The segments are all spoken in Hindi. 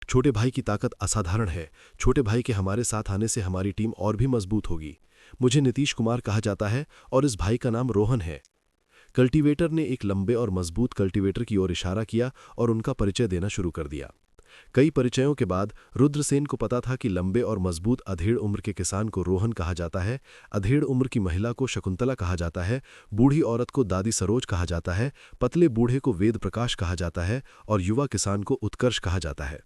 छोटे भाई की ताकत असाधारण है। छोटे भाई के हमारे साथ आने से हमारी टीम और भी मजबूत होगी। मुझे नीतीश कुमार कहा जाता है और इस भाई का नाम रोहन है। कल्टीवेटर ने एक लंबे और मजबूत कल्टीवेटर की ओर इशारा किया और उनका परिचय देना शुरू कर दिया। कई परिचयों के बाद रुद्रसेन को पता था कि लंबे और मजबूत अधेड़ उम्र के किसान को रोहन कहा जाता है, अधेड़ उम्र की महिला को शकुंतला कहा जाता है, बूढ़ी औरत को दादी सरोज कहा जाता है, पतले बूढ़े को वेद प्रकाश कहा जाता है और युवा किसान को उत्कर्ष कहा जाता है।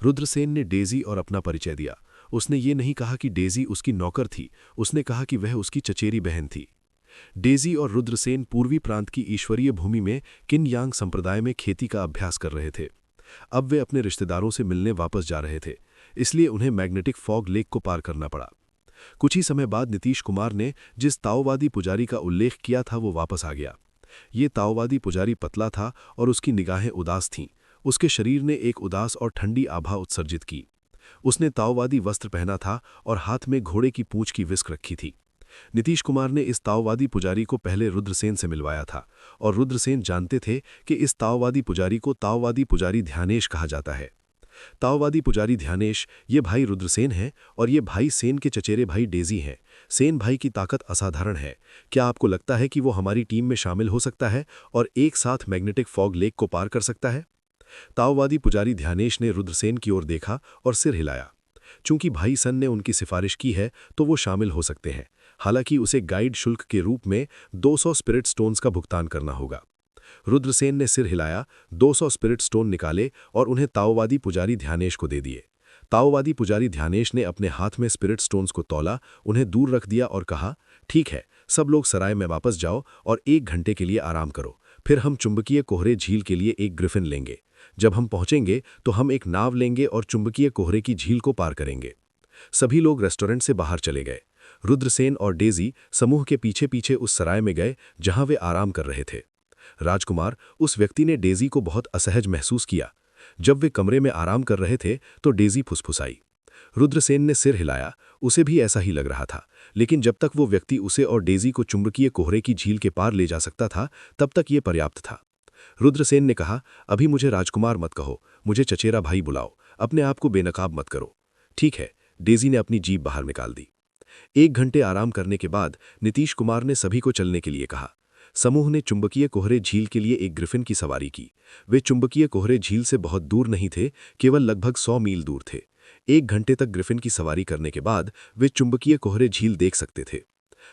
रुद्रसेन ने डेजी और अपना परिचय दिया। उसने ये नहीं कहा कि डेजी उसकी नौकर थी, उसने कहा कि वह उसकी चचेरी बहन थी। डेजी और रुद्रसेन पूर्वी प्रांत की ईश्वरीय भूमि में किन-यांग संप्रदाय में खेती का अभ्यास कर रहे थे। अब वे अपने रिश्तेदारों से मिलने वापस जा रहे थे, इसलिए उन्हें मैग्नेटिक फॉग लेक को पार करना पड़ा। कुछ ही समय बाद नीतीश कुमार ने जिस ताओवादी पुजारी का उल्लेख किया था वो वापस आ गया। ये ताओवादी पुजारी पतला था और उसकी निगाहें उदास थीं। उसके शरीर ने एक उदास और ठंडी आभा उत्सर्जित की। उसने ताओवादी वस्त्र पहना था और हाथ में घोड़े की पूंछ की विस्क रखी थी। नीतीश कुमार ने इस ताओवादी पुजारी को पहले रुद्रसेन से मिलवाया था और रुद्रसेन जानते थे कि इस ताओवादी पुजारी को ताओवादी पुजारी ध्यानेश कहा जाता है। ताओवादी पुजारी ध्यानेश ये भाई रुद्रसेन हैं और ये भाई सेन के चचेरे भाई डेजी हैं। सेन भाई की ताकत असाधारण है। क्या आपको लगता है कि वो हमारी टीम में शामिल हो सकता है और एक साथ मैग्नेटिक फॉग लेक को पार कर सकता है? ताओवादी पुजारी ध्यानेश ने रुद्रसेन की ओर देखा और सिर हिलाया। चूंकि भाई सन ने उनकी सिफारिश की है तो वो शामिल हो सकते हैं, हालांकि उसे गाइड शुल्क के रूप में 200 स्पिरिट स्टोन्स का भुगतान करना होगा। रुद्रसेन ने सिर हिलाया, 200 स्पिरिट स्टोन निकाले और उन्हें ताओवादी पुजारी ध्यानेश को दे दिए। ताओवादी पुजारी ध्यानेश ने अपने हाथ में स्पिरिट स्टोन्स को तौला, उन्हें दूर रख दिया और कहा, ठीक है, सब लोग सराय में वापस जाओ और 1 घंटे के लिए आराम करो। फिर हम चुंबकीय कोहरे झील के लिए एक ग्रिफिन लेंगे। जब हम पहुंचेंगे तो हम एक नाव लेंगे और चुंबकीय कोहरे की झील को पार करेंगे। सभी लोग रेस्टोरेंट से बाहर चले गए। रुद्रसेन और डेजी समूह के पीछे पीछे उस सराय में गए जहां वे आराम कर रहे थे। राजकुमार, उस व्यक्ति ने डेजी को बहुत असहज महसूस किया। जब वे कमरे में आराम कर रहे थे तो डेजी फुसफुसाई। रुद्रसेन ने सिर हिलाया, उसे भी ऐसा ही लग रहा था, लेकिन जब तक वो व्यक्ति उसे और डेजी को चुंबकीय कोहरे की झील के पार ले जा सकता था तब तक ये पर्याप्त था। रुद्रसेन ने कहा, अभी मुझे राजकुमार मत कहो, मुझे चचेरा भाई बुलाओ, अपने आप को बेनकाब मत करो। ठीक है, डेजी ने अपनी जीभ बाहर निकाल दी। 1 घंटे आराम करने के बाद नीतीश कुमार ने सभी को चलने के लिए कहा। समूह ने चुंबकीय कोहरे झील के लिए एक ग्रिफिन की सवारी की। वे चुंबकीय कोहरे झील से बहुत दूर नहीं थे, केवल लगभग 100 मील दूर थे। 1 घंटे तक ग्रिफिन की सवारी करने के बाद वे चुंबकीय कोहरे झील देख सकते थे।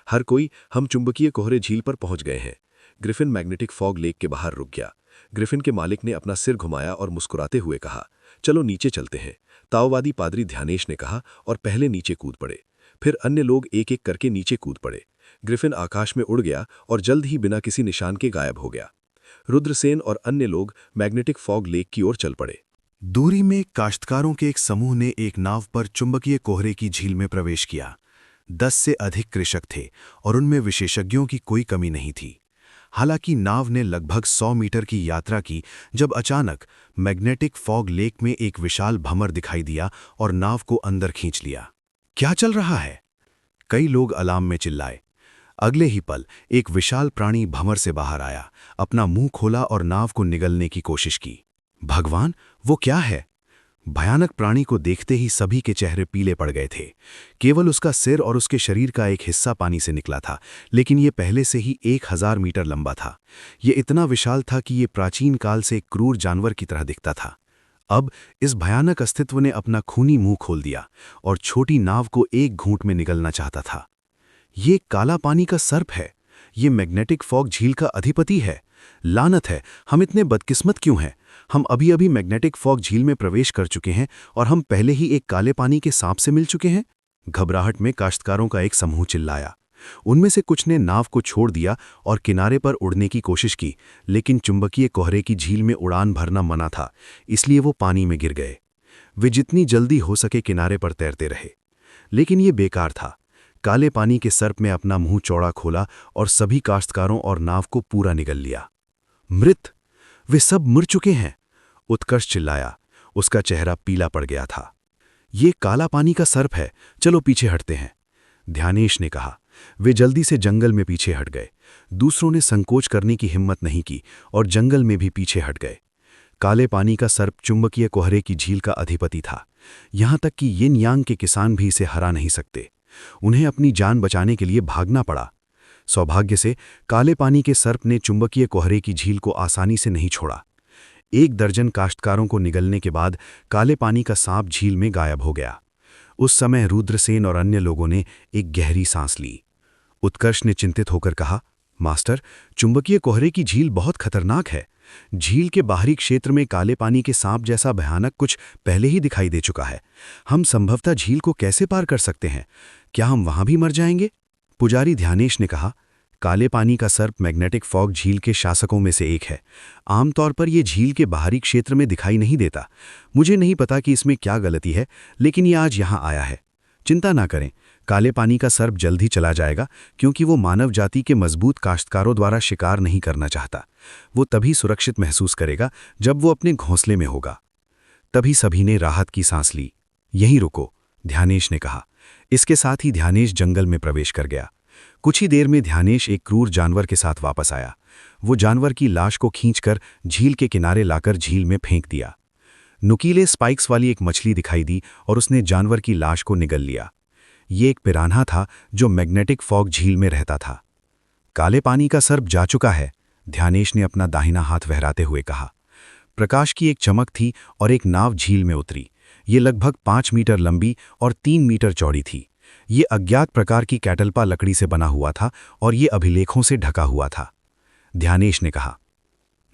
हर कोई, हम चुंबकीय कोहरे झील पर पहुंच गए हैं। ग्रिफिन मैग्नेटिक फॉग लेक के बाहर रुक गया। ग्रिफिन के मालिक ने अपना सिर घुमाया और मुस्कुराते हुए कहा, चलो नीचे चलते हैं। ताओवादी पादरी ध्यानेश ने कहा और पहले नीचे कूद पड़े। फिर अन्य लोग एक एक करके नीचे कूद पड़े। ग्रिफिन आकाश में उड़ गया और जल्द ही बिना किसी निशान के गायब हो गया। रुद्रसेन और अन्य लोग मैग्नेटिक फॉग लेक की ओर चल पड़े। दूरी में काश्तकारों के एक समूह ने एक नाव पर चुंबकीय कोहरे की झील में प्रवेश किया। 10 से अधिक कृषक थे और उनमें विशेषज्ञों की कोई कमी नहीं थी। हालांकि नाव ने लगभग 100 मीटर की यात्रा की जब अचानक मैग्नेटिक फॉग लेक में एक विशाल भंवर दिखाई दिया और नाव को अंदर खींच लिया। क्या चल रहा है? कई लोग अलार्म में चिल्लाए। अगले ही पल एक विशाल प्राणी भंवर से बाहर आया, अपना मुंह खोला और नाव को निगलने की कोशिश की। भगवान, वो क्या है? भयानक प्राणी को देखते ही सभी के चेहरे पीले पड़ गए थे। केवल उसका सिर और उसके शरीर का एक हिस्सा पानी से निकला था, लेकिन ये पहले से ही 1000 मीटर लंबा था। ये इतना विशाल था कि ये प्राचीन काल से एक क्रूर जानवर की तरह दिखता था। अब इस भयानक अस्तित्व ने अपना खूनी मुंह खोल दिया और छोटी नाव को एक घूंट में निगलना चाहता था। ये काला पानी का सर्प है। ये मैग्नेटिक फॉग झील का अधिपति है। लानत है, हम इतने बदकिस्मत क्यों हैं? हम अभी अभी मैग्नेटिक फॉग झील में प्रवेश कर चुके हैं और हम पहले ही एक काले पानी के सांप से मिल चुके हैं। घबराहट में काश्तकारों का एक समूह चिल्लाया। उनमें से कुछ ने नाव को छोड़ दिया और किनारे पर उड़ने की कोशिश की, लेकिन चुंबकीय कोहरे की झील में उड़ान भरना मना था, इसलिए वो पानी में गिर गए। वे जितनी जल्दी हो सके किनारे पर तैरते रहे, लेकिन ये बेकार था। काले पानी के सर्प में अपना मुंह चौड़ा खोला और सभी काश्तकारों और नाव को पूरा निगल लिया। मृत, वे सब मर चुके हैं, उत्कर्ष चिल्लाया। उसका चेहरा पीला पड़ गया था। ये काला पानी का सर्प है, चलो पीछे हटते हैं, ध्यानेश ने कहा। वे जल्दी से जंगल में पीछे हट गए। दूसरों ने संकोच करने की हिम्मत नहीं की और जंगल में भी पीछे हट गए। काले पानी का सर्प चुंबकीय कोहरे की झील का अधिपति था। यहां तक कि यिन यांग के किसान भी इसे हरा नहीं सकते। उन्हें अपनी जान बचाने के लिए भागना पड़ा। सौभाग्य से काले पानी के सर्प ने चुंबकीय कोहरे की झील को आसानी से नहीं छोड़ा। 1 दर्जन काश्तकारों को निगलने के बाद काले पानी का सांप झील में गायब हो गया। उस समय रुद्रसेन और अन्य लोगों ने एक गहरी सांस ली। उत्कर्ष ने चिंतित होकर कहा, मास्टर, चुंबकीय कोहरे की झील बहुत खतरनाक है। झील के बाहरी क्षेत्र में काले पानी के सांप जैसा भयानक कुछ पहले ही दिखाई दे चुका है। हम संभवतः झील को कैसे पार कर सकते हैं? क्या हम वहां भी मर जाएंगे? पुजारी ध्यानेश ने कहा, काले पानी का सर्प मैग्नेटिक फॉग झील के शासकों में से एक है। आमतौर पर यह झील के बाहरी क्षेत्र में दिखाई नहीं देता। मुझे नहीं पता कि इसमें क्या गलती है, लेकिन यह आज यहां आया है। चिंता ना करें, काले पानी का सर्प जल्द ही चला जाएगा, क्योंकि वो मानव जाति के मजबूत काश्तकारों द्वारा शिकार नहीं करना चाहता। वो तभी सुरक्षित महसूस करेगा जब वो अपने घोंसले में होगा। तभी सभी ने राहत की सांस ली। यहीं रुको, ध्यानेश ने कहा। इसके साथ ही ध्यानेश जंगल में प्रवेश कर गया। कुछ ही देर में ध्यानेश एक क्रूर जानवर के साथ वापस आया। वो जानवर की लाश को खींचकर झील के किनारे लाकर झील में फेंक दिया। नुकीले स्पाइक्स वाली एक मछली दिखाई दी और उसने जानवर की लाश को निगल लिया। ये एक पिरान्हा था जो मैग्नेटिक फॉग झील में रहता था। काले पानी का सर्प जा चुका है, ध्यानेश ने अपना दाहिना हाथ वहराते हुए कहा। प्रकाश की एक चमक थी और एक नाव झील में उतरी। ये लगभग 5 मीटर लंबी और 3 मीटर चौड़ी थी। ये अज्ञात प्रकार की कैटलपा लकड़ी से बना हुआ था और ये अभिलेखों से ढका हुआ था। ध्यानेश ने कहा,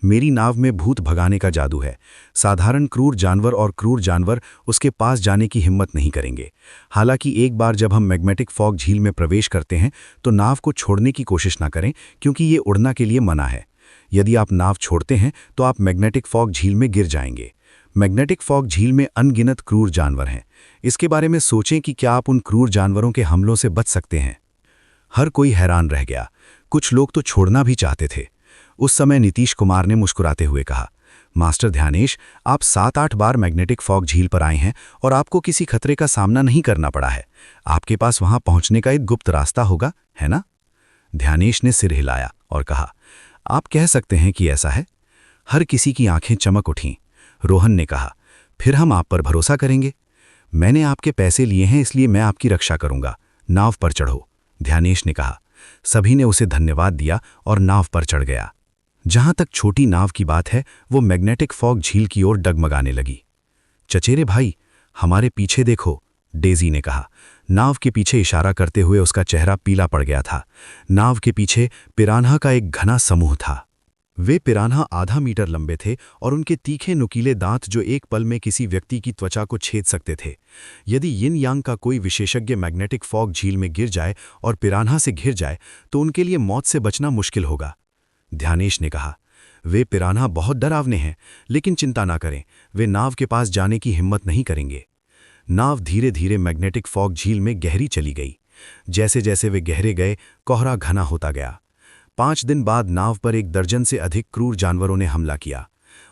मेरी नाव में भूत भगाने का जादू है। साधारण क्रूर जानवर उसके पास जाने की हिम्मत नहीं करेंगे। हालांकि एक बार जब हम मैग्नेटिक फॉग झील में प्रवेश करते हैं तो नाव को छोड़ने की कोशिश ना करें, क्योंकि ये उड़ना के लिए मना है। यदि आप नाव छोड़ते हैं तो आप मैग्नेटिक फॉग झील में गिर जाएंगे। मैग्नेटिक फॉग झील में अनगिनत क्रूर जानवर हैं। इसके बारे में सोचें कि क्या आप उन क्रूर जानवरों के हमलों से बच सकते हैं। हर कोई हैरान रह गया। कुछ लोग तो छोड़ना भी चाहते थे। उस समय नीतीश कुमार ने मुस्कुराते हुए कहा, मास्टर ध्यानेश, आप 7-8 बार मैग्नेटिक फॉग झील पर आए हैं और आपको किसी खतरे का सामना नहीं करना पड़ा है। आपके पास वहां पहुंचने का एक गुप्त रास्ता होगा, है ना? ध्यानेश ने सिर हिलाया और कहा, आप कह सकते हैं कि ऐसा है। हर किसी की आंखें चमक उठीं। रोहन ने कहा, फिर हम आप पर भरोसा करेंगे। मैंने आपके पैसे लिए हैं, इसलिए मैं आपकी रक्षा करूंगा। नाव पर चढ़ो, ध्यानेश ने कहा। सभी ने उसे धन्यवाद दिया और नाव पर चढ़ गया। जहां तक छोटी नाव की बात है, वो मैग्नेटिक फॉग झील की ओर डगमगाने लगी। चचेरे भाई, हमारे पीछे देखो, डेजी ने कहा। नाव के पीछे इशारा करते हुए उसका चेहरा पीला पड़ गया था। नाव के पीछे पिरान्हा का एक घना समूह था। वे पिरान्हा आधा मीटर लंबे थे और उनके तीखे नुकीले दांत जो एक पल में किसी व्यक्ति की त्वचा को छेद सकते थे। यदि यिन यांग का कोई विशेषज्ञ मैग्नेटिक फॉग झील में गिर जाए और पिरान्हा से घिर जाए तो उनके लिए मौत से बचना मुश्किल होगा। ध्यानेश ने कहा, वे पिरान्हा बहुत डरावने हैं, लेकिन चिंता ना करें, वे नाव के पास जाने की हिम्मत नहीं करेंगे। नाव धीरे धीरे मैग्नेटिक फॉग झील में गहरी चली गई। जैसे जैसे वे गहरे गए, कोहरा घना होता गया। 5 दिन बाद नाव पर 1 दर्जन से अधिक क्रूर जानवरों ने हमला किया।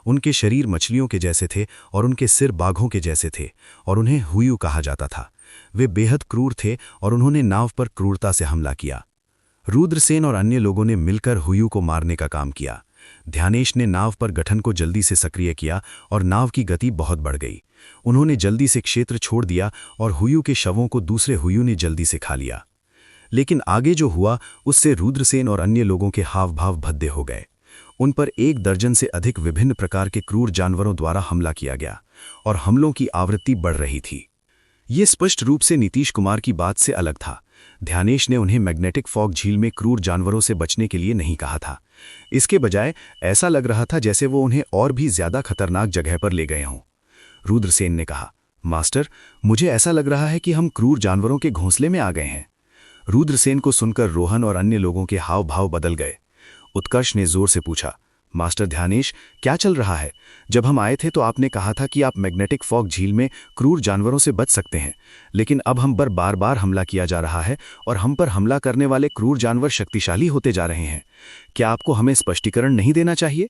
उनके शरीर मछलियों के जैसे थे और उनके सिर बाघों के जैसे थे और उन्हें हुयू कहा जाता था। वे बेहद क्रूर थे और उन्होंने नाव पर क्रूरता से हमला किया। रुद्रसेन और अन्य लोगों ने मिलकर हुयू को मारने का काम किया। ध्यानेश ने नाव पर गठन को जल्दी से सक्रिय किया और नाव की गति बहुत बढ़ गई। उन्होंने जल्दी से क्षेत्र छोड़ दिया और हुयू के शवों को दूसरे हुयू ने जल्दी से खा लिया। लेकिन आगे जो हुआ उससे रुद्रसेन और अन्य लोगों के हाव भाव भद्दे हो गए। उन पर 1 दर्जन से अधिक विभिन्न प्रकार के क्रूर जानवरों द्वारा हमला किया गया और हमलों की आवृत्ति बढ़ रही थी। ये स्पष्ट रूप से नीतीश कुमार की बात से अलग था। ध्यानेश ने उन्हें मैग्नेटिक फॉग झील में क्रूर जानवरों से बचने के लिए नहीं कहा था। इसके बजाय ऐसा लग रहा था जैसे वो उन्हें और भी ज्यादा खतरनाक जगह पर ले गए हों। रुद्रसेन ने कहा, मास्टर, मुझे ऐसा लग रहा है कि हम क्रूर जानवरों के घोंसले में आ गए हैं। रुद्रसेन को सुनकर रोहन और अन्य लोगों के हाव भाव बदल गए। उत्कर्ष ने जोर से पूछा, मास्टर ध्यानेश, क्या चल रहा है? जब हम आए थे तो आपने कहा था कि आप मैग्नेटिक फॉग झील में क्रूर जानवरों से बच सकते हैं, लेकिन अब हम पर बार बार हमला किया जा रहा है और हम पर हमला करने वाले क्रूर जानवर शक्तिशाली होते जा रहे हैं। क्या आपको हमें स्पष्टीकरण नहीं देना चाहिए?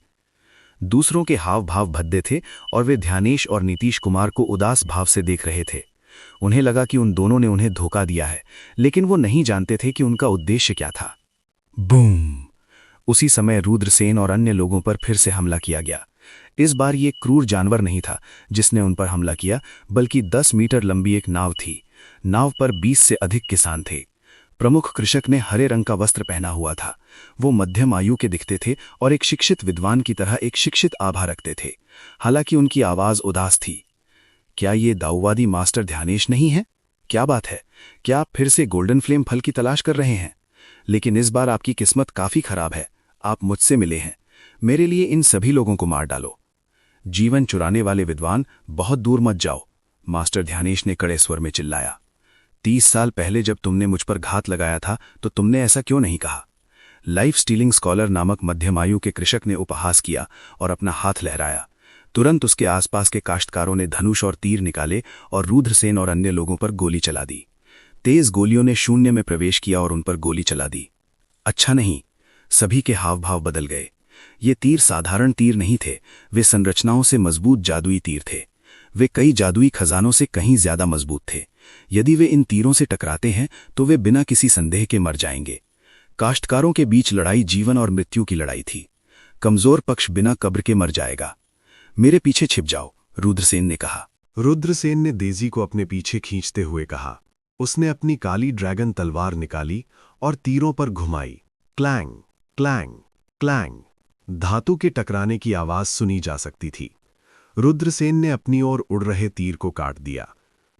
दूसरों के हाव भाव भद्दे थे और वे ध्यानेश और नीतीश कुमार को उदास भाव से देख रहे थे। उन्हें लगा कि उन दोनों ने उन्हें धोखा दिया है, लेकिन वो नहीं जानते थे कि उनका उद्देश्य क्या था। बूम! उसी समय रुद्रसेन और अन्य लोगों पर फिर से हमला किया गया। इस बार ये क्रूर जानवर नहीं था जिसने उन पर हमला किया, बल्कि 10 मीटर लंबी एक नाव थी। नाव पर 20 से अधिक किसान थे। प्रमुख कृषक ने हरे रंग का वस्त्र पहना हुआ था। वो मध्यम आयु के दिखते थे और एक शिक्षित विद्वान की तरह एक शिक्षित आभा रखते थे। हालांकि उनकी आवाज उदास थी। क्या ये दाऊवादी मास्टर ध्यानेश नहीं है? क्या बात है? क्या आप फिर से गोल्डन फ्लेम फल की तलाश कर रहे हैं? लेकिन इस बार आपकी किस्मत काफी खराब है। आप मुझसे मिले हैं। मेरे लिए इन सभी लोगों को मार डालो। जीवन चुराने वाले विद्वान, बहुत दूर मत जाओ, मास्टर ध्यानेश ने कड़े स्वर में चिल्लाया। 30 साल पहले जब तुमने मुझ पर घात लगाया था तो तुमने ऐसा क्यों नहीं कहा? लाइफ स्टीलिंग स्कॉलर नामक मध्यम आयु के कृषक ने उपहास किया और अपना हाथ लहराया। तुरंत उसके आसपास के काश्तकारों ने धनुष और तीर निकाले और रुद्रसेन और अन्य लोगों पर गोली चला दी। तेज गोलियों ने शून्य में प्रवेश किया और उन पर गोली चला दी। अच्छा नहीं, सभी के हाव भाव बदल गए। ये तीर साधारण तीर नहीं थे, वे संरचनाओं से मजबूत जादुई तीर थे। वे कई जादुई खजानों से कहीं ज्यादा मजबूत थे। यदि वे इन तीरों से टकराते हैं तो वे बिना किसी संदेह के मर जाएंगे। काश्तकारों के बीच लड़ाई जीवन और मृत्यु की लड़ाई थी। कमजोर पक्ष बिना कब्र के मर जाएगा। मेरे पीछे छिप जाओ, रुद्रसेन ने कहा। रुद्रसेन ने डेज़ी को अपने पीछे खींचते हुए कहा। उसने अपनी काली ड्रैगन तलवार निकाली और तीरों पर घुमाई। क्लैंग क्लैंग क्लैंग, धातु के टकराने की आवाज सुनी जा सकती थी। रुद्रसेन ने अपनी ओर उड़ रहे तीर को काट दिया।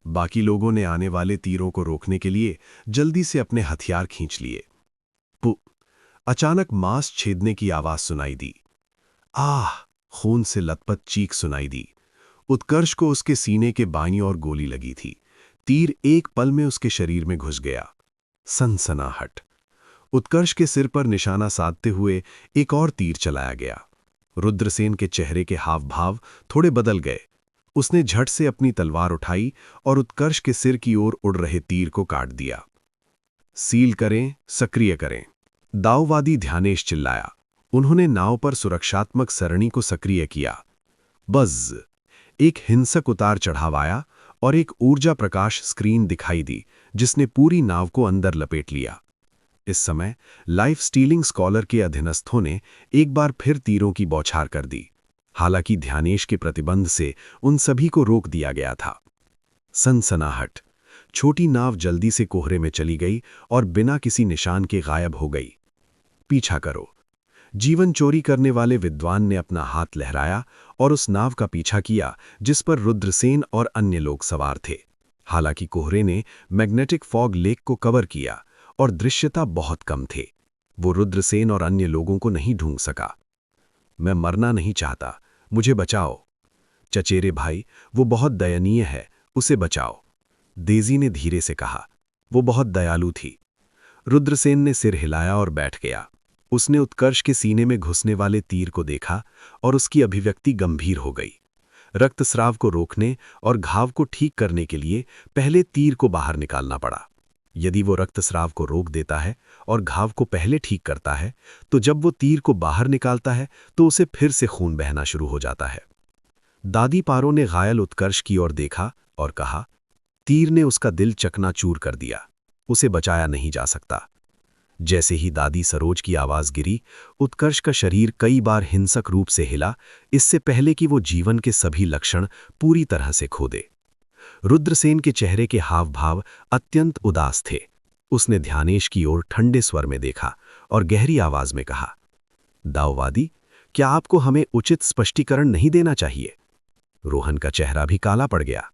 बाकी लोगों ने आने वाले तीरों को रोकने के लिए जल्दी से अपने हथियार खींच लिए। पु अचानक मांस छेदने की आवाज सुनाई दी। आह! खून से लथपथ चीख सुनाई दी। उत्कर्ष को उसके सीने के बाईं ओर गोली लगी थी। तीर एक पल में उसके शरीर में घुस गया। सनसनाहट। उत्कर्ष के सिर पर निशाना साधते हुए एक और तीर चलाया गया। रुद्रसेन के चेहरे के हाव भाव थोड़े बदल गए। उसने झट से अपनी तलवार उठाई और उत्कर्ष के सिर की ओर उड़ रहे तीर को काट दिया। सील करें, सक्रिय करें, दाऊवादी ध्यानेश चिल्लाया। उन्होंने नाव पर सुरक्षात्मक सरणी को सक्रिय किया। बज़! एक हिंसक उतार चढ़ाव आया और एक ऊर्जा प्रकाश स्क्रीन दिखाई दी जिसने पूरी नाव को अंदर लपेट लिया। इस समय लाइफ स्टीलिंग स्कॉलर के अधीनस्थों ने एक बार फिर तीरों की बौछार कर दी। हालांकि ध्यानेश के प्रतिबंध से उन सभी को रोक दिया गया था। सनसनाहट। छोटी नाव जल्दी से कोहरे में चली गई और बिना किसी निशान के गायब हो गई। पीछा करो। जीवन चोरी करने वाले विद्वान ने अपना हाथ लहराया और उस नाव का पीछा किया जिस पर रुद्रसेन और अन्य लोग सवार थे। हालांकि कोहरे ने मैग्नेटिक फॉग लेक को कवर किया और दृश्यता बहुत कम थे। वो रुद्रसेन और अन्य लोगों को नहीं ढूंढ सका। मैं मरना नहीं चाहता, मुझे बचाओ। चचेरे भाई, वो बहुत दयनीय है, उसे बचाओ, डेज़ी ने धीरे से कहा। वो बहुत दयालु थी। रुद्रसेन ने सिर हिलाया और बैठ गया। उसने उत्कर्ष के सीने में घुसने वाले तीर को देखा और उसकी अभिव्यक्ति गंभीर हो गई। रक्तस्राव को रोकने और घाव को ठीक करने के लिए पहले तीर को बाहर निकालना पड़ा। यदि वो रक्तस्राव को रोक देता है और घाव को पहले ठीक करता है, तो जब वो तीर को बाहर निकालता है तो उसे फिर से खून बहना शुरू हो जाता है। दादी पारो ने घायल उत्कर्ष की ओर देखा और कहा, तीर ने उसका दिल चकनाचूर कर दिया, उसे बचाया नहीं जा सकता। जैसे ही दादी सरोज की आवाज गिरी, उत्कर्ष का शरीर कई बार हिंसक रूप से हिला, इससे पहले कि वो जीवन के सभी लक्षण पूरी तरह से खो दे। रुद्रसेन के चेहरे के हाव भाव अत्यंत उदास थे। उसने ध्यानेश की ओर ठंडे स्वर में देखा और गहरी आवाज में कहा, दाऊवादी, क्या आपको हमें उचित स्पष्टीकरण नहीं देना चाहिए? रोहन का चेहरा भी काला पड़ गया।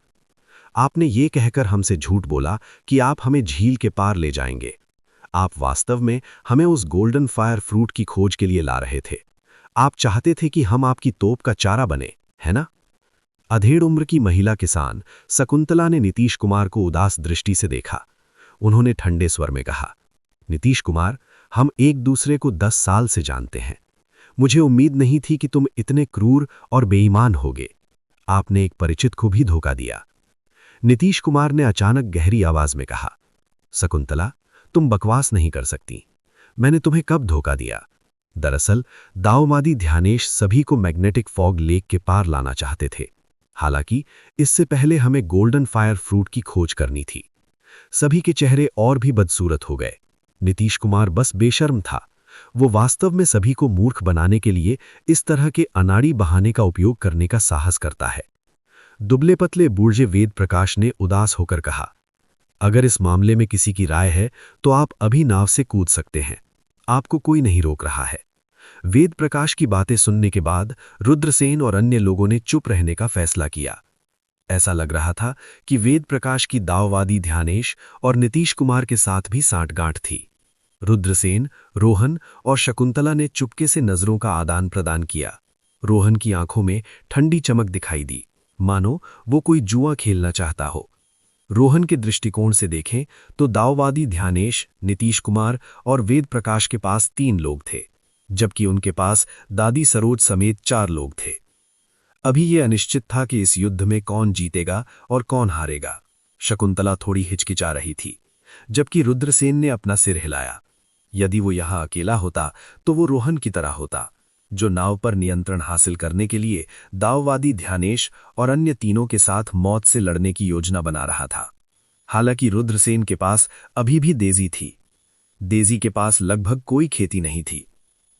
आपने ये कहकर हमसे झूठ बोला कि आप हमें झील के पार ले जाएंगे। आप वास्तव में हमें उस गोल्डन फायर फ्रूट की खोज के लिए ला रहे थे। आप चाहते थे कि हम आपकी तोप का चारा बने, है ना? अधेड़ उम्र की महिला किसान शकुंतला ने नीतीश कुमार को उदास दृष्टि से देखा। उन्होंने ठंडे स्वर में कहा, नीतीश कुमार, हम एक दूसरे को 10 साल से जानते हैं। मुझे उम्मीद नहीं थी कि तुम इतने क्रूर और बेईमान होगे। आपने एक परिचित को भी धोखा दिया। नीतीश कुमार ने अचानक गहरी आवाज में कहा, शकुंतला, तुम बकवास नहीं कर सकती। मैंने तुम्हें कब धोखा दिया? दरअसल दाऊवादी ध्यानेश सभी को मैग्नेटिक फॉग लेक के पार लाना चाहते थे। हालांकि इससे पहले हमें गोल्डन फायर फ्रूट की खोज करनी थी। सभी के चेहरे और भी बदसूरत हो गए। नीतीश कुमार बस बेशर्म था। वो वास्तव में सभी को मूर्ख बनाने के लिए इस तरह के अनाड़ी बहाने का उपयोग करने का साहस करता है। दुबले पतले बूढ़े वेद प्रकाश ने उदास होकर कहा, अगर इस मामले में किसी की राय है तो आप अभी नाव से कूद सकते हैं, आपको कोई नहीं रोक रहा है। वेद प्रकाश की बातें सुनने के बाद रुद्रसेन और अन्य लोगों ने चुप रहने का फैसला किया। ऐसा लग रहा था कि वेद प्रकाश की दाववादी ध्यानेश और नीतीश कुमार के साथ भी सांठगांठ थी। रुद्रसेन, रोहन और शकुंतला ने चुपके से नजरों का आदान प्रदान किया। रोहन की आंखों में ठंडी चमक दिखाई दी, मानो वो कोई जुआ खेलना चाहता हो। रोहन के दृष्टिकोण से देखें तो दाववादी ध्यानेश, नीतीश कुमार और वेद प्रकाश के पास 3 लोग थे, जबकि उनके पास दादी सरोज समेत 4 लोग थे। अभी ये अनिश्चित था कि इस युद्ध में कौन जीतेगा और कौन हारेगा। शकुंतला थोड़ी हिचकिचा रही थी, जबकि रुद्रसेन ने अपना सिर हिलाया। यदि वो यहां अकेला होता तो वो रोहन की तरह होता, जो नाव पर नियंत्रण हासिल करने के लिए दाववादी ध्यानेश और अन्य तीनों के साथ मौत से लड़ने की योजना बना रहा था। हालांकि रुद्रसेन के पास अभी भी देजी थी। देजी के पास लगभग कोई खेती नहीं थी।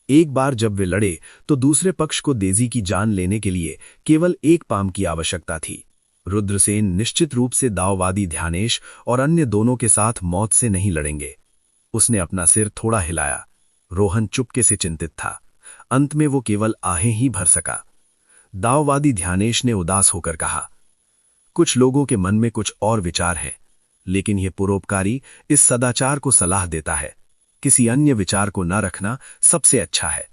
एक बार जब वे लड़े तो दूसरे पक्ष को देजी की जान लेने के लिए केवल एक पाम की आवश्यकता थी। रुद्रसेन निश्चित रूप से दाववादी ध्यानेश और अन्य दोनों के साथ मौत से नहीं लड़ेंगे। उसने अपना सिर थोड़ा हिलाया। रोहन चुपके से चिंतित था। अंत में वो केवल आहें ही भर सका। दाववादी ध्यानेश ने उदास होकर कहा, कुछ लोगों के मन में कुछ और विचार हैं, लेकिन यह परोपकारी इस सदाचार को सलाह देता है, किसी अन्य विचार को न रखना सबसे अच्छा है,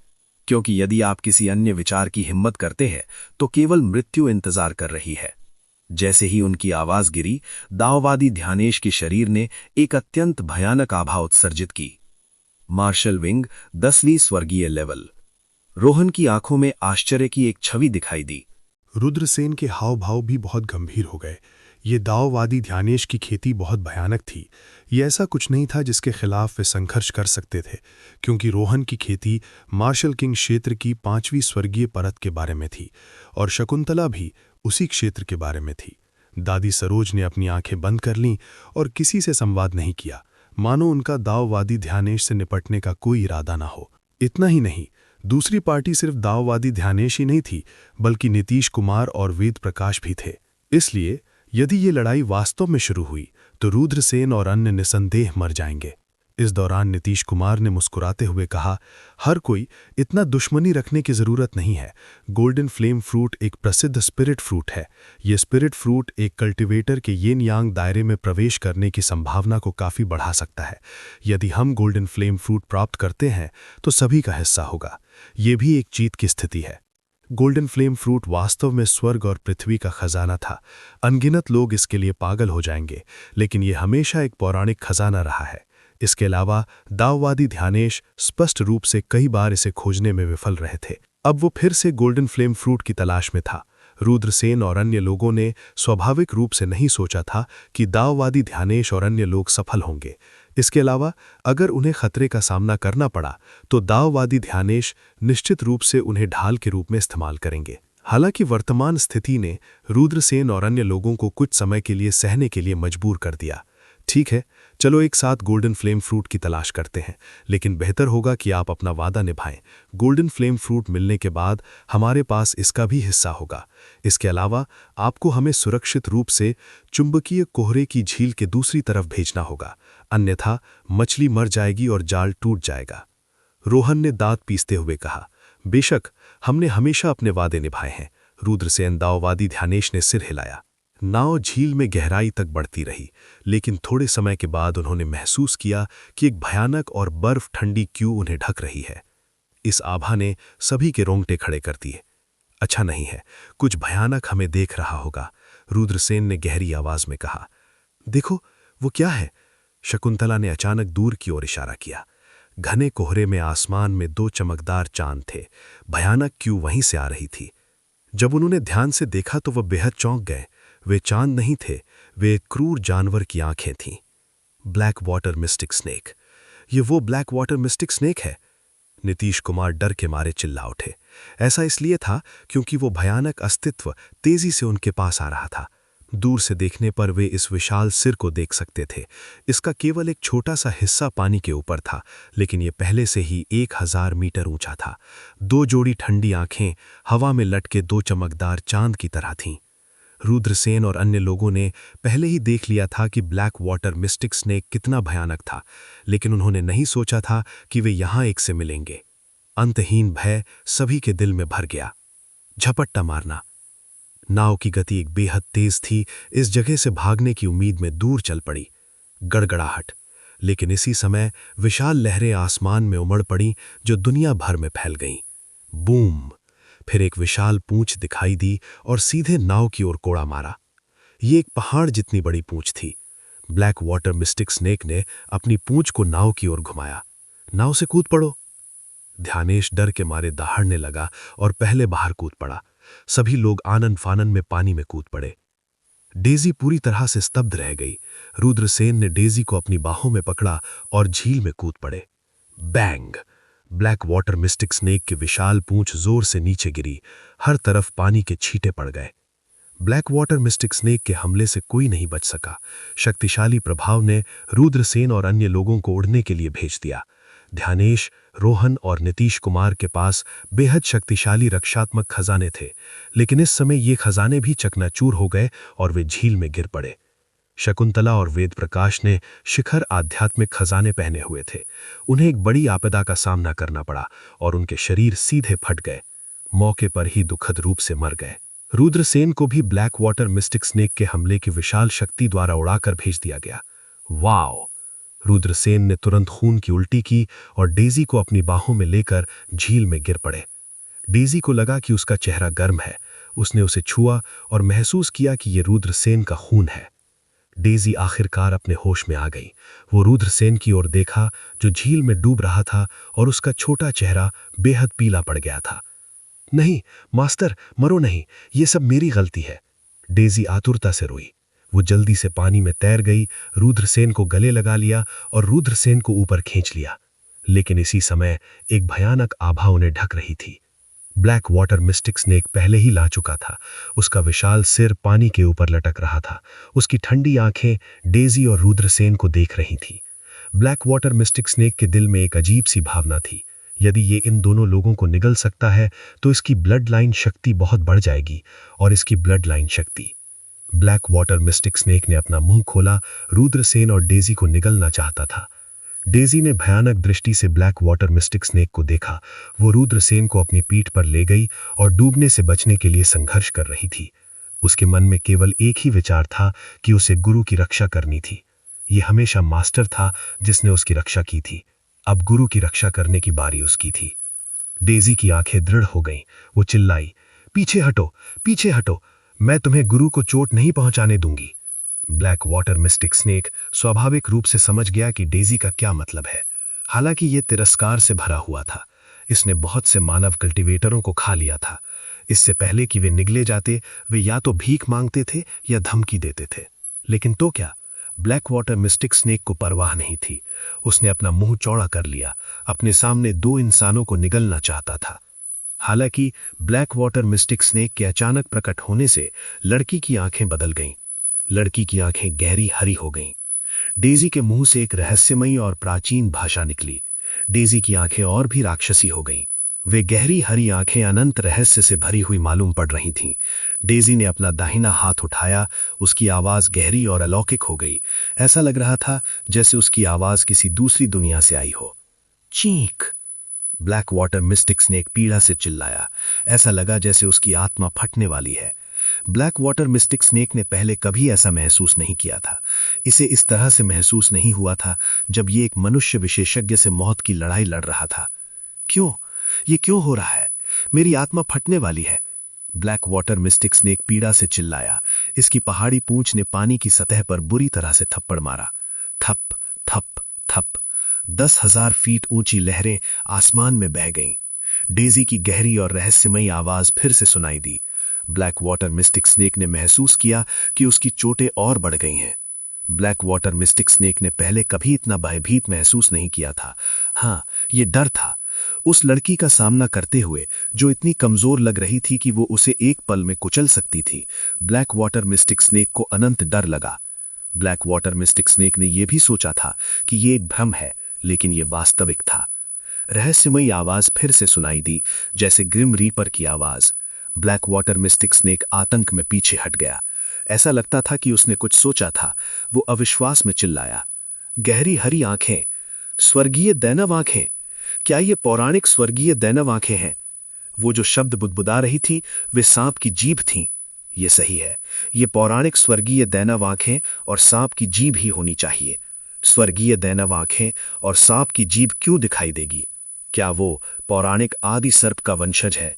क्योंकि यदि आप किसी अन्य विचार की हिम्मत करते हैं तो केवल मृत्यु इंतजार कर रही है। जैसे ही उनकी आवाज गिरी, दाववादी ध्यानेश के शरीर ने एक अत्यंत भयानक आभा उत्सर्जित की। मार्शल विंग 10वीं स्वर्गीय लेवल। रोहन की आंखों में आश्चर्य की एक छवि दिखाई दी। रुद्रसेन के हाव भाव भी बहुत गंभीर हो गए। ये दाववादी ध्यानेश की खेती बहुत भयानक थी। ये ऐसा कुछ नहीं था जिसके खिलाफ वे संघर्ष कर सकते थे, क्योंकि रोहन की खेती मार्शल किंग क्षेत्र की 5वीं स्वर्गीय परत के बारे में थी और शकुंतला भी उसी क्षेत्र के बारे में थी। दादी सरोज ने अपनी आंखें बंद कर लीं और किसी से संवाद नहीं किया, मानो उनका दाववादी ध्यानेश से निपटने का कोई इरादा ना हो। इतना ही नहीं, दूसरी पार्टी सिर्फ दाववादी ध्यानेश ही नहीं थी, बल्कि नीतीश कुमार और वेद प्रकाश भी थे। इसलिए यदि ये लड़ाई वास्तव में शुरू हुई तो रुद्रसेन और अन्य निसंदेह मर जाएंगे। इस दौरान नीतीश कुमार ने मुस्कुराते हुए कहा, हर कोई इतना दुश्मनी रखने की जरूरत नहीं है। गोल्डन फ्लेम फ्रूट एक प्रसिद्ध स्पिरिट फ्रूट है। ये स्पिरिट फ्रूट एक कल्टीवेटर के येन यांग दायरे में प्रवेश करने की संभावना को काफी बढ़ा सकता है। यदि हम गोल्डन फ्लेम फ्रूट प्राप्त करते हैं तो सभी का हिस्सा होगा। ये भी एक जीत की स्थिति है। गोल्डन फ्लेम फ्रूट वास्तव में स्वर्ग और पृथ्वी का खजाना था। अनगिनत लोग इसके लिए पागल हो जाएंगे, लेकिन यह हमेशा एक पौराणिक खजाना रहा है। इसके अलावा दाववादी ध्यानेश स्पष्ट रूप से कई बार इसे खोजने में विफल रहे थे। अब वो फिर से गोल्डन फ्लेम फ्रूट की तलाश में था। रुद्रसेन और अन्य लोगों ने स्वाभाविक रूप से नहीं सोचा था कि दाववादी ध्यानेश और अन्य लोग सफल होंगे। इसके अलावा अगर उन्हें खतरे का सामना करना पड़ा तो दाववादी ध्यानेश निश्चित रूप से उन्हें ढाल के रूप में इस्तेमाल करेंगे। हालांकि वर्तमान स्थिति ने रुद्रसेन और अन्य लोगों को कुछ समय के लिए सहने के लिए मजबूर कर दिया। ठीक है, चलो एक साथ गोल्डन फ्लेम फ्रूट की तलाश करते हैं, लेकिन बेहतर होगा कि आप अपना वादा निभाएं। गोल्डन फ्लेम फ्रूट मिलने के बाद हमारे पास इसका भी हिस्सा होगा। इसके अलावा आपको हमें सुरक्षित रूप से चुंबकीय कोहरे की झील के दूसरी तरफ भेजना होगा, अन्यथा मछली मर जाएगी और जाल टूट जाएगा। रोहन ने दांत पीसते हुए कहा, बेशक हमने हमेशा अपने वादे निभाए हैं। रुद्रसेन दाववादी ध्यानेश ने सिर हिलाया। नाव झील में गहराई तक बढ़ती रही, लेकिन थोड़े समय के बाद उन्होंने महसूस किया कि एक भयानक और बर्फ ठंडी क्यू उन्हें ढक रही है। इस आभा ने सभी के रोंगटे खड़े कर दिए। अच्छा नहीं है, कुछ भयानक हमें देख रहा होगा, रुद्रसेन ने गहरी आवाज में कहा। देखो, वो क्या है? शकुंतला ने अचानक दूर की ओर इशारा किया। घने कोहरे में आसमान में 2 चमकदार चांद थे। भयानक क्यू वहीं से आ रही थी। जब उन्होंने ध्यान से देखा तो वह बेहद चौंक गए। वे चांद नहीं थे, वे एक क्रूर जानवर की आंखें थीं। Black water mistake snake. ये वो ब्लैक वाटर मिस्टिक स्नेक है। नीतीश कुमार डर के मारे चिल्ला उठे। ऐसा इसलिए था क्योंकि वो भयानक अस्तित्व तेजी से उनके पास आ रहा था। दूर से देखने पर वे इस विशाल सिर को देख सकते थे। इसका केवल एक छोटा सा हिस्सा पानी के ऊपर था, लेकिन ये पहले से ही 1000 मीटर ऊंचा था। 2 जोड़ी ठंडी आंखें हवा में लटके 2 चमकदार चांद की तरह थीं। रुद्रसेन और अन्य लोगों ने पहले ही देख लिया था कि ब्लैक वाटर मिस्टिक स्नेक कितना भयानक था, लेकिन उन्होंने नहीं सोचा था कि वे यहां एक से मिलेंगे। अंतहीन भय सभी के दिल में भर गया। झपट्टा मारना। नाव की गति एक बेहद तेज थी। इस जगह से भागने की उम्मीद में दूर चल पड़ी। गड़गड़ाहट। लेकिन इसी समय विशाल लहरें आसमान में उमड़ पड़ी जो दुनिया भर में फैल गईं। बूम! फिर एक विशाल पूंछ दिखाई दी और सीधे नाव की ओर कोड़ा मारा। ये एक पहाड़ जितनी बड़ी पूंछ थी। ब्लैक वाटर मिस्टिक स्नेक ने अपनी पूंछ को नाव की ओर घुमाया। नाव से कूद पड़ो। ध्यानेश डर के मारे दहाड़ने लगा और पहले बाहर कूद पड़ा। सभी लोग आनन फानन में पानी में कूद पड़े। डेजी पूरी तरह से स्तब्ध रह गई। रुद्रसेन ने डेजी को अपनी बाहों में पकड़ा और झील में कूद पड़े। Bang! Black water mistake snake की विशाल पूंछ जोर से नीचे गिरी। हर तरफ पानी के छींटे पड़ गए। ब्लैक वाटर मिस्टिक स्नेक के हमले से कोई नहीं बच सका। शक्तिशाली प्रभाव ने रुद्रसेन और अन्य लोगों को उड़ने के लिए भेज दिया। ध्यानेश, रोहन और नीतीश कुमार के पास बेहद शक्तिशाली रक्षात्मक खजाने थे, लेकिन इस समय ये खजाने भी चकनाचूर हो गए और वे झील में गिर पड़े। शकुंतला और वेद प्रकाश ने शिखर आध्यात्मिक खजाने पहने हुए थे। उन्हें एक बड़ी आपदा का सामना करना पड़ा और उनके शरीर सीधे फट गए। मौके पर ही दुखद रूप से मर गए। रुद्रसेन को भी ब्लैक वाटर मिस्टिक स्नेक के हमले की विशाल शक्ति द्वारा उड़ाकर भेज दिया गया। वाओ! रुद्रसेन ने तुरंत खून की उल्टी की और डेजी को अपनी बाहों में लेकर झील में गिर पड़े। डेजी को लगा कि उसका चेहरा गर्म है। उसने उसे छुआ और महसूस किया कि यह रुद्रसेन का खून है। डेजी आखिरकार अपने होश में आ गई। वो रुद्रसेन की ओर देखा जो झील में डूब रहा था और उसका छोटा चेहरा बेहद पीला पड़ गया था। नहीं मास्टर, मरो नहीं, ये सब मेरी गलती है। डेजी आतुरता से रोई। वो जल्दी से पानी में तैर गई, रुद्रसेन को गले लगा लिया और रुद्रसेन को ऊपर खींच लिया। लेकिन इसी समय एक भयानक आभा उन्हें ढक रही थी। ब्लैक वाटर मिस्टिक स्नेक पहले ही ला चुका था। उसका विशाल सिर पानी के ऊपर लटक रहा था। उसकी ठंडी आंखें डेजी और रुद्रसेन को देख रही थीं। ब्लैक वाटर मिस्टिक स्नेक के दिल में एक अजीब सी भावना थी। यदि ये इन दोनों लोगों को निगल सकता है तो इसकी ब्लड लाइन शक्ति बहुत बढ़ जाएगी। और इसकी ब्लड लाइन शक्ति। ब्लैक वाटर मिस्टिक स्नेक ने अपना मुंह खोला। रुद्रसेन और डेजी को निगलना चाहता था। डेजी ने भयानक दृष्टि से ब्लैक वाटर मिस्टिक स्नेक को देखा। वो रुद्रसेन को अपनी पीठ पर ले गई और डूबने से बचने के लिए संघर्ष कर रही थी। उसके मन में केवल एक ही विचार था कि उसे गुरु की रक्षा करनी थी। ये हमेशा मास्टर था जिसने उसकी रक्षा की थी। अब गुरु की रक्षा करने की बारी उसकी थी। डेजी की आंखें दृढ़ हो गईं। वो चिल्लाई, पीछे हटो, पीछे हटो, मैं तुम्हें गुरु को चोट नहीं पहुंचाने दूंगी। ब्लैक वाटर मिस्टिक स्नेक स्वाभाविक रूप से समझ गया कि डेजी का क्या मतलब है। हालांकि यह तिरस्कार से भरा हुआ था। इसने बहुत से मानव कल्टीवेटरों को खा लिया था। इससे पहले कि वे निगले जाते, वे या तो भीख मांगते थे या धमकी देते थे। लेकिन तो क्या, ब्लैक वाटर मिस्टिक स्नेक को परवाह नहीं थी। उसने अपना मुंह चौड़ा कर लिया। अपने सामने 2 इंसानों को निगलना चाहता था। हालांकि ब्लैक वाटर मिस्टिक स्नेक के अचानक प्रकट होने से लड़की की आंखें बदल गईं। लड़की की आंखें गहरी हरी हो गईं। डेजी के मुंह से एक रहस्यमयी और प्राचीन भाषा निकली। डेजी की आंखें और भी राक्षसी हो गईं। वे गहरी हरी आंखें अनंत रहस्य से भरी हुई मालूम पड़ रही थीं। डेजी ने अपना दाहिना हाथ उठाया। उसकी आवाज गहरी और अलौकिक हो गई। ऐसा लग रहा था जैसे उसकी आवाज किसी दूसरी दुनिया से आई हो। चीख! ब्लैक वाटर मिस्टिक स्नेक पीड़ा से चिल्लाया। ऐसा लगा जैसे उसकी आत्मा फटने वाली है। ब्लैक वाटर मिस्टिक स्नेक ने पहले कभी ऐसा महसूस नहीं किया था। इसे इस तरह से महसूस नहीं हुआ था जब ये एक मनुष्य विशेषज्ञ से मौत की लड़ाई लड़ रहा था। क्यों? ये क्यों हो रहा है? मेरी आत्मा फटने वाली है। ब्लैक वाटर मिस्टिक स्नेक पीड़ा से चिल्लाया। इसकी पहाड़ी पूंछ ने पानी की सतह पर बुरी तरह से थप्पड़ मारा। थप थप थप। 10,000 फीट ऊंची लहरें आसमान में बह गईं। डेजी की गहरी और रहस्यमयी आवाज फिर से सुनाई दी। ब्लैक वाटर मिस्टिक स्नेक ने महसूस किया कि उसकी चोटें और बढ़ गई हैं। ब्लैक वाटर मिस्टिक स्नेक ने पहले कभी इतना भयभीत महसूस नहीं किया था। हाँ, ये डर था। उस लड़की का सामना करते हुए जो इतनी कमजोर लग रही थी कि वो उसे एक पल में कुचल सकती थी, ब्लैक वाटर मिस्टिक स्नेक को अनंत डर लगा। ब्लैक वाटर मिस्टिक स्नेक ने यह भी सोचा था कि ये एक भ्रम है, लेकिन ये वास्तविक था। रहस्यमयी आवाज फिर से सुनाई दी, जैसे ग्रिम रीपर की आवाज। ब्लैक वाटर मिस्टिक स्नेक आतंक में पीछे हट गया। ऐसा लगता था कि उसने कुछ सोचा था। वो अविश्वास में चिल्लाया, गहरी हरी आंखें, स्वर्गीय दैनव आंखें, क्या ये पौराणिक स्वर्गीय दैनव आंखें हैं? वो जो शब्द बुदबुदा रही थी वे सांप की जीभ थीं। ये सही है, ये पौराणिक स्वर्गीय दैनव आंखें और सांप की जीभ ही होनी चाहिए। स्वर्गीय दैनव आंखें और सांप की जीभ क्यों दिखाई देगी? क्या वो पौराणिक आदि सर्प का वंशज है?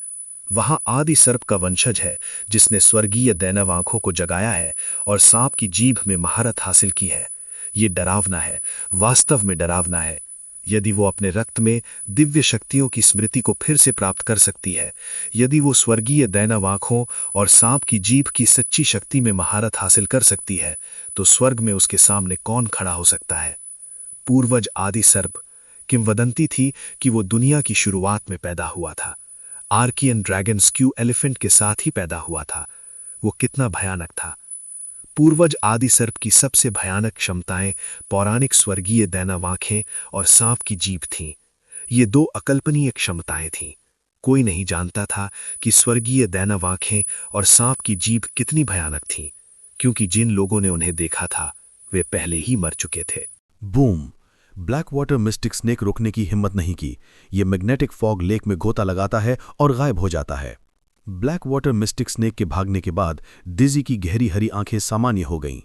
वहां आदि सर्प का वंशज है जिसने स्वर्गीय दैनव आंखों को जगाया है और सांप की जीभ में महारत हासिल की है। ये डरावना है, वास्तव में डरावना है। यदि वो अपने रक्त में दिव्य शक्तियों की स्मृति को फिर से प्राप्त कर सकती है, यदि वो स्वर्गीय दैनव आंखों और सांप की जीभ की सच्ची शक्ति में महारत हासिल कर सकती है, तो स्वर्ग में उसके सामने कौन खड़ा हो सकता है? पूर्वज आदि सर्प, किंवदंती थी कि वो दुनिया की शुरुआत में पैदा हुआ था। आर्कियन ड्रैगन स्क्यू एलिफेंट के साथ ही पैदा हुआ था। वो कितना भयानक था! पूर्वज आदि सर्प की सबसे भयानक क्षमताएं पौराणिक स्वर्गीय दैनव आंखें और सांप की जीभ थीं। ये दो अकल्पनीय क्षमताएं थीं। कोई नहीं जानता था कि स्वर्गीय दैनव आंखें और सांप की जीभ कितनी भयानक थीं, क्योंकि जिन लोगों ने उन्हें देखा था वे पहले ही मर चुके थे। Boom! Black water mistake snake रुकने की हिम्मत नहीं की। ये मैग्नेटिक फॉग लेक में गोता लगाता है और गायब हो जाता है। ब्लैक वाटर मिस्टिक स्नेक के भागने के बाद डिजी की गहरी हरी आंखें सामान्य हो गईं।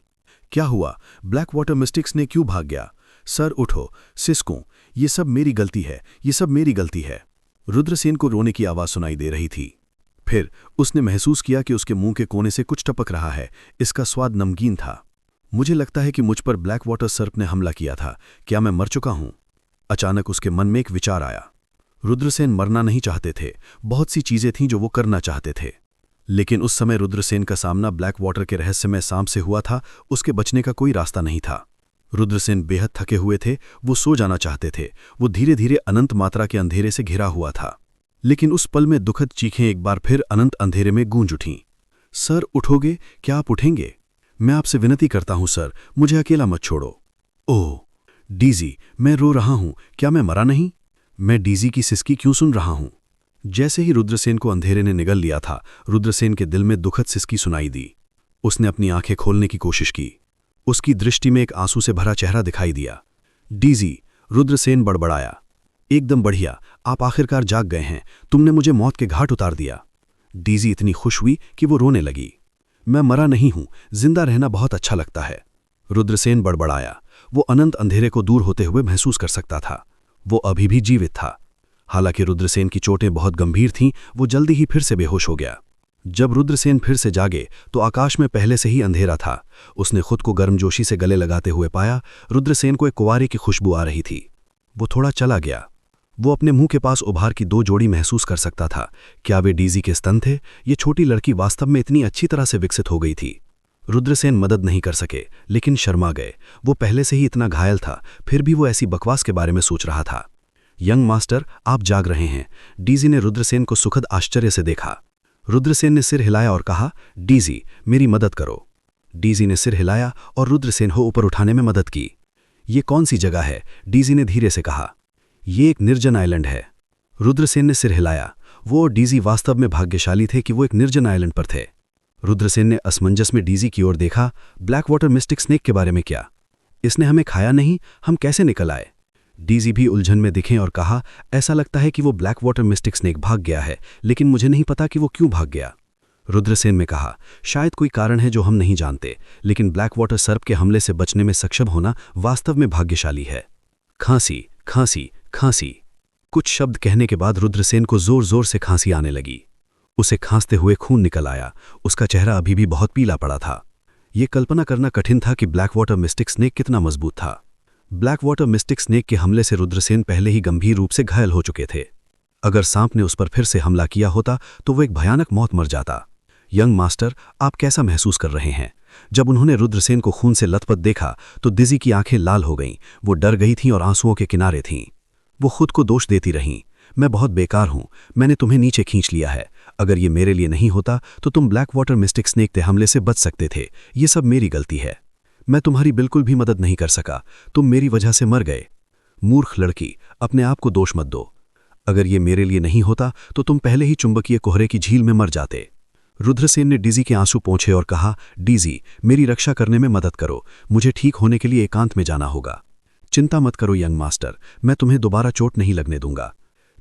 क्या हुआ? ब्लैक वाटर मिस्टिक स्नेक क्यों भाग गया? सर उठो, सिस्को, ये सब मेरी गलती है, ये सब मेरी गलती है। रुद्रसेन को रोने की आवाज सुनाई दे रही थी। फिर उसने महसूस किया कि उसके मुंह के कोने से कुछ टपक रहा है। इसका स्वाद नमकीन था। मुझे लगता है कि मुझ पर ब्लैक वाटर सर्प ने हमला किया था। क्या मैं मर चुका हूं? अचानक उसके मन में एक विचार आया। रुद्रसेन मरना नहीं चाहते थे। बहुत सी चीजें थीं जो वो करना चाहते थे, लेकिन उस समय रुद्रसेन का सामना ब्लैक वाटर के रहस्यमय सांप से हुआ था। उसके बचने का कोई रास्ता नहीं था। रुद्रसेन बेहद थके हुए थे। वो सो जाना चाहते थे। वो धीरे धीरे अनंत मात्रा के अंधेरे से घिरा हुआ था। लेकिन उस पल में दुखद चीखें एक बार फिर अनंत अंधेरे में गूंज उठीं। सर उठोगे? क्या आप उठेंगे? मैं आपसे विनती करता हूं सर, मुझे अकेला मत छोड़ो। ओह डीजी, मैं रो रहा हूं। क्या मैं मरा नहीं? मैं डीजी की सिसकी क्यों सुन रहा हूं? जैसे ही रुद्रसेन को अंधेरे ने निगल लिया था, रुद्रसेन के दिल में दुखद सिसकी सुनाई दी। उसने अपनी आंखें खोलने की कोशिश की। उसकी दृष्टि में एक आंसू से भरा चेहरा दिखाई दिया। डीजी, रुद्रसेन बड़बड़ाया। एकदम बढ़िया, आप आखिरकार जाग गए हैं। तुमने मुझे मौत के घाट उतार दिया। डीजी इतनी खुश हुई कि वो रोने लगी। मैं मरा नहीं हूं, जिंदा रहना बहुत अच्छा लगता है। रुद्रसेन बड़बड़ाया। वो अनंत अंधेरे को दूर होते हुए महसूस कर सकता था। वो अभी भी जीवित था। हालांकि रुद्रसेन की चोटें बहुत गंभीर थीं, वो जल्दी ही फिर से बेहोश हो गया। जब रुद्रसेन फिर से जागे तो आकाश में पहले से ही अंधेरा था। उसने खुद को गर्मजोशी से गले लगाते हुए पाया। रुद्रसेन को एक कुंवारे की खुशबू आ रही थी। वो थोड़ा चला गया। वो अपने मुंह के पास उभार की दो जोड़ी महसूस कर सकता था। क्या वे डीजी के स्तन थे? ये छोटी लड़की वास्तव में इतनी अच्छी तरह से विकसित हो गई थी। रुद्रसेन मदद नहीं कर सके, लेकिन शर्मा गए। वो पहले से ही इतना घायल था, फिर भी वो ऐसी बकवास के बारे में सोच रहा था। यंग मास्टर, आप जाग रहे हैं। डीजी ने रुद्रसेन को सुखद आश्चर्य से देखा। रुद्रसेन ने सिर हिलाया और कहा, डीजी, मेरी मदद करो। डीजी ने सिर हिलाया और रुद्रसेन को ऊपर उठाने में मदद की। ये कौन सी जगह है? डीजी ने धीरे से कहा। ये एक निर्जन आइलैंड है। रुद्रसेन ने सिर हिलाया। वो और डीजी वास्तव में भाग्यशाली थे कि वो एक निर्जन आइलैंड पर थे। रुद्रसेन ने असमंजस में डीजी की ओर देखा। ब्लैक वाटर मिस्टिक स्नेक के बारे में क्या? इसने हमें खाया नहीं, हम कैसे निकल आए? डीजी भी उलझन में दिखे और कहा, ऐसा लगता है कि वो ब्लैक वाटर मिस्टिक स्नेक भाग गया है, लेकिन मुझे नहीं पता कि वो क्यों भाग गया। रुद्रसेन ने कहा, शायद कोई कारण है जो हम नहीं जानते, लेकिन ब्लैक वाटर सर्प के हमले से बचने में सक्षम होना वास्तव में भाग्यशाली है। खांसी, खांसी, खांसी। कुछ शब्द कहने के बाद रुद्रसेन को जोर जोर से खांसी आने लगी। उसे खांसते हुए खून निकल आया। उसका चेहरा अभी भी बहुत पीला पड़ा था। ये कल्पना करना कठिन था कि ब्लैक वाटर मिस्टिक स्नेक कितना मजबूत था। ब्लैक वाटर मिस्टिक स्नेक के हमले से रुद्रसेन पहले ही गंभीर रूप से घायल हो चुके थे। अगर सांप ने उस पर फिर से हमला किया होता तो वो एक भयानक मौत मर जाता। यंग मास्टर, आप कैसा महसूस कर रहे हैं? जब उन्होंने रुद्रसेन को खून से लथपथ देखा तो डिजी की आंखें लाल हो गईं। वो डर गई थीं और आंसुओं के किनारे थीं। वो खुद को दोष देती रहीं। मैं बहुत बेकार हूं, मैंने तुम्हें नीचे खींच लिया है। अगर ये मेरे लिए नहीं होता तो तुम ब्लैक वाटर मिस्टिक स्नेक के हमले से बच सकते थे। ये सब मेरी गलती है। मैं तुम्हारी बिल्कुल भी मदद नहीं कर सका, तुम मेरी वजह से मर गए। मूर्ख लड़की, अपने आप को दोष मत दो। अगर ये मेरे लिए नहीं होता तो तुम पहले ही चुंबकीय कोहरे की झील में मर जाते। रुद्रसेन ने डीजी के आंसू पोंछे और कहा, डीजी, मेरी रक्षा करने में मदद करो, मुझे ठीक होने के लिए एकांत में जाना होगा। चिंता मत करो यंग मास्टर, मैं तुम्हें दोबारा चोट नहीं लगने दूंगा।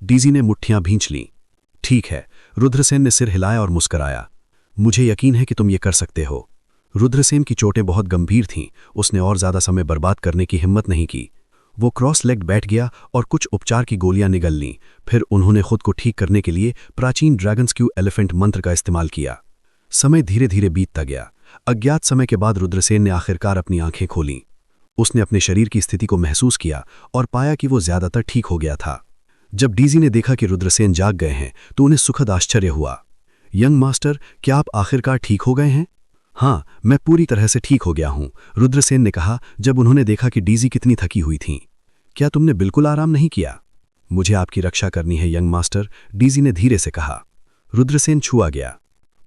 डीजी ने मुट्ठियां भींच लीं। ठीक है, रुद्रसेन ने सिर हिलाया और मुस्कराया। मुझे यकीन है कि तुम ये कर सकते हो। रुद्रसेन की चोटें बहुत गंभीर थीं, उसने और ज्यादा समय बर्बाद करने की हिम्मत नहीं की। वो क्रॉस लेग्ड बैठ गया और कुछ उपचार की गोलियां निगल लीं। फिर उन्होंने खुद को ठीक करने के लिए प्राचीन ड्रैगन स्क्यू एलिफेंट मंत्र का इस्तेमाल किया। समय धीरे धीरे बीतता गया। अज्ञात समय के बाद रुद्रसेन ने आखिरकार अपनी आंखें खोलीं। उसने अपने शरीर की स्थिति को महसूस किया और पाया कि वो ज्यादातर ठीक हो गया था। जब डीजी ने देखा कि रुद्रसेन जाग गए हैं तो उन्हें सुखद आश्चर्य हुआ। यंग मास्टर, क्या आप आखिरकार ठीक हो गए हैं? हाँ, मैं पूरी तरह से ठीक हो गया हूं, रुद्रसेन ने कहा जब उन्होंने देखा कि डीजी कितनी थकी हुई थीं। क्या तुमने बिल्कुल आराम नहीं किया? मुझे आपकी रक्षा करनी है यंग मास्टर, डीजी ने धीरे से कहा। रुद्रसेन छुआ गया।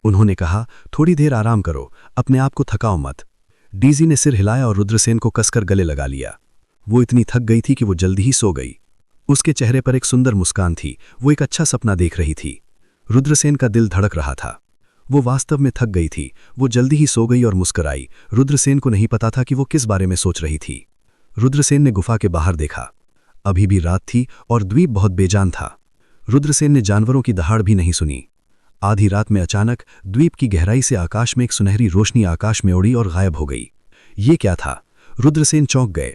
उन्होंने कहा, थोड़ी देर आराम करो, अपने आप को थकाओ मत। डीजी ने सिर हिलाया और रुद्रसेन को कसकर गले लगा लिया। वो इतनी थक गई थी कि वो जल्दी ही सो गई। उसके चेहरे पर एक सुंदर मुस्कान थी, वो एक अच्छा सपना देख रही थी। रुद्रसेन का दिल धड़क रहा था। वो वास्तव में थक गई थी। वो जल्दी ही सो गई और मुस्कुराई। रुद्रसेन को नहीं पता था कि वो किस बारे में सोच रही थी। रुद्रसेन ने गुफा के बाहर देखा। अभी भी रात थी और द्वीप बहुत बेजान था। रुद्रसेन ने जानवरों की दहाड़ भी नहीं सुनी। आधी रात में अचानक द्वीप की गहराई से आकाश में एक सुनहरी रोशनी आकाश में उड़ी और गायब हो गई। ये क्या था? रुद्रसेन चौंक गए।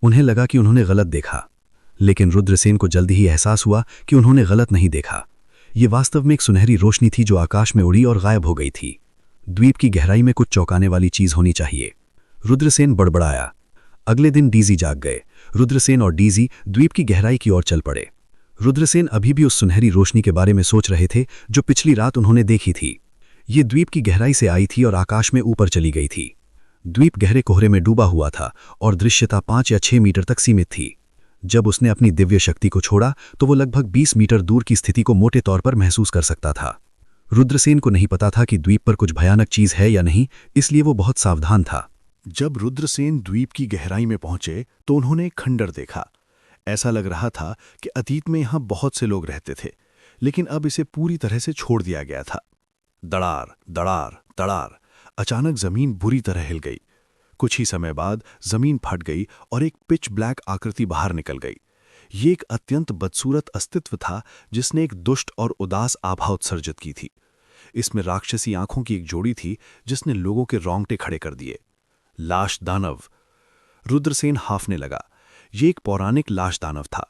उन्हें लगा कि उन्होंने गलत देखा, लेकिन रुद्रसेन को जल्दी ही एहसास हुआ कि उन्होंने गलत नहीं देखा। ये वास्तव में एक सुनहरी रोशनी थी जो आकाश में उड़ी और गायब हो गई थी। द्वीप की गहराई में कुछ चौंकाने वाली चीज होनी चाहिए। रुद्रसेन बड़बड़ाया। अगले दिन डीजी जाग गए। रुद्रसेन और डीजी द्वीप की गहराई की ओर चल पड़े। रुद्रसेन अभी भी उस सुनहरी रोशनी के बारे में सोच रहे थे जो पिछली रात उन्होंने देखी थी। ये द्वीप की गहराई से आई थी और आकाश में ऊपर चली गई थी। द्वीप गहरे कोहरे में डूबा हुआ था और दृश्यता 5 या 6 मीटर तक सीमित थी। जब उसने अपनी दिव्य शक्ति को छोड़ा तो वो लगभग 20 मीटर दूर की स्थिति को मोटे तौर पर महसूस कर सकता था। रुद्रसेन को नहीं पता था कि द्वीप पर कुछ भयानक चीज है या नहीं, इसलिए वो बहुत सावधान था। जब रुद्रसेन द्वीप की गहराई में पहुंचे तो उन्होंने एक खंडर देखा। ऐसा लग रहा था कि अतीत में यहां बहुत से लोग रहते थे, लेकिन अब इसे पूरी तरह से छोड़ दिया गया था। दड़ार दड़ार दड़ार, अचानक जमीन बुरी तरह हिल गई। कुछ ही समय बाद जमीन फट गई और एक पिच ब्लैक आकृति बाहर निकल गई। ये एक अत्यंत बदसूरत अस्तित्व था जिसने एक दुष्ट और उदास आभा उत्सर्जित की थी। इसमें राक्षसी आंखों की एक जोड़ी थी जिसने लोगों के रोंगटे खड़े कर दिए। लाश दानव। रुद्रसेन हांफने लगा। ये एक पौराणिक लाश दानव था।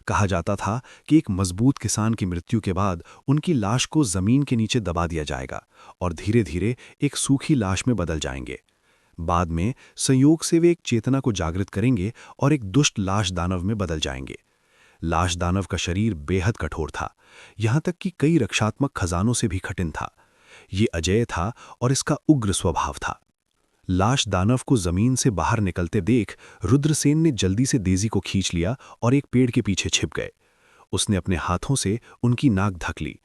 कहा जाता था कि एक मजबूत किसान की मृत्यु के बाद उनकी लाश को जमीन के नीचे दबा दिया जाएगा और धीरे धीरे एक सूखी लाश में बदल जाएंगे। बाद में संयोग से वे एक चेतना को जागृत करेंगे और एक दुष्ट लाश दानव में बदल जाएंगे। लाश दानव का शरीर बेहद कठोर था, यहां तक कि कई रक्षात्मक खजानों से भी कठिन था। ये अजेय था और इसका उग्र स्वभाव था। लाश दानव को जमीन से बाहर निकलते देख रुद्रसेन ने जल्दी से डेज़ी को खींच लिया और एक पेड़ के पीछे छिप गए। उसने अपने हाथों से उनकी नाक ढक ली।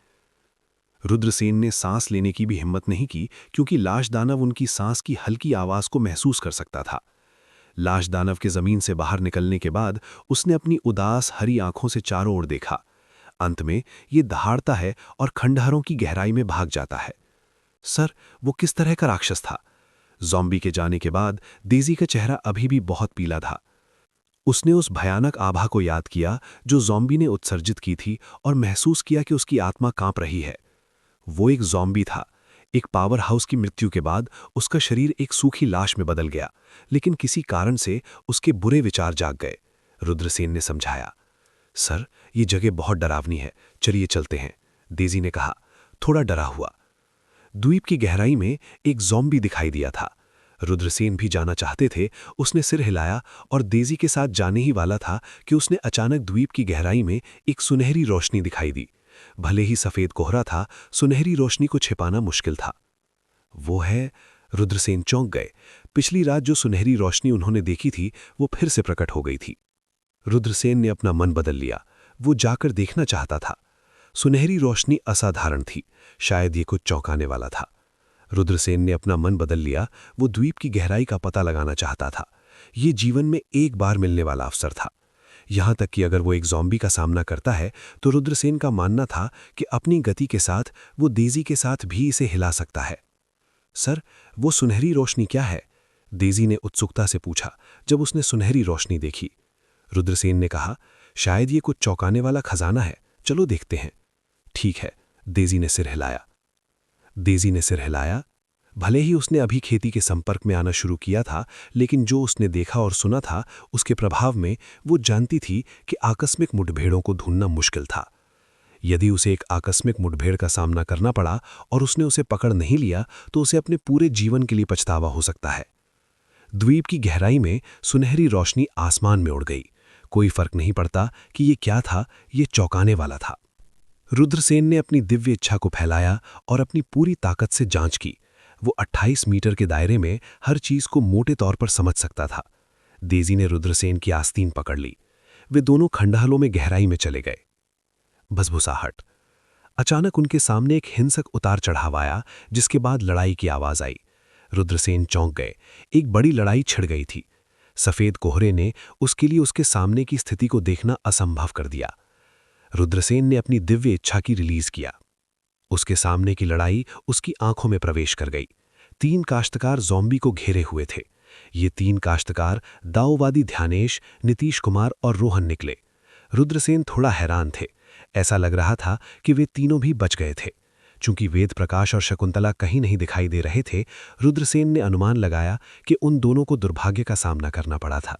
रुद्रसेन ने सांस लेने की भी हिम्मत नहीं की क्योंकि लाश दानव उनकी सांस की हल्की आवाज को महसूस कर सकता था। लाश दानव के जमीन से बाहर निकलने के बाद उसने अपनी उदास हरी आंखों से चारों ओर देखा। अंत में ये दहाड़ता है और खंडहरों की गहराई में भाग जाता है। सर, वो किस तरह का राक्षस था? ज़ॉम्बी के जाने के बाद डेज़ी का चेहरा अभी भी बहुत पीला था। उसने उस भयानक आभा को याद किया जो ज़ॉम्बी ने उत्सर्जित की थी और महसूस किया कि उसकी आत्मा कांप रही है। वो एक ज़ॉम्बी था। एक पावर हाउस की मृत्यु के बाद उसका शरीर एक सूखी लाश में बदल गया, लेकिन किसी कारण से उसके बुरे विचार जाग गए। रुद्रसेन ने समझाया, सर, ये जगह बहुत डरावनी है, चलिए चलते हैं, डेज़ी ने कहा, थोड़ा डरा हुआ। द्वीप की गहराई में एक ज़ॉम्बी दिखाई दिया था। रुद्रसेन भी जाना चाहते थे। उसने सिर हिलाया और डेज़ी के साथ जाने ही वाला था कि उसने अचानक द्वीप की गहराई में एक सुनहरी रोशनी दिखाई दी। भले ही सफेद कोहरा था, सुनहरी रोशनी को छिपाना मुश्किल था। वो है, रुद्रसेन चौंक गए। पिछली रात जो सुनहरी रोशनी उन्होंने देखी थी वो फिर से प्रकट हो गई थी। रुद्रसेन ने अपना मन बदल लिया। वो जाकर देखना चाहता था। सुनहरी रोशनी असाधारण थी, शायद ये कुछ चौंकाने वाला था। रुद्रसेन ने अपना मन बदल लिया। वो द्वीप की गहराई का पता लगाना चाहता था। ये जीवन में एक बार मिलने वाला अवसर था। यहां तक कि अगर वो एक ज़ॉम्बी का सामना करता है तो रुद्रसेन का मानना था कि अपनी गति के साथ वो डेज़ी के साथ भी इसे हिला सकता है। सर, वो सुनहरी रोशनी क्या है? डेज़ी ने उत्सुकता से पूछा जब उसने सुनहरी रोशनी देखी। रुद्रसेन ने कहा, शायद ये कुछ चौंकाने वाला खजाना है, चलो देखते हैं। ठीक है, डेज़ी ने सिर हिलाया। डेज़ी ने सिर हिलाया। भले ही उसने अभी खेती के संपर्क में आना शुरू किया था, लेकिन जो उसने देखा और सुना था उसके प्रभाव में वो जानती थी कि आकस्मिक मुठभेड़ों को ढूंढना मुश्किल था। यदि उसे एक आकस्मिक मुठभेड़ का सामना करना पड़ा और उसने उसे पकड़ नहीं लिया तो उसे अपने पूरे जीवन के लिए पछतावा हो सकता है। द्वीप की गहराई में सुनहरी रोशनी आसमान में उड़ गई। कोई फर्क नहीं पड़ता कि ये क्या था, ये चौंकाने वाला था। रुद्रसेन ने अपनी दिव्य इच्छा को फैलाया और अपनी पूरी ताकत से जांच की। वो 28 मीटर के दायरे में हर चीज को मोटे तौर पर समझ सकता था। डेज़ी ने रुद्रसेन की आस्तीन पकड़ ली। वे दोनों खंडहलों में गहराई में चले गए। भसभुसाहट। अचानक उनके सामने एक हिंसक उतार चढ़ाव आया, जिसके बाद लड़ाई की आवाज आई। रुद्रसेन चौंक गए। एक बड़ी लड़ाई छिड़ गई थी। सफेद कोहरे ने उसके लिए उसके सामने की स्थिति को देखना असंभव कर दिया। रुद्रसेन ने अपनी दिव्य इच्छा की रिलीज किया। उसके सामने की लड़ाई उसकी आंखों में प्रवेश कर गई। 3 काश्तकार ज़ॉम्बी को घेरे हुए थे। ये 3 काश्तकार दाऊवादी ध्यानेश, नीतीश कुमार और रोहन निकले। रुद्रसेन थोड़ा हैरान थे। ऐसा लग रहा था कि वे तीनों भी बच गए थे। चूंकि वेद प्रकाश और शकुंतला कहीं नहीं दिखाई दे रहे थे, रुद्रसेन ने अनुमान लगाया कि उन दोनों को दुर्भाग्य का सामना करना पड़ा था।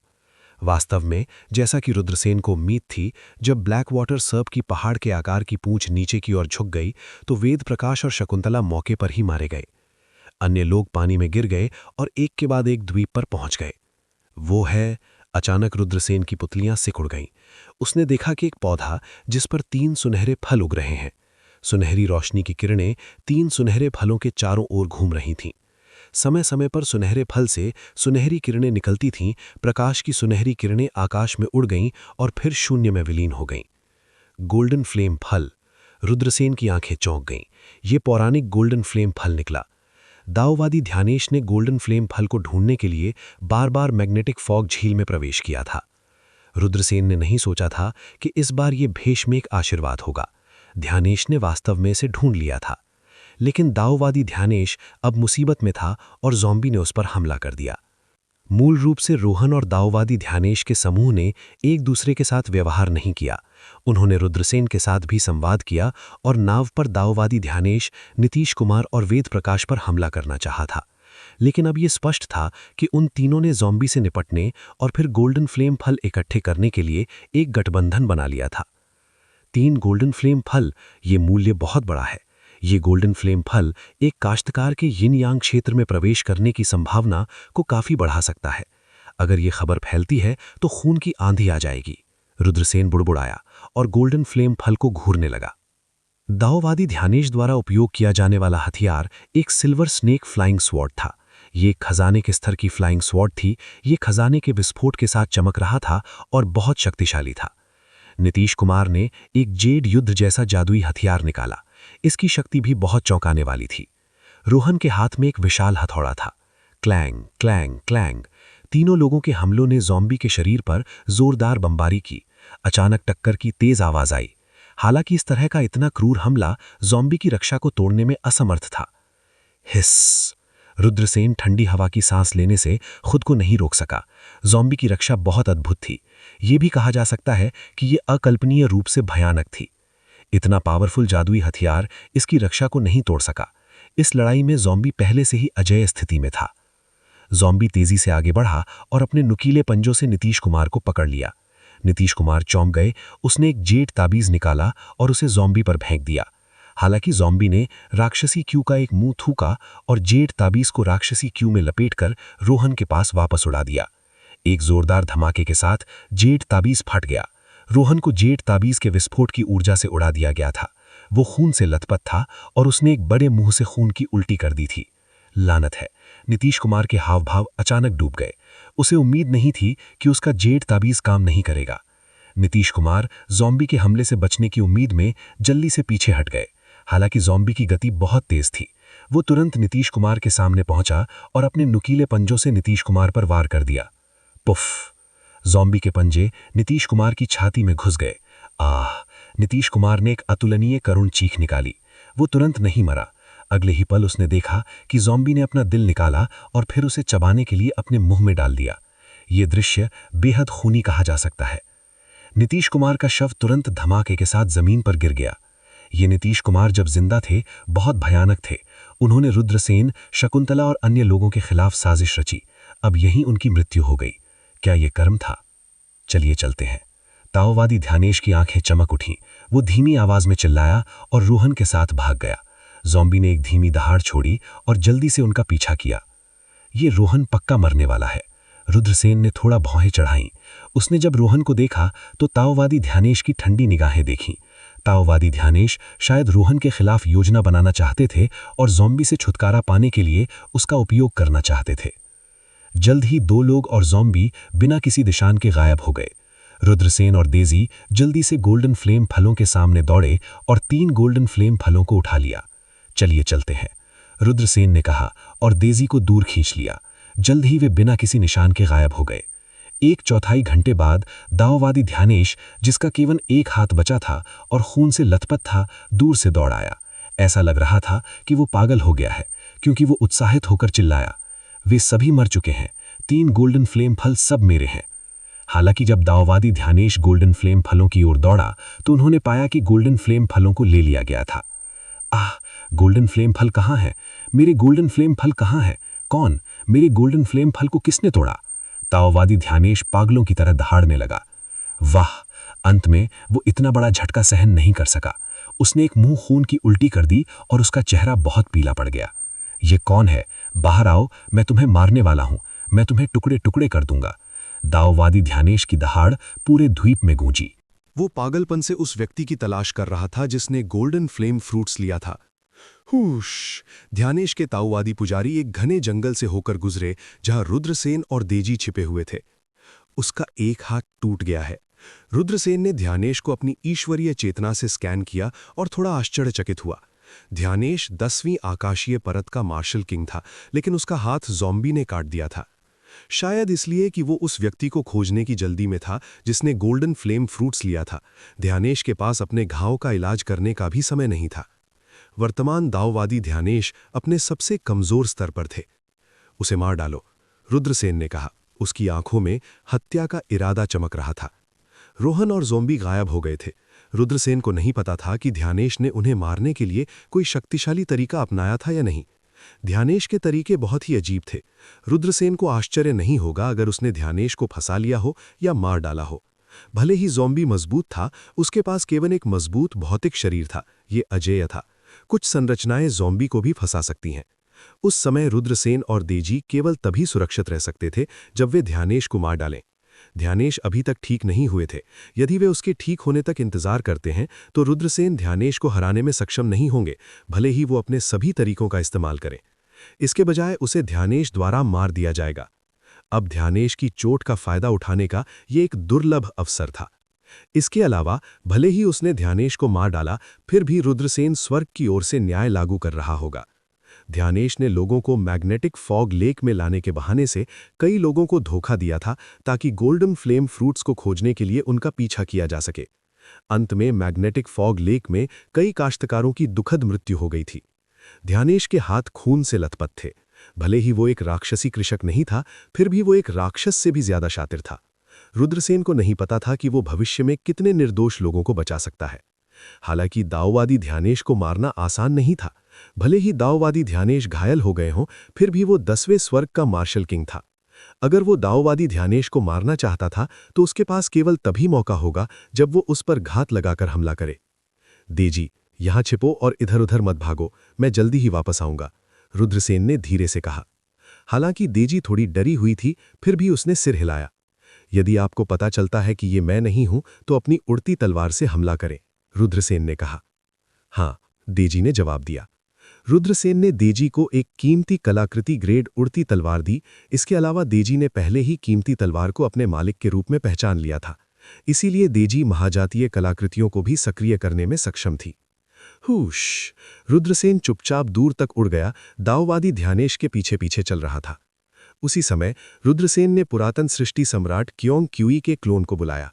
वास्तव में, जैसा कि रुद्रसेन को उम्मीद थी, जब ब्लैक वाटर सर्प की पहाड़ के आकार की पूंछ नीचे की ओर झुक गई तो वेद प्रकाश और शकुंतला मौके पर ही मारे गए। अन्य लोग पानी में गिर गए और एक के बाद एक द्वीप पर पहुंच गए। वो है, अचानक रुद्रसेन की पुतलियां सिकुड़ गईं। उसने देखा कि एक पौधा जिस पर 3 सुनहरे फल उग रहे हैं। सुनहरी रोशनी की किरणें 3 सुनहरे फलों के चारों ओर घूम रही थीं। समय समय पर सुनहरे फल से सुनहरी किरणें निकलती थीं। प्रकाश की सुनहरी किरणें आकाश में उड़ गईं और फिर शून्य में विलीन हो गईं। गोल्डन फ्लेम फल। रुद्रसेन की आंखें चौंक गईं। ये पौराणिक गोल्डन फ्लेम फल निकला। दाऊवादी ध्यानेश ने गोल्डन फ्लेम फल को ढूंढने के लिए बार बार मैग्नेटिक फॉग झील में प्रवेश किया था। रुद्रसेन ने नहीं सोचा था कि इस बार ये भेष में एक आशीर्वाद होगा। ध्यानेश ने वास्तव में इसे ढूंढ लिया था, लेकिन दाऊवादी ध्यानेश अब मुसीबत में था और ज़ॉम्बी ने उस पर हमला कर दिया। मूल रूप से रोहन और दाऊवादी ध्यानेश के समूह ने एक दूसरे के साथ व्यवहार नहीं किया। उन्होंने रुद्रसेन के साथ भी संवाद किया और नाव पर दाऊवादी ध्यानेश, नीतीश कुमार और वेद प्रकाश पर हमला करना चाहा था। लेकिन अब ये स्पष्ट था कि उन तीनों ने ज़ॉम्बी से निपटने और फिर गोल्डन फ्लेम फल इकट्ठे करने के लिए एक गठबंधन बना लिया था। 3 गोल्डन फ्लेम फल, ये मूल्य बहुत बड़ा है। ये गोल्डन फ्लेम फल एक काश्तकार के यिन यांग क्षेत्र में प्रवेश करने की संभावना को काफी बढ़ा सकता है। अगर ये खबर फैलती है तो खून की आंधी आ जाएगी। रुद्रसेन बुड़बुड़ाया और गोल्डन फ्लेम फल को घूरने लगा। दाऊवादी ध्यानेश द्वारा उपयोग किया जाने वाला हथियार एक सिल्वर स्नेक फ्लाइंग स्वॉर्ड था। ये एक खजाने के स्तर की फ्लाइंग स्वॉर्ड थी। ये खजाने के विस्फोट के साथ चमक रहा था और बहुत शक्तिशाली था। नीतीश कुमार ने एक जेड युद्ध जैसा जादुई हथियार निकाला। इसकी शक्ति भी बहुत चौंकाने वाली थी। रोहन के हाथ में एक विशाल हथौड़ा था। Clang clang clang. तीनों लोगों के हमलों ने ज़ॉम्बी के शरीर पर जोरदार बमबारी की। अचानक टक्कर की तेज आवाज आई। हालांकि इस तरह का इतना क्रूर हमला ज़ॉम्बी की रक्षा को तोड़ने में असमर्थ था। हिस्स। रुद्रसेन ठंडी हवा की सांस लेने से खुद को नहीं रोक सका। ज़ॉम्बी की रक्षा बहुत अद्भुत थी। ये भी कहा जा सकता है कि ये अकल्पनीय रूप से भयानक थी। इतना पावरफुल जादुई हथियार इसकी रक्षा को नहीं तोड़ सका। इस लड़ाई में ज़ॉम्बी पहले से ही अजेय स्थिति में था। ज़ॉम्बी तेजी से आगे बढ़ा और अपने नुकीले पंजों से नीतीश कुमार को पकड़ लिया। नीतीश कुमार चौंक गए। उसने एक जेड ताबीज निकाला और उसे ज़ॉम्बी पर फेंक दिया। हालांकि ज़ॉम्बी ने राक्षसी क्यू का एक मुंह थूका और जेड ताबीज को राक्षसी क्यू में लपेटकर रोहन के पास वापस उड़ा दिया। एक जोरदार धमाके के साथ जेड ताबीज फट गया। रोहन को जेड ताबीज के विस्फोट की ऊर्जा से उड़ा दिया गया था। वो खून से लथपथ था और उसने एक बड़े मुंह से खून की उल्टी कर दी थी। लानत है। नीतीश कुमार के हाव भाव अचानक डूब गए। उसे उम्मीद नहीं थी कि उसका जेड ताबीज काम नहीं करेगा। नीतीश कुमार ज़ॉम्बी के हमले से बचने की उम्मीद में जल्दी से पीछे हट गए। हालांकि ज़ॉम्बी की गति बहुत तेज थी। वो तुरंत नीतीश कुमार के सामने पहुंचा और अपने नुकीले पंजों से नीतीश कुमार पर वार कर दिया। पुफ! ज़ॉम्बी के पंजे नीतीश कुमार की छाती में घुस गए। आह! नीतीश कुमार ने एक अतुलनीय करुण चीख निकाली। वो तुरंत नहीं मरा। अगले ही पल उसने देखा कि ज़ॉम्बी ने अपना दिल निकाला और फिर उसे चबाने के लिए अपने मुंह में डाल दिया। ये दृश्य बेहद खूनी कहा जा सकता है। नीतीश कुमार का शव तुरंत धमाके के साथ जमीन पर गिर गया। ये नीतीश कुमार जब जिंदा थे बहुत भयानक थे। उन्होंने रुद्रसेन, शकुंतला और अन्य लोगों के खिलाफ साजिश रची। अब यहीं उनकी मृत्यु हो गई। क्या ये कर्म था? चलिए चलते हैं। ताओवादी ध्यानेश की आंखें चमक उठीं। वो धीमी आवाज में चिल्लाया और रोहन के साथ भाग गया। ज़ॉम्बी ने एक धीमी दहाड़ छोड़ी और जल्दी से उनका पीछा किया। ये रोहन पक्का मरने वाला है। रुद्रसेन ने थोड़ा भौहें चढ़ाईं। उसने जब रोहन को देखा तो ताओवादी ध्यानेश की ठंडी निगाहें देखीं। ताओवादी ध्यानेश शायद रोहन के खिलाफ योजना बनाना चाहते थे और ज़ॉम्बी से छुटकारा पाने के लिए उसका उपयोग करना चाहते थे। जल्द ही दो लोग और ज़ॉम्बी बिना किसी निशान के गायब हो गए। रुद्रसेन और डेज़ी जल्दी से गोल्डन फ्लेम फलों के सामने दौड़े और 3 गोल्डन फ्लेम फलों को उठा लिया। चलिए चलते हैं, रुद्रसेन ने कहा और डेज़ी को दूर खींच लिया। जल्द ही वे बिना किसी निशान के गायब हो गए। 1/4 घंटे बाद दाओवादी ध्यानेश, जिसका केवल एक हाथ बचा था और खून से लथपथ था, दूर से दौड़ आया। ऐसा लग रहा था कि वो पागल हो गया है, क्योंकि वो उत्साहित होकर चिल्लाया, वे सभी मर चुके हैं। 3 गोल्डन फ्लेम फल सब मेरे हैं। हालांकि जब दाओवादी ध्यानेश गोल्डन फ्लेम फलों की ओर दौड़ा तो उन्होंने पाया कि गोल्डन फ्लेम फलों को ले लिया गया था। आह! गोल्डन फ्लेम फल कहाँ है? मेरे गोल्डन फ्लेम फल कहाँ है? कौन? मेरे गोल्डन फ्लेम फल को किसने तोड़ा? ताओवादी ध्यानेश पागलों की तरह दहाड़ने लगा। वाह! अंत में वो इतना बड़ा झटका सहन नहीं कर सका। उसने एक मुंह खून की उल्टी कर दी और उसका चेहरा बहुत पीला पड़ गया। ये कौन है? बाहर आओ, मैं तुम्हें मारने वाला हूं। मैं तुम्हें टुकड़े टुकड़े कर दूंगा। दाओवादी ध्यानेश की दहाड़ पूरे द्वीप में गूंजी। वो पागलपन से उस व्यक्ति की तलाश कर रहा था जिसने गोल्डन फ्लेम फ्रूट्स लिया था। हुश! ध्यानेश के ताओवादी पुजारी एक घने जंगल से होकर गुजरे जहां रुद्रसेन और डेज़ी छिपे हुए थे। उसका एक हाथ टूट गया है। रुद्रसेन ने ध्यानेश को अपनी ईश्वरीय चेतना से स्कैन किया और थोड़ा आश्चर्यचकित हुआ। ध्यानेश 10वीं आकाशीय परत का मार्शल किंग था, लेकिन उसका हाथ ज़ॉम्बी ने काट दिया था। शायद इसलिए कि वो उस व्यक्ति को खोजने की जल्दी में था जिसने गोल्डन फ्लेम फ्रूट्स लिया था। ध्यानेश के पास अपने घाव का इलाज करने का भी समय नहीं था। वर्तमान दाओवादी ध्यानेश अपने सबसे कमजोर स्तर पर थे। उसे मार डालो, रुद्रसेन ने कहा। उसकी आंखों में हत्या का इरादा चमक रहा था। रोहन और ज़ॉम्बी गायब हो गए थे। रुद्रसेन को नहीं पता था कि ध्यानेश ने उन्हें मारने के लिए कोई शक्तिशाली तरीका अपनाया था या नहीं। ध्यानेश के तरीके बहुत ही अजीब थे। रुद्रसेन को आश्चर्य नहीं होगा अगर उसने ध्यानेश को फंसा लिया हो या मार डाला हो। भले ही ज़ॉम्बी मजबूत था, उसके पास केवल एक मजबूत भौतिक शरीर था। ये अजेय था। कुछ संरचनाएं ज़ॉम्बी को भी फंसा सकती हैं। उस समय रुद्रसेन और डेज़ी केवल तभी सुरक्षित रह सकते थे जब वे ध्यानेश को मार डालें। ध्यानेश अभी तक ठीक नहीं हुए थे। यदि वे उसके ठीक होने तक इंतजार करते हैं तो रुद्रसेन ध्यानेश को हराने में सक्षम नहीं होंगे, भले ही वो अपने सभी तरीकों का इस्तेमाल करें। इसके बजाय उसे ध्यानेश द्वारा मार दिया जाएगा। अब ध्यानेश की चोट का फायदा उठाने का ये एक दुर्लभ अवसर था। इसके अलावा भले ही उसने ध्यानेश को मार डाला, फिर भी रुद्रसेन स्वर्ग की ओर से न्याय लागू कर रहा होगा। ध्यानेश ने लोगों को मैग्नेटिक फॉग लेक में लाने के बहाने से कई लोगों को धोखा दिया था ताकि गोल्डन फ्लेम फ्रूट्स को खोजने के लिए उनका पीछा किया जा सके। अंत में मैग्नेटिक फॉग लेक में कई काश्तकारों की दुखद मृत्यु हो गई थी। ध्यानेश के हाथ खून से लथपथ थे। भले ही वो एक राक्षसी कृषक नहीं था, फिर भी वो एक राक्षस से भी ज्यादा शातिर था। रुद्रसेन को नहीं पता था कि वो भविष्य में कितने निर्दोष लोगों को बचा सकता है। हालांकि दाओवादी ध्यानेश को मारना आसान नहीं था। भले ही दाओवादी ध्यानेश घायल हो गए हों, फिर भी वो 10वें स्वर्ग का मार्शल किंग था। अगर वो दाओवादी ध्यानेश को मारना चाहता था तो उसके पास केवल तभी मौका होगा जब वो उस पर घात लगाकर हमला करे। डेज़ी, यहां छिपो और इधर उधर मत भागो, मैं जल्दी ही वापस आऊंगा, रुद्रसेन ने धीरे से कहा। हालांकि डेज़ी थोड़ी डरी हुई थी, फिर भी उसने सिर हिलाया। यदि आपको पता चलता है कि ये मैं नहीं हूं तो अपनी उड़ती तलवार से हमला करें, रुद्रसेन ने कहा। हाँ, डेज़ी ने जवाब दिया। रुद्रसेन ने डेज़ी को एक कीमती कलाकृति ग्रेड उड़ती तलवार दी। इसके अलावा डेज़ी ने पहले ही कीमती तलवार को अपने मालिक के रूप में पहचान लिया था। इसीलिए देजी महाजातीय कलाकृतियों को भी सक्रिय करने में सक्षम थी। हुश! रुद्रसेन चुपचाप दूर तक उड़ गया, दाओवादी ध्यानेश के पीछे पीछे चल रहा था। उसी समय रुद्रसेन ने पुरातन सृष्टि सम्राट क्योंग क्यूई के क्लोन को बुलाया।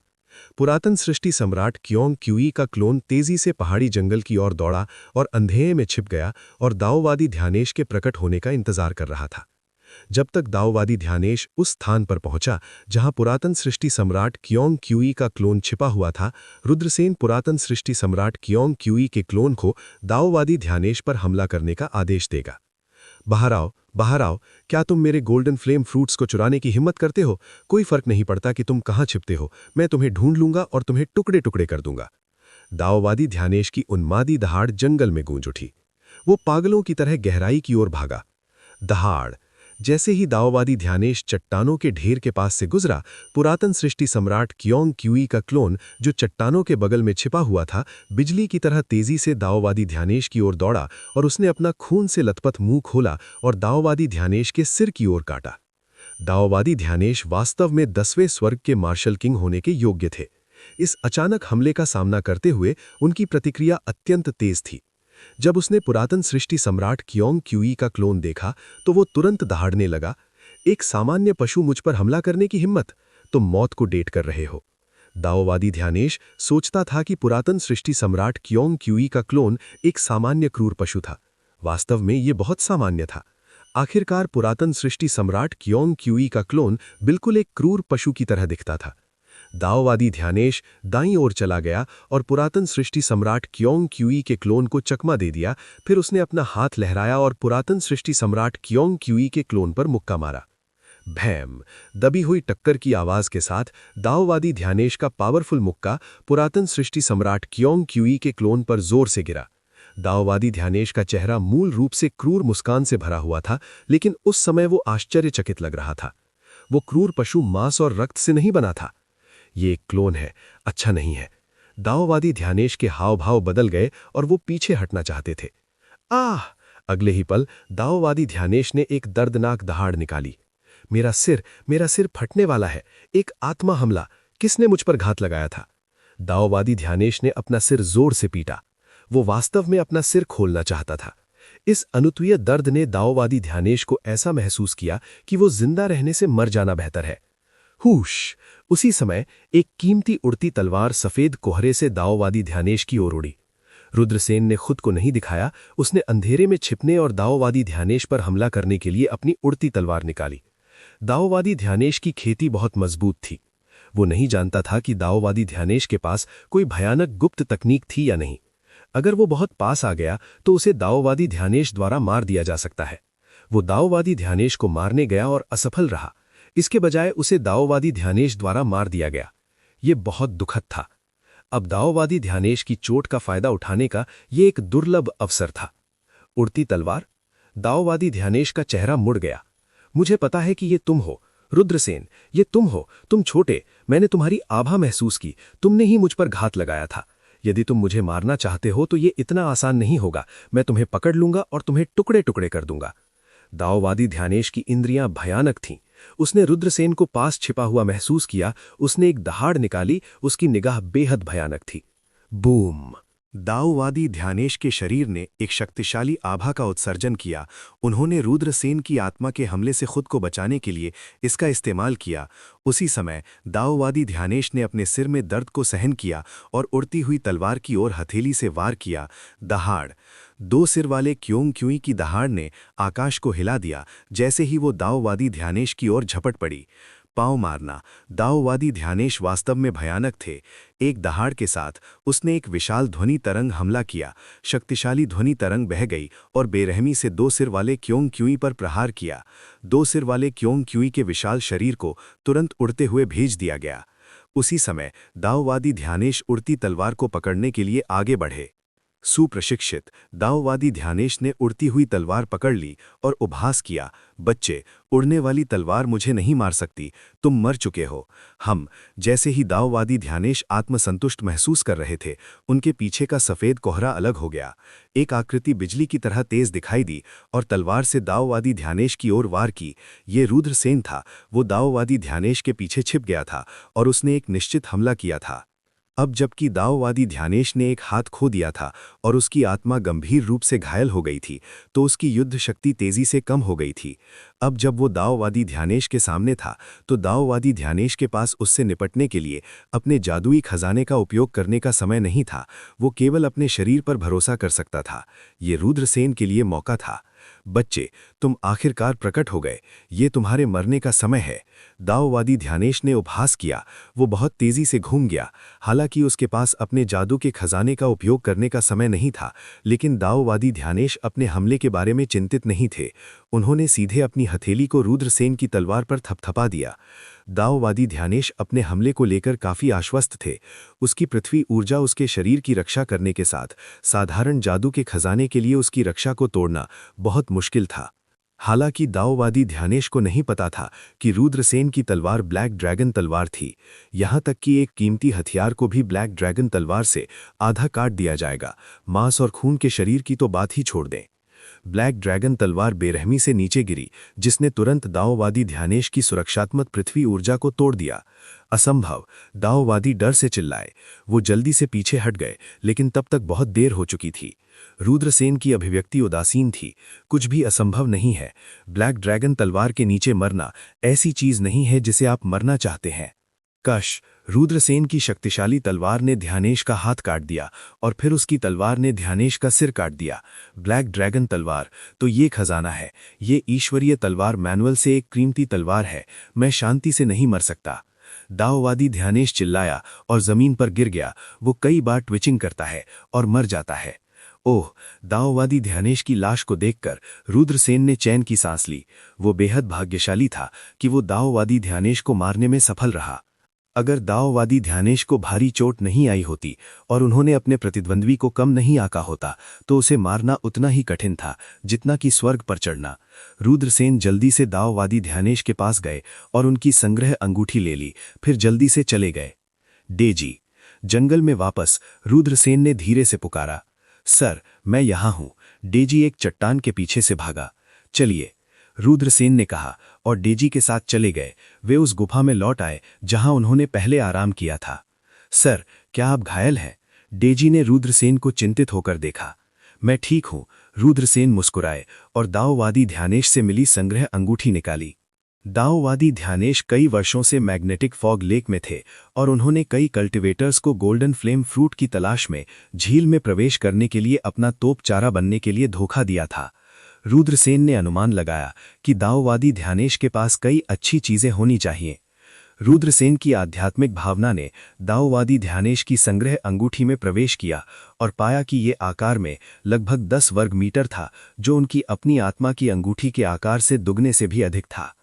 पुरातन सृष्टि सम्राट क्योंग क्यूई का क्लोन तेजी से पहाड़ी जंगल की ओर दौड़ा और अंधेरे में छिप गया और दाओवादी ध्यानेश के प्रकट होने का इंतजार कर रहा था। जब तक दाओवादी ध्यानेश उस स्थान पर पहुंचा जहां पुरातन सृष्टि सम्राट क्योंग क्यूई का क्लोन छिपा हुआ था, रुद्रसेन पुरातन सृष्टि सम्राट क्योंग क्यूई के क्लोन को दाओवादी ध्यानेश पर हमला करने का आदेश देगा। बाहर आओ, क्या तुम मेरे गोल्डन फ्लेम फ्रूट्स को चुराने की हिम्मत करते हो? कोई फर्क नहीं पड़ता कि तुम कहां छिपते हो, मैं तुम्हें ढूंढ लूंगा और तुम्हें टुकड़े टुकड़े कर दूंगा। दाओवादी ध्यानेश की उन्मादी दहाड़ जंगल में गूंज उठी। वो पागलों की तरह गहराई की ओर भागा। दहाड़! जैसे ही दाओवादी ध्यानेश चट्टानों के ढेर के पास से गुजरा, पुरातन सृष्टि सम्राट क्योंग क्यूई का क्लोन जो चट्टानों के बगल में छिपा हुआ था, बिजली की तरह तेजी से दाओवादी ध्यानेश की ओर दौड़ा और उसने अपना खून से लथपथ मुंह खोला और दाओवादी ध्यानेश के सिर की ओर काटा। दाओवादी ध्यानेश वास्तव में 10वें स्वर्ग के मार्शल किंग होने के योग्य थे। इस अचानक हमले का सामना करते हुए उनकी प्रतिक्रिया अत्यंत तेज थी। जब उसने पुरातन सृष्टि सम्राट क्योंग क्यूई का क्लोन देखा तो वो तुरंत दहाड़ने लगा। एक सामान्य पशु मुझ पर हमला करने की हिम्मत? तुम मौत को डेट कर रहे हो। दाओवादी ध्यानेश सोचता था कि पुरातन सृष्टि सम्राट क्योंग क्यूई का क्लोन एक सामान्य क्रूर पशु था। वास्तव में ये बहुत सामान्य था। आखिरकार पुरातन सृष्टि सम्राट क्योंग क्यूई का क्लोन बिल्कुल एक क्रूर पशु की तरह दिखता था। दाओवादी ध्यानेश दाईं ओर चला गया और पुरातन सृष्टि सम्राट क्योंग क्यूई के क्लोन को चकमा दे दिया। फिर उसने अपना हाथ लहराया और पुरातन सृष्टि सम्राट क्योंग क्यूई के क्लोन पर मुक्का मारा। भैम! दबी हुई टक्कर की आवाज के साथ दाओवादी ध्यानेश का पावरफुल मुक्का पुरातन सृष्टि सम्राट क्योंग क्यूई के क्लोन पर जोर से गिरा। दाओवादी ध्यानेश का चेहरा मूल रूप से क्रूर मुस्कान से भरा हुआ था, लेकिन उस समय वो आश्चर्यचकित लग रहा था। वो क्रूर पशु मांस और रक्त से नहीं बना था। ये एक क्लोन है, अच्छा नहीं है। दाओवादी ध्यानेश के हाव भाव बदल गए और वो पीछे हटना चाहते थे। आह! अगले ही पल दाओवादी ध्यानेश ने एक दर्दनाक दहाड़ निकाली। मेरा सिर फटने वाला है। एक आत्मा हमला। किसने मुझ पर घात लगाया था? दाओवादी ध्यानेश ने अपना सिर जोर से पीटा। वो वास्तव में अपना सिर खोलना चाहता था। इस अनुत्वीय दर्द ने दाओवादी ध्यानेश को ऐसा महसूस किया कि वो जिंदा रहने से मर जाना बेहतर है। हुश! उसी समय एक कीमती उड़ती तलवार सफेद कोहरे से दाओवादी ध्यानेश की ओर उड़ी। रुद्रसेन ने खुद को नहीं दिखाया। उसने अंधेरे में छिपने और दाओवादी ध्यानेश पर हमला करने के लिए अपनी उड़ती तलवार निकाली। दाओवादी ध्यानेश की खेती बहुत मजबूत थी। वो नहीं जानता था कि दाओवादी ध्यानेश के पास कोई भयानक गुप्त तकनीक थी या नहीं। अगर वो बहुत पास आ गया तो उसे दाओवादी ध्यानेश द्वारा मार दिया जा सकता है। वो दाओवादी ध्यानेश को मारने गया और असफल रहा। इसके बजाय उसे दाओवादी ध्यानेश द्वारा मार दिया गया। ये बहुत दुखद था। अब दाओवादी ध्यानेश की चोट का फायदा उठाने का ये एक दुर्लभ अवसर था। उड़ती तलवार! दाओवादी ध्यानेश का चेहरा मुड़ गया। मुझे पता है कि ये तुम हो, रुद्रसेन, ये तुम हो। तुम छोटे, मैंने तुम्हारी आभा महसूस की। तुमने ही मुझ पर घात लगाया था। यदि तुम मुझे मारना चाहते हो तो ये इतना आसान नहीं होगा। मैं तुम्हें पकड़ लूंगा और तुम्हें टुकड़े टुकड़े कर दूंगा। दाओवादी ध्यानेश की इंद्रियां भयानक थीं। उसने रुद्रसेन को पास छिपा हुआ महसूस किया। उसने एक दहाड़ निकाली। उसकी निगाह बेहद भयानक थी। बूम! दाओवादी ध्यानेश के शरीर ने एक शक्तिशाली आभा का उत्सर्जन किया। उन्होंने रुद्रसेन की आत्मा के हमले से खुद को बचाने के लिए इसका इस्तेमाल किया। उसी समय दाओवादी ध्यानेश ने अपने सिर में दर्द को सहन किया और उड़ती हुई तलवार की ओर हथेली से वार किया। दहाड़! 2 सिर वाले क्योंग क्यूई की दहाड़ ने आकाश को हिला दिया। जैसे ही वो दाओवादी ध्यानेश की ओर झपट पड़ी। पांव मारना! दाओवादी ध्यानेश वास्तव में भयानक थे। एक दहाड़ के साथ उसने एक विशाल ध्वनि तरंग हमला किया। शक्तिशाली ध्वनि तरंग बह गई और बेरहमी से 2 सिर वाले क्योंग क्यूई पर प्रहार किया। 2 सिर वाले क्योंग क्यूई के विशाल शरीर को तुरंत उड़ते हुए भेज दिया गया। उसी समय दाओवादी ध्यानेश उड़ती तलवार को पकड़ने के लिए आगे बढ़े। सुप्रशिक्षित दाओवादी ध्यानेश ने उड़ती हुई तलवार पकड़ ली और उपहास किया, बच्चे, उड़ने वाली तलवार मुझे नहीं मार सकती, तुम मर चुके हो। हम। जैसे ही दाओवादी ध्यानेश आत्मसंतुष्ट महसूस कर रहे थे, उनके पीछे का सफ़ेद कोहरा अलग हो गया। एक आकृति बिजली की तरह तेज दिखाई दी और तलवार से दाओवादी ध्यानेश की ओर वार की। ये रुद्रसेन था। वो दाओवादी ध्यानेश के पीछे छिप गया था और उसने एक निश्चित हमला किया था। अब जबकि दाओवादी ध्यानेश ने एक हाथ खो दिया था और उसकी आत्मा गंभीर रूप से घायल हो गई थी, तो उसकी युद्ध शक्ति तेजी से कम हो गई थी। अब जब वो दाओवादी ध्यानेश के सामने था, तो दाओवादी ध्यानेश के पास उससे निपटने के लिए अपने जादुई खजाने का उपयोग करने का समय नहीं था। वो केवल अपने शरीर पर भरोसा कर सकता था। ये रुद्रसेन के लिए मौका था। बच्चे, तुम आखिरकार प्रकट हो गए, ये तुम्हारे मरने का समय है। दाओवादी ध्यानेश ने उपहास किया। वो बहुत तेजी से घूम गया। हालांकि उसके पास अपने जादू के खजाने का उपयोग करने का समय नहीं था, लेकिन दाओवादी ध्यानेश अपने हमले के बारे में चिंतित नहीं थे। उन्होंने सीधे अपनी हथेली को रुद्रसेन की तलवार पर थपथपा दिया। दाओवादी ध्यानेश अपने हमले को लेकर काफी आश्वस्त थे। उसकी पृथ्वी ऊर्जा उसके शरीर की रक्षा करने के साथ साधारण जादू के खजाने के लिए उसकी रक्षा को तोड़ना बहुत मुश्किल था। हालांकि दाओवादी ध्यानेश को नहीं पता था कि रुद्रसेन की तलवार ब्लैक ड्रैगन तलवार थी। यहां तक कि एक कीमती हथियार को भी ब्लैक ड्रैगन तलवार से आधा काट दिया जाएगा। मांस और खून के शरीर की तो बात ही छोड़ दें। ब्लैक ड्रैगन तलवार बेरहमी से नीचे गिरी, जिसने तुरंत दाओवादी ध्यानेश की सुरक्षात्मक पृथ्वी ऊर्जा को तोड़ दिया। असंभव! दाओवादी डर से चिल्लाए। वो जल्दी से पीछे हट गए, लेकिन तब तक बहुत देर हो चुकी थी। रुद्रसेन की अभिव्यक्ति उदासीन थी। कुछ भी असंभव नहीं है। ब्लैक ड्रैगन तलवार के नीचे मरना ऐसी चीज नहीं है जिसे आप मरना चाहते हैं। कश! रुद्रसेन की शक्तिशाली तलवार ने ध्यानेश का हाथ काट दिया और फिर उसकी तलवार ने ध्यानेश का सिर काट दिया। ब्लैक ड्रैगन तलवार तो ये खजाना है। ये ईश्वरीय तलवार मैनुअल से एक कीमती तलवार है। मैं शांति से नहीं मर सकता। दाओवादी ध्यानेश चिल्लाया और जमीन पर गिर गया। वो कई बार ट्विचिंग करता है और मर जाता है। ओह! दाओवादी ध्यानेश की लाश को देखकर रुद्रसेन ने चैन की सांस ली। वो बेहद भाग्यशाली था कि वो दाओवादी ध्यानेश को मारने में सफल रहा। अगर दाओवादी ध्यानेश को भारी चोट नहीं आई होती और उन्होंने अपने प्रतिद्वंद्वी को कम नहीं आंका होता, तो उसे मारना उतना ही कठिन था जितना कि स्वर्ग पर चढ़ना। रुद्रसेन जल्दी से दाओवादी ध्यानेश के पास गए और उनकी संग्रह अंगूठी ले ली, फिर जल्दी से चले गए। डेजी! जंगल में वापस रुद्रसेन ने धीरे से पुकारा, सर, मैं यहां हूं। डेजी एक चट्टान के पीछे से भागा। चलिए, रुद्रसेन ने कहा और डेजी के साथ चले गए। वे उस गुफा में लौट आए जहां उन्होंने पहले आराम किया था। सर, क्या आप घायल हैं? डेजी ने रुद्रसेन को चिंतित होकर देखा। मैं ठीक हूं, रुद्रसेन मुस्कुराए और दाओवादी ध्यानेश से मिली संग्रह अंगूठी निकाली। दाओवादी ध्यानेश कई वर्षों से मैग्नेटिक फॉग लेक में थे और उन्होंने कई कल्टिवेटर्स को गोल्डन फ्लेम फ्रूट की तलाश में झील में प्रवेश करने के लिए अपना तोप चारा बनने के लिए धोखा दिया था। रुद्रसेन ने अनुमान लगाया कि दाओवादी ध्यानेश के पास कई अच्छी चीजें होनी चाहिए। रुद्रसेन की आध्यात्मिक भावना ने दाओवादी ध्यानेश की संग्रह अंगूठी में प्रवेश किया और पाया कि ये आकार में लगभग 10 वर्ग मीटर था, जो उनकी अपनी आत्मा की अंगूठी के आकार से दुगने से भी अधिक था।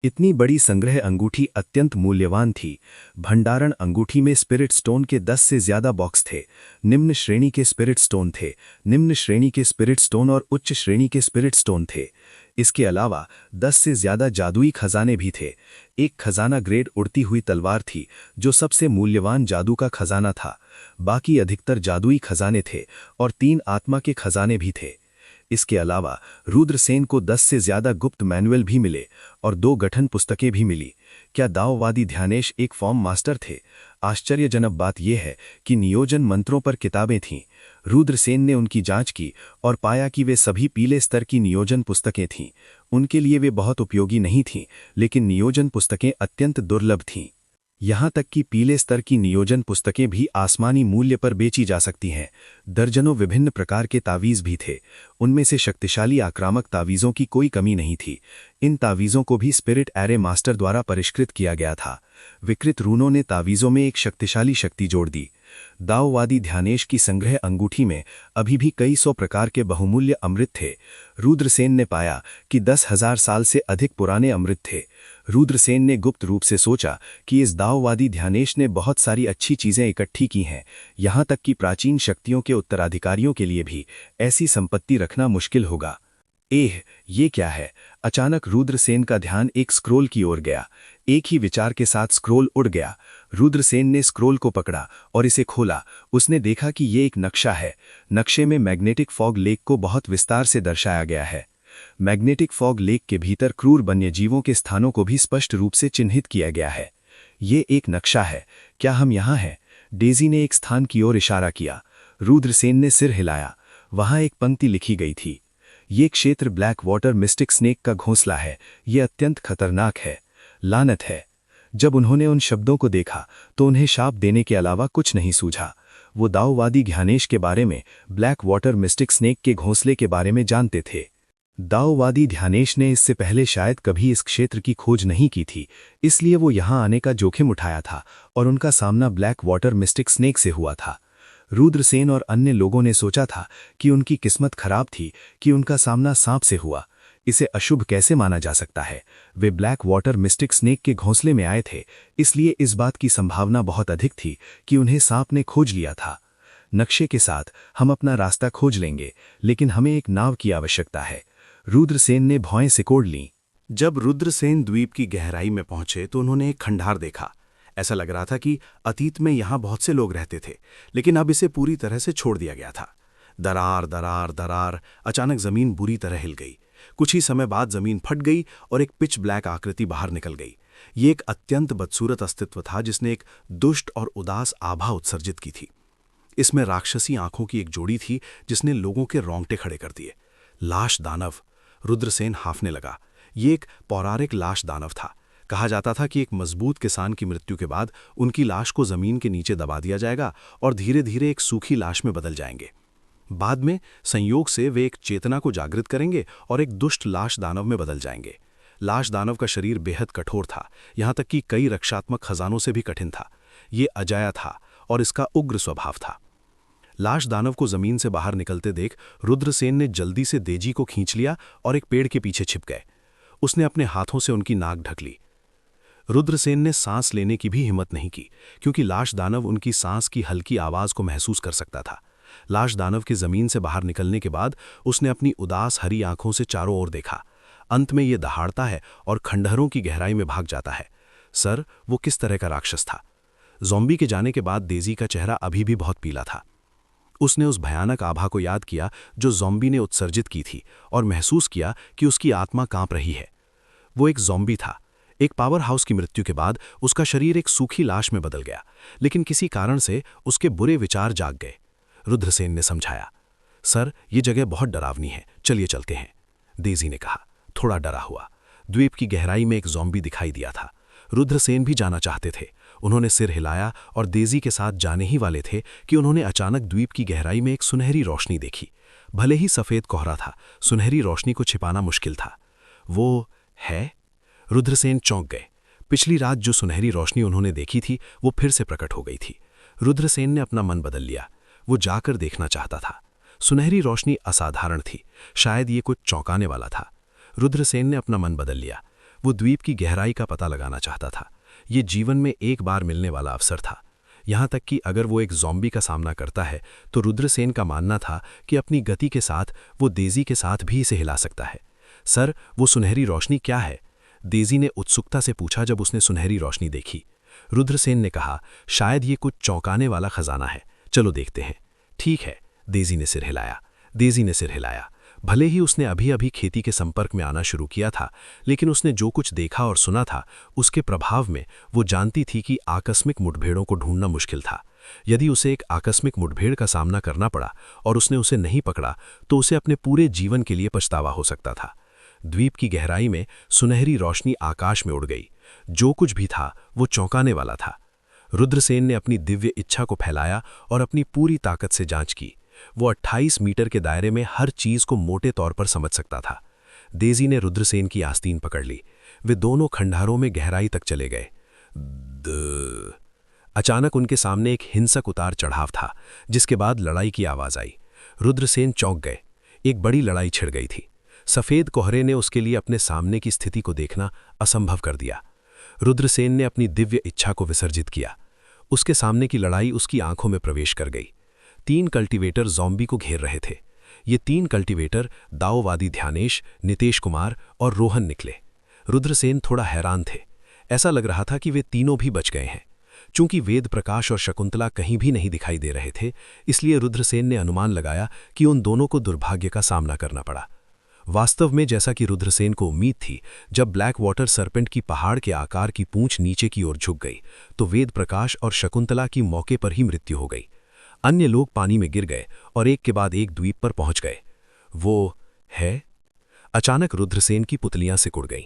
इतनी बड़ी संग्रह अंगूठी अत्यंत मूल्यवान थी। भंडारण अंगूठी में स्पिरिट स्टोन के 10 से ज्यादा बॉक्स थे। निम्न श्रेणी के स्पिरिट स्टोन थे, निम्न श्रेणी के स्पिरिट स्टोन और उच्च श्रेणी के स्पिरिट स्टोन थे। इसके अलावा 10 से ज्यादा जादुई खजाने भी थे। एक खजाना ग्रेड उड़ती हुई तलवार थी, जो सबसे मूल्यवान जादू का खजाना था। बाकी अधिकतर जादुई खजाने थे और 3 आत्मा के खजाने भी थे। इसके अलावा रुद्रसेन को 10 से ज्यादा गुप्त मैनुअल भी मिले और 2 गठन पुस्तकें भी मिली। क्या दाओवादी ध्यानेश एक फॉर्म मास्टर थे? आश्चर्यजनक बात यह है कि नियोजन मंत्रों पर किताबें थीं। रुद्रसेन ने उनकी जांच की और पाया कि वे सभी पीले स्तर की नियोजन पुस्तकें थीं। उनके लिए वे बहुत उपयोगी नहीं थीं, लेकिन नियोजन पुस्तकें अत्यंत दुर्लभ थीं। यहां तक कि पीले स्तर की नियोजन पुस्तकें भी आसमानी मूल्य पर बेची जा सकती हैं। दर्जनों विभिन्न प्रकार के तावीज़ भी थे। उनमें से शक्तिशाली आक्रामक तावीज़ों की कोई कमी नहीं थी। इन तावीज़ों को भी स्पिरिट एरे मास्टर द्वारा परिष्कृत किया गया था। विकृत रूनों ने तावीज़ों में एक शक्तिशाली शक्ति जोड़ दी। दाओवादी ध्यानेश की संग्रह अंगूठी में अभी भी कई 100 प्रकार के बहुमूल्य अमृत थे। रुद्रसेन ने पाया कि 10,000 साल से अधिक पुराने अमृत थे। रुद्रसेन ने गुप्त रूप से सोचा कि इस दाववादी ध्यानेश ने बहुत सारी अच्छी चीजें इकट्ठी की हैं, यहाँ तक कि प्राचीन शक्तियों के उत्तराधिकारियों के लिए भी ऐसी संपत्ति रखना मुश्किल होगा। ये क्या है? अचानक रुद्रसेन का ध्यान एक स्क्रोल की ओर गया। एक ही विचार के साथ स्क्रोल उड़ गया। रुद्रसेन ने स्क्रोल को पकड़ा और इसे खोला। उसने देखा कि ये एक नक्शा है। नक्शे में मैग्नेटिक फॉग लेक को बहुत विस्तार से दर्शाया गया है। मैग्नेटिक फॉग लेक के भीतर क्रूर वन्यजीवों के स्थानों को भी स्पष्ट रूप से चिन्हित किया गया है। ये एक नक्शा है। क्या हम यहाँ हैं? डेजी ने एक स्थान की ओर इशारा किया। रुद्रसेन ने सिर हिलाया। वहां एक पंक्ति लिखी गई थी, ये क्षेत्र ब्लैक वाटर मिस्टिक स्नेक का घोंसला है। ये अत्यंत खतरनाक है। लानत है। जब उन्होंने उन शब्दों को देखा तो उन्हें शाप देने के अलावा कुछ नहीं सूझा। वो दाववादी ध्यानेश के बारे में, ब्लैक वाटर मिस्टिक स्नेक के घोंसले के बारे में जानते थे। दाववादी ध्यानेश ने इससे पहले शायद कभी इस क्षेत्र की खोज नहीं की थी, इसलिए वो यहाँ आने का जोखिम उठाया था और उनका सामना ब्लैक वाटर मिस्टिक स्नेक से हुआ था। रुद्रसेन और अन्य लोगों ने सोचा था कि उनकी किस्मत खराब थी कि उनका सामना सांप से हुआ। इसे अशुभ कैसे माना जा सकता है? वे ब्लैक वाटर मिस्टिक स्नेक के घोंसले में आए थे, इसलिए इस बात की संभावना बहुत अधिक थी कि उन्हें सांप ने खोज लिया था। नक्शे के साथ हम अपना रास्ता खोज लेंगे, लेकिन हमें एक नाव की आवश्यकता है। रुद्रसेन ने भौएं सिकोड़ लीं। जब रुद्रसेन द्वीप की गहराई में पहुंचे तो उन्होंने एक खंडार देखा। ऐसा लग रहा था कि अतीत में यहां बहुत से लोग रहते थे, लेकिन अब इसे पूरी तरह से छोड़ दिया गया था। दरार दरार दरार। अचानक जमीन बुरी तरह हिल गई। कुछ ही समय बाद जमीन फट गई और एक पिच ब्लैक आकृति बाहर निकल गई। ये एक अत्यंत बदसूरत अस्तित्व था जिसने एक दुष्ट और उदास आभा उत्सर्जित की थी। इसमें राक्षसी आंखों की एक जोड़ी थी जिसने लोगों के रोंगटे खड़े कर दिए। लाश दानव। रुद्रसेन हांफने लगा। ये एक पौराणिक लाश दानव था। कहा जाता था कि एक मजबूत किसान की मृत्यु के बाद उनकी लाश को जमीन के नीचे दबा दिया जाएगा और धीरे धीरे एक सूखी लाश में बदल जाएंगे। बाद में संयोग से वे एक चेतना को जागृत करेंगे और एक दुष्ट लाश दानव में बदल जाएंगे। लाश दानव का शरीर बेहद कठोर था, यहाँ तक कि कई रक्षात्मक खजानों से भी कठिन था। ये अजाया था और इसका उग्र स्वभाव था। लाश दानव को जमीन से बाहर निकलते देख रुद्रसेन ने जल्दी से देजी को खींच लिया और एक पेड़ के पीछे छिप गए। उसने अपने हाथों से उनकी नाक ढक ली। रुद्रसेन ने सांस लेने की भी हिम्मत नहीं की, क्योंकि लाश दानव उनकी सांस की हल्की आवाज को महसूस कर सकता था। लाश दानव के जमीन से बाहर निकलने के बाद उसने अपनी उदास हरी आंखों से चारों ओर देखा। अंत में ये दहाड़ता है और खंडहरों की गहराई में भाग जाता है। सर, वो किस तरह का राक्षस था? ज़ॉम्बी के जाने के बाद डेज़ी का चेहरा अभी भी बहुत पीला था। उसने उस भयानक आभा को याद किया जो ज़ॉम्बी ने उत्सर्जित की थी और महसूस किया कि उसकी आत्मा कांप रही है। वो एक ज़ॉम्बी था। एक पावर हाउस की मृत्यु के बाद उसका शरीर एक सूखी लाश में बदल गया, लेकिन किसी कारण से उसके बुरे विचार जाग गए। रुद्रसेन ने समझाया, सर, ये जगह बहुत डरावनी है, चलिए चलते हैं। डेज़ी ने कहा, थोड़ा डरा हुआ। द्वीप की गहराई में एक ज़ॉम्बी दिखाई दिया था। रुद्रसेन भी जाना चाहते थे। उन्होंने सिर हिलाया और डेज़ी के साथ जाने ही वाले थे कि उन्होंने अचानक द्वीप की गहराई में एक सुनहरी रोशनी देखी। भले ही सफ़ेद कोहरा था, सुनहरी रोशनी को छिपाना मुश्किल था। वो है? रुद्रसेन चौंक गए। पिछली रात जो सुनहरी रोशनी उन्होंने देखी थी वो फिर से प्रकट हो गई थी। रुद्रसेन ने अपना मन बदल लिया। वो जाकर देखना चाहता था। सुनहरी रोशनी असाधारण थी, शायद ये कुछ चौंकाने वाला था। रुद्रसेन ने अपना मन बदल लिया। वो द्वीप की गहराई का पता लगाना चाहता था। ये जीवन में एक बार मिलने वाला अवसर था। यहाँ तक कि अगर वो एक ज़ॉम्बी का सामना करता है तो रुद्रसेन का मानना था कि अपनी गति के साथ वो डेज़ी के साथ भी इसे हिला सकता है। सर, वो सुनहरी रोशनी क्या है? डेज़ी ने उत्सुकता से पूछा जब उसने सुनहरी रोशनी देखी। रुद्रसेन ने कहा, शायद ये कुछ चौंकाने वाला खजाना है, चलो देखते हैं। ठीक है, डेज़ी ने सिर हिलाया। डेज़ी ने सिर हिलाया। भले ही उसने अभी अभी खेती के संपर्क में आना शुरू किया था, लेकिन उसने जो कुछ देखा और सुना था उसके प्रभाव में वो जानती थी कि आकस्मिक मुठभेड़ों को ढूंढना मुश्किल था। यदि उसे एक आकस्मिक मुठभेड़ का सामना करना पड़ा और उसने उसे नहीं पकड़ा तो उसे अपने पूरे जीवन के लिए पछतावा हो सकता था। द्वीप की गहराई में सुनहरी रोशनी आकाश में उड़ गई। जो कुछ भी था वो चौंकाने वाला था। रुद्रसेन ने अपनी दिव्य इच्छा को फैलाया और अपनी पूरी ताकत से जांच की। वो 28 मीटर के दायरे में हर चीज को मोटे तौर पर समझ सकता था। डेज़ी ने रुद्रसेन की आस्तीन पकड़ ली। वे दोनों खंडहरों में गहराई तक चले गए। अचानक उनके सामने एक हिंसक उतार चढ़ाव था, जिसके बाद लड़ाई की आवाज आई। रुद्रसेन चौंक गए। एक बड़ी लड़ाई छिड़ गई थी। सफ़ेद कोहरे ने उसके लिए अपने सामने की स्थिति को देखना असंभव कर दिया। रुद्रसेन ने अपनी दिव्य इच्छा को विसर्जित किया। उसके सामने की लड़ाई उसकी आंखों में प्रवेश कर गई। 3 कल्टीवेटर ज़ॉम्बी को घेर रहे थे। ये 3 कल्टीवेटर दाओवादी ध्यानेश, नीतीश कुमार और रोहन निकले। रुद्रसेन थोड़ा हैरान थे। ऐसा लग रहा था कि वे तीनों भी बच गए हैं। चूंकि वेद प्रकाश और शकुंतला कहीं भी नहीं दिखाई दे रहे थे, इसलिए रुद्रसेन ने अनुमान लगाया कि उन दोनों को दुर्भाग्य का सामना करना पड़ा। वास्तव में जैसा कि रुद्रसेन को उम्मीद थी, जब ब्लैक वाटर सर्पेंट की पहाड़ के आकार की पूंछ नीचे की ओर झुक गई तो वेद प्रकाश और शकुंतला की मौके पर ही मृत्यु हो गई। अन्य लोग पानी में गिर गए और एक के बाद एक द्वीप पर पहुंच गए। वो है? अचानक रुद्रसेन की पुतलियां सिकुड़ गईं।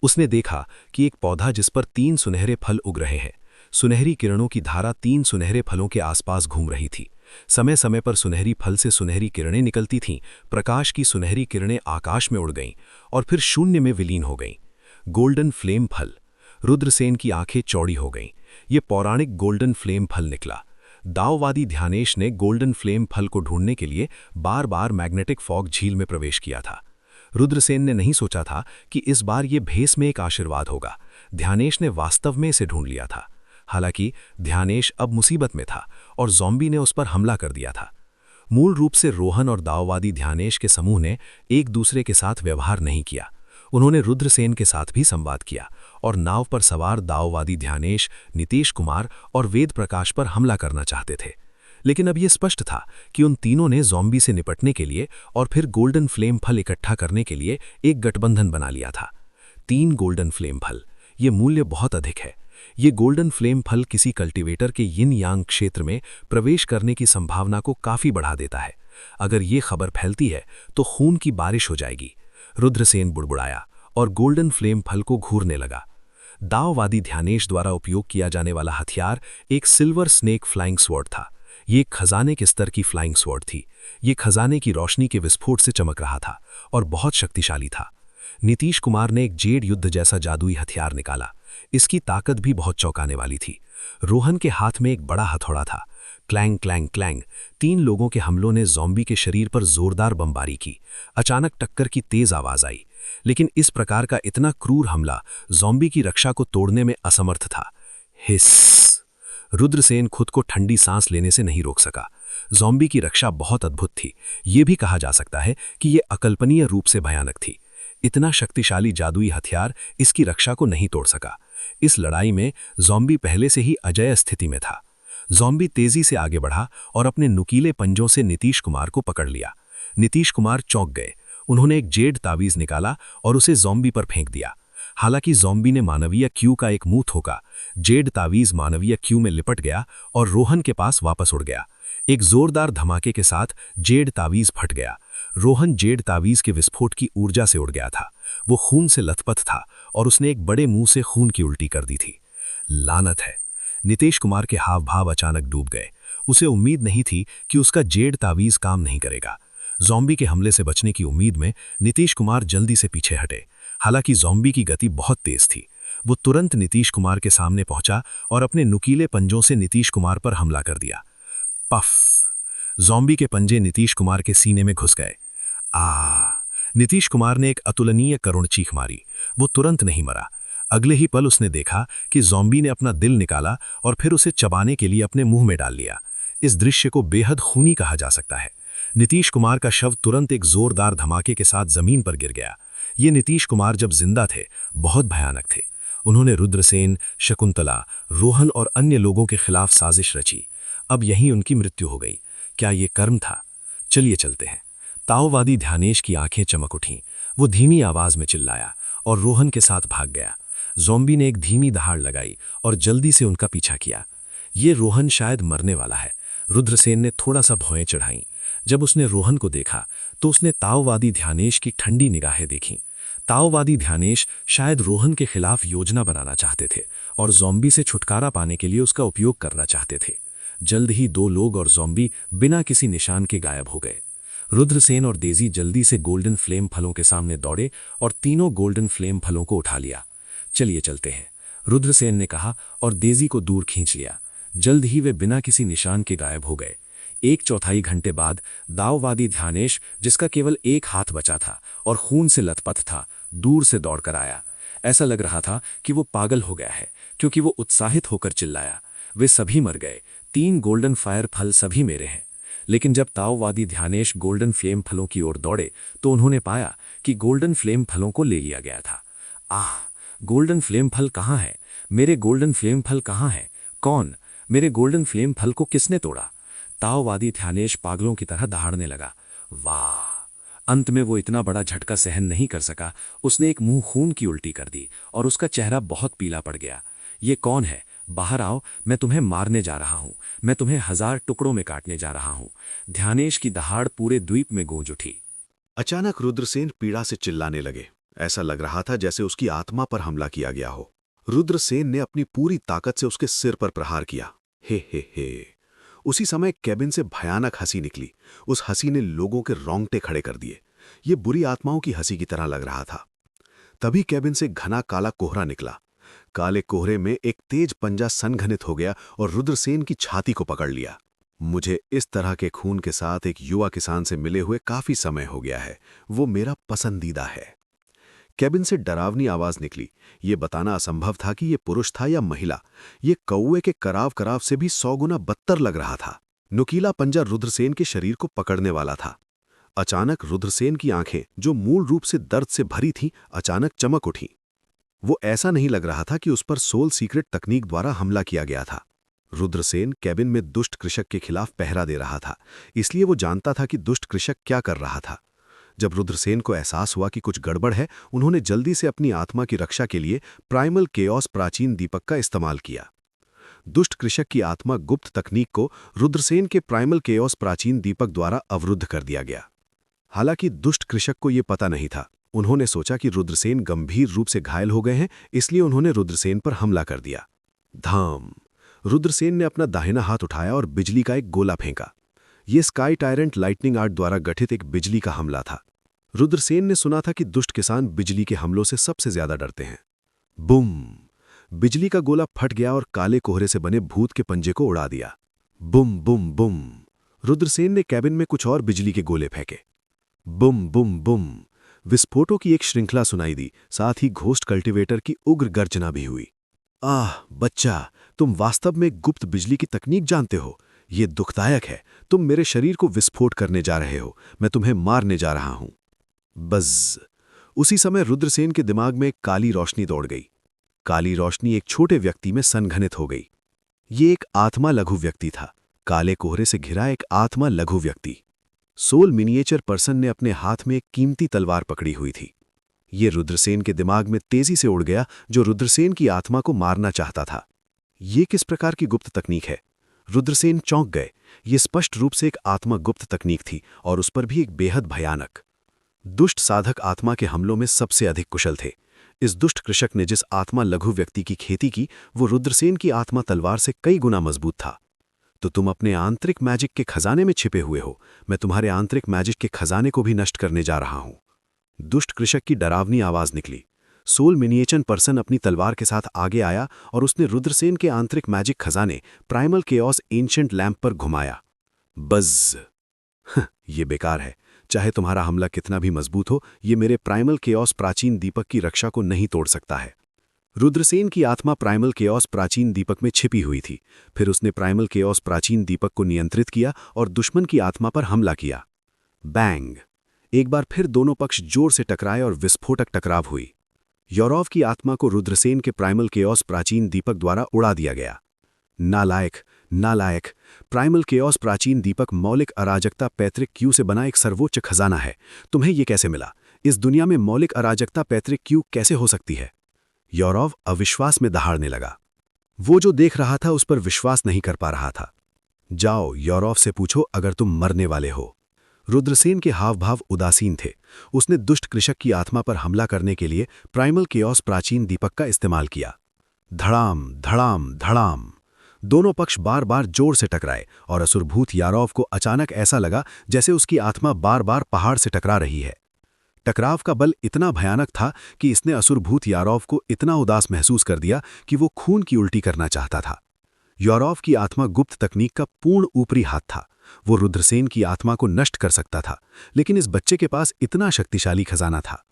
उसने देखा कि एक पौधा जिस पर 3 सुनहरे फल उग रहे हैं। सुनहरी किरणों की धारा 3 सुनहरे फलों के आसपास घूम रही थी। समय समय पर सुनहरी फल से सुनहरी किरणें निकलती थीं। प्रकाश की सुनहरी किरणें आकाश में उड़ गईं और फिर शून्य में विलीन हो गईं। गोल्डन फ्लेम फल। रुद्रसेन की आंखें चौड़ी हो गईं। ये पौराणिक गोल्डन फ्लेम फल निकला। दाओवादी ध्यानेश ने गोल्डन फ्लेम फल को ढूंढने के लिए बार बार मैग्नेटिक फॉग झील में प्रवेश किया था। रुद्रसेन ने नहीं सोचा था कि इस बार ये भेस में एक आशीर्वाद होगा। ध्यानेश ने वास्तव में इसे ढूंढ लिया था। हालांकि ध्यानेश अब मुसीबत में था और ज़ॉम्बी ने उस पर हमला कर दिया था। मूल रूप से रोहन और दाओवादी ध्यानेश के समूह ने एक दूसरे के साथ व्यवहार नहीं किया। उन्होंने रुद्रसेन के साथ भी संवाद किया और नाव पर सवार दाओवादी ध्यानेश, नीतीश कुमार और वेद प्रकाश पर हमला करना चाहते थे। लेकिन अब यह स्पष्ट था कि उन तीनों ने ज़ॉम्बी से निपटने के लिए और फिर गोल्डन फ्लेम फल इकट्ठा करने के लिए एक गठबंधन बना लिया था। 3 गोल्डन फ्लेम फल। ये मूल्य बहुत अधिक है। ये गोल्डन फ्लेम फल किसी कल्टीवेटर के यिन यांग क्षेत्र में प्रवेश करने की संभावना को काफी बढ़ा देता है। अगर ये खबर फैलती है तो खून की बारिश हो जाएगी। रुद्रसेन बुड़बुड़ाया और गोल्डन फ्लेम फल को घूरने लगा। दाओवादी ध्यानेश द्वारा उपयोग किया जाने वाला हथियार एक सिल्वर स्नेक फ्लाइंग स्वॉर्ड था। ये खजाने के स्तर की फ्लाइंग स्वॉर्ड थी। ये खजाने की रोशनी के विस्फोट से चमक रहा था और बहुत शक्तिशाली था। नीतीश कुमार ने एक जेड युद्ध जैसा जादुई हथियार निकाला। इसकी ताकत भी बहुत चौंकाने वाली थी। रोहन के हाथ में एक बड़ा हथौड़ा था। Clang clang clang. 3 लोगों के हमलों ने ज़ॉम्बी के शरीर पर जोरदार बमबारी की। अचानक टक्कर की तेज आवाज आई, लेकिन इस प्रकार का इतना क्रूर हमला ज़ॉम्बी की रक्षा को तोड़ने में असमर्थ था। हिस्स। रुद्रसेन खुद को ठंडी सांस लेने से नहीं रोक सका। ज़ॉम्बी की रक्षा बहुत अद्भुत थी। ये भी कहा जा सकता है कि ये अकल्पनीय रूप से भयानक थी। इतना शक्तिशाली जादुई हथियार इसकी रक्षा को नहीं तोड़ सका। इस लड़ाई में ज़ॉम्बी पहले से ही अजेय स्थिति में था। ज़ॉम्बी तेजी से आगे बढ़ा और अपने नुकीले पंजों से नीतीश कुमार को पकड़ लिया। नीतीश कुमार चौंक गए। उन्होंने एक जेड तावीज निकाला और उसे ज़ॉम्बी पर फेंक दिया। हालांकि ज़ॉम्बी ने मानवीय क्यू का एक मुंह ठोका। जेड तावीज मानवीय क्यू में लिपट गया और रोहन के पास वापस उड़ गया। एक जोरदार धमाके के साथ जेड तावीज फट गया। रोहन जेड तावीज के विस्फोट की ऊर्जा से उड़ गया था। वो खून से लथपथ था और उसने एक बड़े मुंह से खून की उल्टी कर दी थी। लानत है। नीतीश कुमार के हाव भाव अचानक डूब गए। उसे उम्मीद नहीं थी कि उसका जेड तावीज काम नहीं करेगा। ज़ॉम्बी के हमले से बचने की उम्मीद में नीतीश कुमार जल्दी से पीछे हटे। हालांकि ज़ॉम्बी की गति बहुत तेज थी। वो तुरंत नीतीश कुमार के सामने पहुंचा और अपने नुकीले पंजों से नीतीश कुमार पर हमला कर दिया। पफ। ज़ॉम्बी के पंजे नीतीश कुमार के सीने में घुस गए। नीतीश कुमार ने एक अतुलनीय करुण चीख मारी। वो तुरंत नहीं मरा। अगले ही पल उसने देखा कि ज़ॉम्बी ने अपना दिल निकाला और फिर उसे चबाने के लिए अपने मुंह में डाल लिया। इस दृश्य को बेहद खूनी कहा जा सकता है। नीतीश कुमार का शव तुरंत एक जोरदार धमाके के साथ जमीन पर गिर गया। ये नीतीश कुमार जब जिंदा थे बहुत भयानक थे। उन्होंने रुद्रसेन, शकुंतला, रोहन और अन्य लोगों के खिलाफ साजिश रची। अब यहीं उनकी मृत्यु हो गई। क्या ये कर्म था? चलिए चलते हैं। ताओवादी ध्यानेश की आंखें चमक उठीं। वो धीमी आवाज में चिल्लाया और रोहन के साथ भाग गया। ज़ॉम्बी ने एक धीमी दहाड़ लगाई और जल्दी से उनका पीछा किया। ये रोहन शायद मरने वाला है। रुद्रसेन ने थोड़ा सा भौएं चढ़ाईं। जब उसने रोहन को देखा तो उसने ताओवादी ध्यानेश की ठंडी निगाहें देखीं। ताओवादी ध्यानेश शायद रोहन के खिलाफ योजना बनाना चाहते थे और ज़ॉम्बी से छुटकारा पाने के लिए उसका उपयोग करना चाहते थे। जल्द ही 2 लोग और ज़ॉम्बी बिना किसी निशान के गायब हो गए। रुद्रसेन और डेज़ी जल्दी से गोल्डन फ्लेम फलों के सामने दौड़े और तीनों गोल्डन फ्लेम फलों को उठा लिया। चलिए चलते हैं, रुद्रसेन ने कहा और डेज़ी को दूर खींच लिया। जल्द ही वे बिना किसी निशान के गायब हो गए। 1/4 घंटे बाद दाववादी ध्यानेश, जिसका केवल एक हाथ बचा था और खून से लथपथ था, दूर से दौड़कर आया। ऐसा लग रहा था कि वो पागल हो गया है, क्योंकि वो उत्साहित होकर चिल्लाया, वे सभी मर गए, 3 गोल्डन फायर फल सभी मेरे हैं। लेकिन जब ताओवादी ध्यानेश गोल्डन फ्लेम फलों की ओर दौड़े तो उन्होंने पाया कि गोल्डन फ्लेम फलों को ले लिया गया था। आह, गोल्डन फ्लेम फल कहाँ है? मेरे गोल्डन फ्लेम फल कहाँ है? कौन? मेरे गोल्डन फ्लेम फल को किसने तोड़ा? ताओवादी ध्यानेश पागलों की तरह दहाड़ने लगा। वाह! अंत में वो इतना बड़ा झटका सहन नहीं कर सका, उसने एक मुंह खून की उल्टी कर दी और उसका चेहरा बहुत पीला पड़ गया। ये कौन है? बाहर आओ, मैं तुम्हें मारने जा रहा हूं, मैं तुम्हें 1000 टुकड़ों में काटने जा रहा हूं। ध्यानेश की दहाड़ पूरे द्वीप में गूंज उठी। अचानक रुद्रसेन पीड़ा से चिल्लाने लगे। ऐसा लग रहा था जैसे उसकी आत्मा पर हमला किया गया हो। रुद्रसेन ने अपनी पूरी ताकत से उसके सिर पर प्रहार किया। हे। उसी समय कैबिन से भयानक हंसी निकली। उस हंसी ने लोगों के रोंगटे खड़े कर दिए। ये बुरी आत्माओं की हंसी की तरह लग रहा था। तभी कैबिन से घना काला कोहरा निकला। काले कोहरे में एक तेज पंजा संघनित हो गया और रुद्रसेन की छाती को पकड़ लिया। मुझे इस तरह के खून के साथ एक युवा किसान से मिले हुए काफी समय हो गया है। वो मेरा पसंदीदा है। कैबिन से डरावनी आवाज निकली। ये बताना असंभव था कि ये पुरुष था या महिला। ये कौवे के कराव कराव से भी 100 गुना बदतर लग रहा था। नुकीला पंजा रुद्रसेन के शरीर को पकड़ने वाला था। अचानक रुद्रसेन की आंखें, जो मूल रूप से दर्द से भरी थीं, अचानक चमक उठीं। वो ऐसा नहीं लग रहा था कि उस पर सोल सीक्रेट तकनीक द्वारा हमला किया गया था। रुद्रसेन कैबिन में दुष्ट कृषक के खिलाफ पहरा दे रहा था, इसलिए वो जानता था कि दुष्ट कृषक क्या कर रहा था। जब रुद्रसेन को एहसास हुआ कि कुछ गड़बड़ है, उन्होंने जल्दी से अपनी आत्मा की रक्षा के लिए प्राइमल केओस प्राचीन दीपक का इस्तेमाल किया। दुष्ट कृषक की आत्मा गुप्त तकनीक को रुद्रसेन के प्राइमल केओस प्राचीन दीपक द्वारा अवरुद्ध कर दिया गया। हालांकि दुष्ट कृषक को यह पता नहीं था। उन्होंने सोचा कि रुद्रसेन गंभीर रूप से घायल हो गए हैं, इसलिए उन्होंने रुद्रसेन पर हमला कर दिया। धाम! रुद्रसेन ने अपना दाहिना हाथ उठाया और बिजली का एक गोला फेंका। यह स्काई टायरेंट लाइटनिंग आर्ट द्वारा गठित एक बिजली का हमला था। रुद्रसेन ने सुना था कि दुष्ट किसान बिजली के हमलों से सबसे ज्यादा डरते हैं। बुम! बिजली का गोला फट गया और काले कोहरे से बने भूत के पंजे को उड़ा दिया। बुम बुम बुम! रुद्रसेन ने कैबिन में कुछ और बिजली के गोले फेंके। बुम बुम बुम! विस्फोटों की एक श्रृंखला सुनाई दी, साथ ही घोस्ट कल्टीवेटर की उग्र गर्जना भी हुई। आह बच्चा, तुम वास्तव में गुप्त बिजली की तकनीक जानते हो। ये दुखदायक है। तुम मेरे शरीर को विस्फोट करने जा रहे हो। मैं तुम्हें मारने जा रहा हूं। बज़! उसी समय रुद्रसेन के दिमाग में एक काली रोशनी दौड़ गई। काली रोशनी एक छोटे व्यक्ति में संघनित हो गई। ये एक आत्मा लघु व्यक्ति था। काले कोहरे से घिरा एक आत्मा लघु व्यक्ति। सोल मिनिएचर पर्सन ने अपने हाथ में एक कीमती तलवार पकड़ी हुई थी। ये रुद्रसेन के दिमाग में तेजी से उड़ गया, जो रुद्रसेन की आत्मा को मारना चाहता था। ये किस प्रकार की गुप्त तकनीक है? रुद्रसेन चौंक गए। ये स्पष्ट रूप से एक आत्मा गुप्त तकनीक थी, और उस पर भी एक बेहद भयानक। दुष्ट साधक आत्मा के हमलों में सबसे अधिक कुशल थे। इस दुष्ट कृषक ने जिस आत्मा लघु व्यक्ति की खेती की, वो रुद्रसेन की आत्मा तलवार से कई गुना मजबूत था। तो तुम अपने आंतरिक मैजिक के खजाने में छिपे हुए हो। मैं तुम्हारे आंतरिक मैजिक के खजाने को भी नष्ट करने जा रहा हूं। दुष्ट कृषक की डरावनी आवाज निकली। सोल मिनिएचर पर्सन अपनी तलवार के साथ आगे आया और उसने रुद्रसेन के आंतरिक मैजिक खजाने प्राइमल केओस एंशिएंट लैंप पर घुमाया। बज़! ये बेकार है। चाहे तुम्हारा हमला कितना भी मजबूत हो, ये मेरे प्राइमल केओस प्राचीन दीपक की रक्षा को नहीं तोड़ सकता है। रुद्रसेन की आत्मा प्राइमल केओस प्राचीन दीपक में छिपी हुई थी। फिर उसने प्राइमल केओस प्राचीन दीपक को नियंत्रित किया और दुश्मन की आत्मा पर हमला किया। बैंग! एक बार फिर दोनों पक्ष जोर से टकराए और विस्फोटक टकराव हुई। योरॉव की आत्मा को रुद्रसेन के प्राइमल केओस प्राचीन दीपक द्वारा उड़ा दिया गया। नालायक, नालायक! प्राइमल केओस प्राचीन दीपक मौलिक अराजकता पैतृक क्यू से बना एक सर्वोच्च खजाना है। तुम्हें यह कैसे मिला? इस दुनिया में मौलिक अराजकता पैतृक क्यू कैसे हो सकती है? योरॉव अविश्वास में दहाड़ने लगा। वो जो देख रहा था उस पर विश्वास नहीं कर पा रहा था। जाओ, योरॉव से पूछो अगर तुम मरने वाले हो। रुद्रसेन के हाव भाव उदासीन थे। उसने दुष्ट कृषक की आत्मा पर हमला करने के लिए प्राइमल केओस प्राचीन दीपक का इस्तेमाल किया। धड़ाम धड़ाम धड़ाम! दोनों पक्ष बार बार जोर से टकराए और असुरभूत यारोव को अचानक ऐसा लगा जैसे उसकी आत्मा बार बार पहाड़ से टकरा रही है। टकराव का बल इतना भयानक था कि इसने असुरभूत यारोव को इतना उदास महसूस कर दिया कि वो खून की उल्टी करना चाहता था। यारोव की आत्मा गुप्त तकनीक का पूर्ण ऊपरी हाथ था। वो रुद्रसेन की आत्मा को नष्ट कर सकता था, लेकिन इस बच्चे के पास इतना शक्तिशाली खजाना था।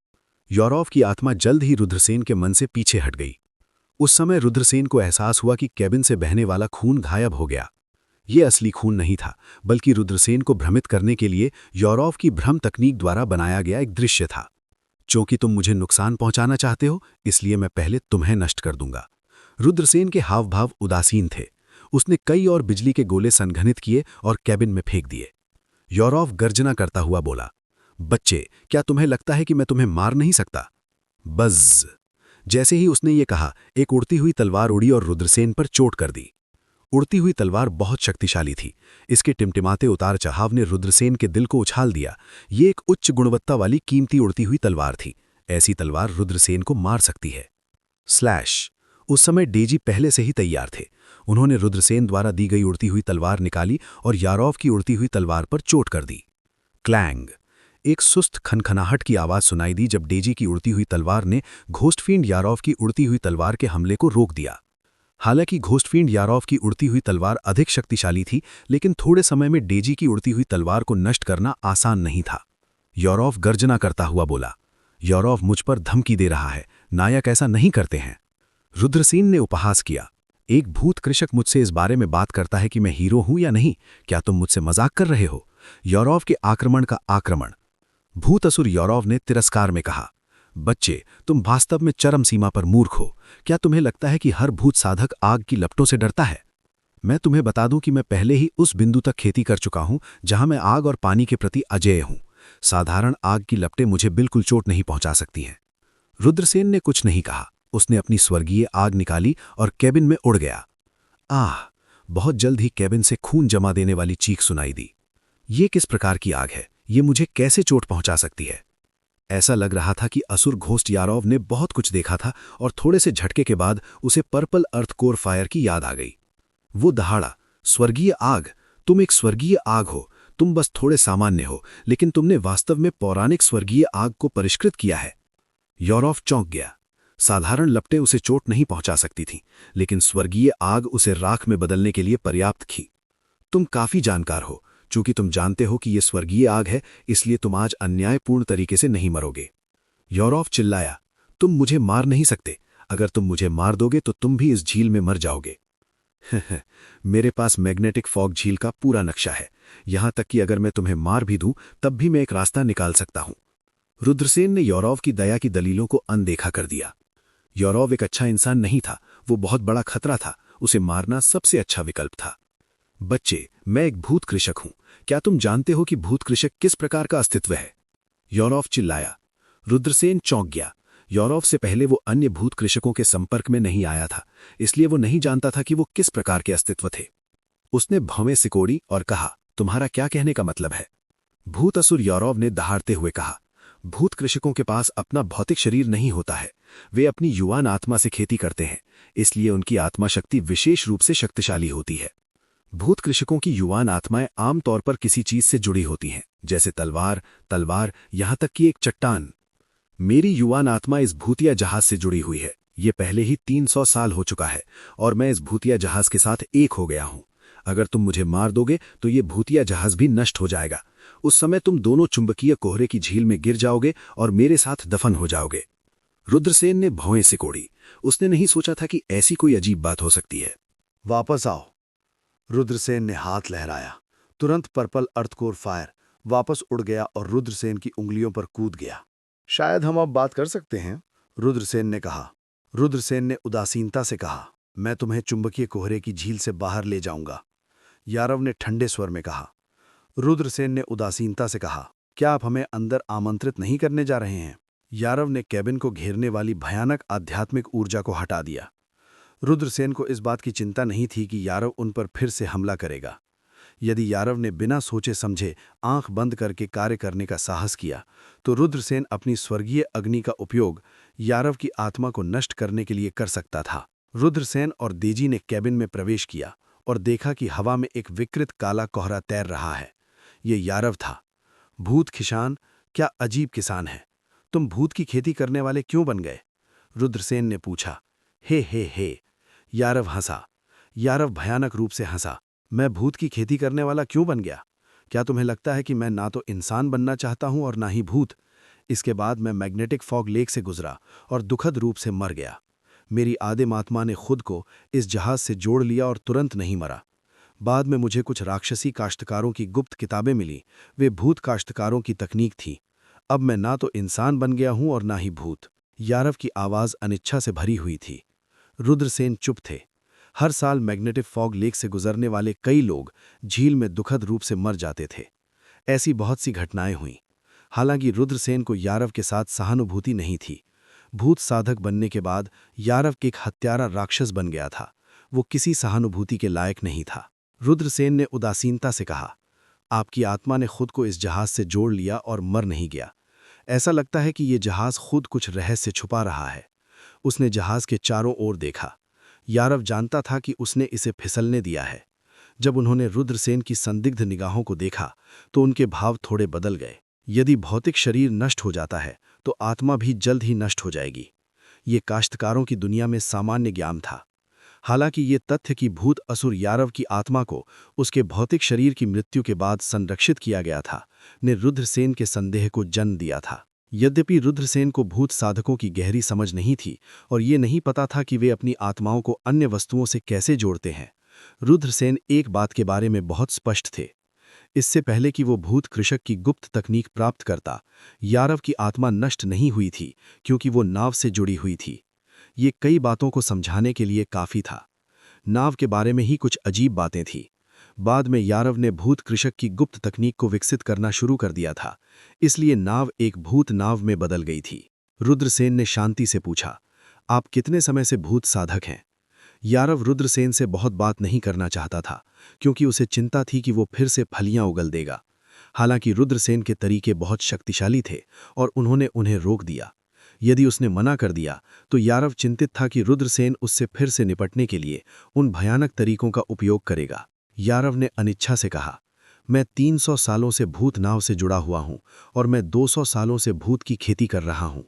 यौरव की आत्मा जल्द ही रुद्रसेन के मन से पीछे हट गई। उस समय रुद्रसेन को एहसास हुआ कि केबिन से बहने वाला खून गायब हो गया। ये असली खून नहीं था, बल्कि रुद्रसेन को भ्रमित करने के लिए यौरव की भ्रम तकनीक द्वारा बनाया गया एक दृश्य था। चूंकि तुम मुझे नुकसान पहुंचाना चाहते हो, इसलिए मैं पहले तुम्हें नष्ट कर दूंगा। रुद्रसेन के हाव भाव उदासीन थे। उसने कई और बिजली के गोले संघनित किए और कैबिन में फेंक दिए। यौरव गर्जना करता हुआ बोला, बच्चे, क्या तुम्हें लगता है कि मैं तुम्हें मार नहीं सकता? बज़। जैसे ही उसने ये कहा, एक उड़ती हुई तलवार उड़ी और रुद्रसेन पर चोट कर दी। उड़ती हुई तलवार बहुत शक्तिशाली थी। इसके टिमटिमाते उतार चढ़ाव ने रुद्रसेन के दिल को उछाल दिया। ये एक उच्च गुणवत्ता वाली कीमती उड़ती हुई तलवार थी। ऐसी तलवार रुद्रसेन को मार सकती है। स्लैश। उस समय डेजी पहले से ही तैयार थे। उन्होंने रुद्रसेन द्वारा दी गई उड़ती हुई तलवार निकाली और यारव की उड़ती हुई तलवार पर चोट कर दी। क्लैंग। एक सुस्त खनखनाहट की आवाज सुनाई दी जब डेजी की उड़ती हुई तलवार ने घोस्टफिंड यारव की उड़ती हुई तलवार के हमले को रोक दिया। हालांकि घोस्टफिंड यारव की उड़ती हुई तलवार अधिक शक्तिशाली थी, लेकिन थोड़े समय में डेजी की उड़ती हुई तलवार को नष्ट करना आसान नहीं था। यौरव गर्जना करता हुआ बोला, यौरव मुझ पर धमकी दे रहा है, नायक ऐसा नहीं करते हैं। रुद्रसेन ने उपहास किया, एक भूत कृषक मुझसे इस बारे में बात करता है कि मैं हीरो हूं या नहीं, क्या तुम मुझसे मजाक कर रहे हो? यौरव के आक्रमण का आक्रमण। भूत असुर यौरव ने तिरस्कार में कहा, बच्चे, तुम वास्तव में चरम सीमा पर मूर्ख हो। क्या तुम्हें लगता है कि हर भूत साधक आग की लपटों से डरता है? मैं तुम्हें बता दूं कि मैं पहले ही उस बिंदु तक खेती कर चुका हूं जहां मैं आग और पानी के प्रति अजेय हूं। साधारण आग की लपटें मुझे बिल्कुल चोट नहीं पहुंचा सकती हैं। रुद्रसेन ने कुछ नहीं कहा। उसने अपनी स्वर्गीय आग निकाली और कैबिन में उड़ गया। आह! बहुत जल्द ही कैबिन से खून जमा देने वाली चीख सुनाई दी। ये किस प्रकार की आग है? ये मुझे कैसे चोट पहुंचा सकती है? ऐसा लग रहा था कि असुर घोस्ट यारव ने बहुत कुछ देखा था और थोड़े से झटके के बाद उसे पर्पल अर्थ कोर फायर की याद आ गई। वो दहाड़ा, स्वर्गीय आग, तुम एक स्वर्गीय आग हो। तुम बस थोड़े सामान्य हो, लेकिन तुमने वास्तव में पौराणिक स्वर्गीय आग को परिष्कृत किया है। यौरव चौंक गया। साधारण लपटें उसे चोट नहीं पहुंचा सकती थीं, लेकिन स्वर्गीय आग उसे राख में बदलने के लिए पर्याप्त थी। तुम काफी जानकार हो। चूंकि तुम जानते हो कि यह स्वर्गीय आग है, इसलिए तुम आज अन्यायपूर्ण तरीके से नहीं मरोगे। यौरव चिल्लाया, तुम मुझे मार नहीं सकते। अगर तुम मुझे मार दोगे तो तुम भी इस झील में मर जाओगे। मेरे पास मैग्नेटिक फॉग झील का पूरा नक्शा है। यहां तक कि अगर मैं तुम्हें मार भी दूं, तब भी मैं एक रास्ता निकाल सकता हूं। रुद्रसेन ने यौरव की दया की दलीलों को अनदेखा कर दिया। यौरव एक अच्छा इंसान नहीं था, वो बहुत बड़ा खतरा था। उसे मारना सबसे अच्छा विकल्प था। बच्चे, मैं एक भूत कृषक हूं। क्या तुम जानते हो कि भूत कृषक किस प्रकार का अस्तित्व है? यौरव चिल्लाया। रुद्रसेन चौंक गया। यौरव से पहले वो अन्य भूत कृषकों के संपर्क में नहीं आया था, इसलिए वो नहीं जानता था कि वो किस प्रकार के अस्तित्व थे। उसने भौवें सिकोड़ी और कहा, तुम्हारा क्या कहने का मतलब है? भूत असुर यौरव ने दहाड़ते हुए कहा, भूत कृषकों के पास अपना भौतिक शरीर नहीं होता है। वे अपनी युवान आत्मा से खेती करते हैं, इसलिए उनकी आत्मा शक्ति विशेष रूप से शक्तिशाली होती है। भूत कृषकों की युवान आत्माएं आमतौर पर किसी चीज से जुड़ी होती हैं, जैसे तलवार, यहां तक कि एक चट्टान। मेरी युवान आत्मा इस भूतिया जहाज से जुड़ी हुई है। ये पहले ही 300 साल हो चुका है और मैं इस भूतिया जहाज के साथ एक हो गया हूं। अगर तुम मुझे मार दोगे तो ये भूतिया जहाज भी नष्ट हो जाएगा। उस समय तुम दोनों चुंबकीय कोहरे की झील में गिर जाओगे और मेरे साथ दफन हो जाओगे। रुद्रसेन ने भौएं सिकोड़ी। उसने नहीं सोचा था कि ऐसी कोई अजीब बात हो सकती है। वापस आओ। रुद्रसेन ने हाथ लहराया। तुरंत पर्पल अर्थकोर फायर वापस उड़ गया और रुद्रसेन की उंगलियों पर कूद गया। शायद हम अब बात कर सकते हैं, रुद्रसेन ने कहा। रुद्रसेन ने उदासीनता से कहा, मैं तुम्हें चुंबकीय कोहरे की झील से बाहर ले जाऊंगा। यारव ने ठंडे स्वर में कहा। रुद्रसेन ने उदासीनता से कहा, क्या आप हमें अंदर आमंत्रित नहीं करने जा रहे हैं? यारव ने कैबिन को घेरने वाली भयानक आध्यात्मिक ऊर्जा को हटा दिया। रुद्रसेन को इस बात की चिंता नहीं थी कि यारव उन पर फिर से हमला करेगा। यदि यारव ने बिना सोचे समझे आंख बंद करके कार्य करने का साहस किया, तो रुद्रसेन अपनी स्वर्गीय अग्नि का उपयोग यारव की आत्मा को नष्ट करने के लिए कर सकता था। रुद्रसेन और डेजी ने कैबिन में प्रवेश किया और देखा कि हवा में एक विकृत काला कोहरा तैर रहा है। ये यारव था। भूत किसान, क्या अजीब किसान है। तुम भूत की खेती करने वाले क्यों बन गए? रुद्रसेन ने पूछा। हे। यारव हंसा। यारव भयानक रूप से हंसा। मैं भूत की खेती करने वाला क्यों बन गया? क्या तुम्हें लगता है कि मैं ना तो इंसान बनना चाहता हूं और ना ही भूत? इसके बाद मैं मैग्नेटिक फॉग लेक से गुजरा और दुखद रूप से मर गया। मेरी आदिम आत्मा ने खुद को इस जहाज से जोड़ लिया और तुरंत नहीं मरा। बाद में मुझे कुछ राक्षसी काश्तकारों की गुप्त किताबें मिली। वे भूत काश्तकारों की तकनीक थी। अब मैं ना तो इंसान बन गया हूं और ना ही भूत। यारव की आवाज अनिच्छा से भरी हुई थी। रुद्रसेन चुप थे। हर साल मैग्नेटिक फॉग लेक से गुजरने वाले कई लोग झील में दुखद रूप से मर जाते थे। ऐसी बहुत सी घटनाएं हुईं। हालांकि रुद्रसेन को यारव के साथ सहानुभूति नहीं थी। भूत साधक बनने के बाद यारव एक हत्यारा राक्षस बन गया था। वो किसी सहानुभूति के लायक नहीं था। रुद्रसेन ने उदासीनता से कहा, आपकी आत्मा ने खुद को इस जहाज से जोड़ लिया और मर नहीं गया। ऐसा लगता है कि ये जहाज खुद कुछ रहस्य छुपा रहा है। उसने जहाज के चारों ओर देखा। यारव जानता था कि उसने इसे फिसलने दिया है। जब उन्होंने रुद्रसेन की संदिग्ध निगाहों को देखा तो उनके भाव थोड़े बदल गए। यदि भौतिक शरीर नष्ट हो जाता है तो आत्मा भी जल्द ही नष्ट हो जाएगी। ये काश्तकारों की दुनिया में सामान्य ज्ञान था। हालांकि ये तथ्य कि भूत असुर यारव की आत्मा को उसके भौतिक शरीर की मृत्यु के बाद संरक्षित किया गया था, ने रुद्रसेन के संदेह को जन्म दिया था। यद्यपि रुद्रसेन को भूत साधकों की गहरी समझ नहीं थी और ये नहीं पता था कि वे अपनी आत्माओं को अन्य वस्तुओं से कैसे जोड़ते हैं, रुद्रसेन एक बात के बारे में बहुत स्पष्ट थे। इससे पहले कि वो भूत कृषक की गुप्त तकनीक प्राप्त करता, यारव की आत्मा नष्ट नहीं हुई थी क्योंकि वो नाव से जुड़ी हुई थी। ये कई बातों को समझाने के लिए काफी था। नाव के बारे में ही कुछ अजीब बातें थीं। बाद में यारव ने भूत कृषक की गुप्त तकनीक को विकसित करना शुरू कर दिया था, इसलिए नाव एक भूत नाव में बदल गई थी। रुद्रसेन ने शांति से पूछा, आप कितने समय से भूत साधक हैं? यारव रुद्रसेन से बहुत बात नहीं करना चाहता था क्योंकि उसे चिंता थी कि वो फिर से फलियां उगल देगा। हालांकि रुद्रसेन के तरीके बहुत शक्तिशाली थे और उन्होंने उन्हें रोक दिया। यदि उसने मना कर दिया तो यारव चिंतित था कि रुद्रसेन उससे फिर से निपटने के लिए उन भयानक तरीकों का उपयोग करेगा। यारव ने अनिच्छा से कहा, मैं 300 सालों से भूत नाव से जुड़ा हुआ हूं और मैं 200 सालों से भूत की खेती कर रहा हूं।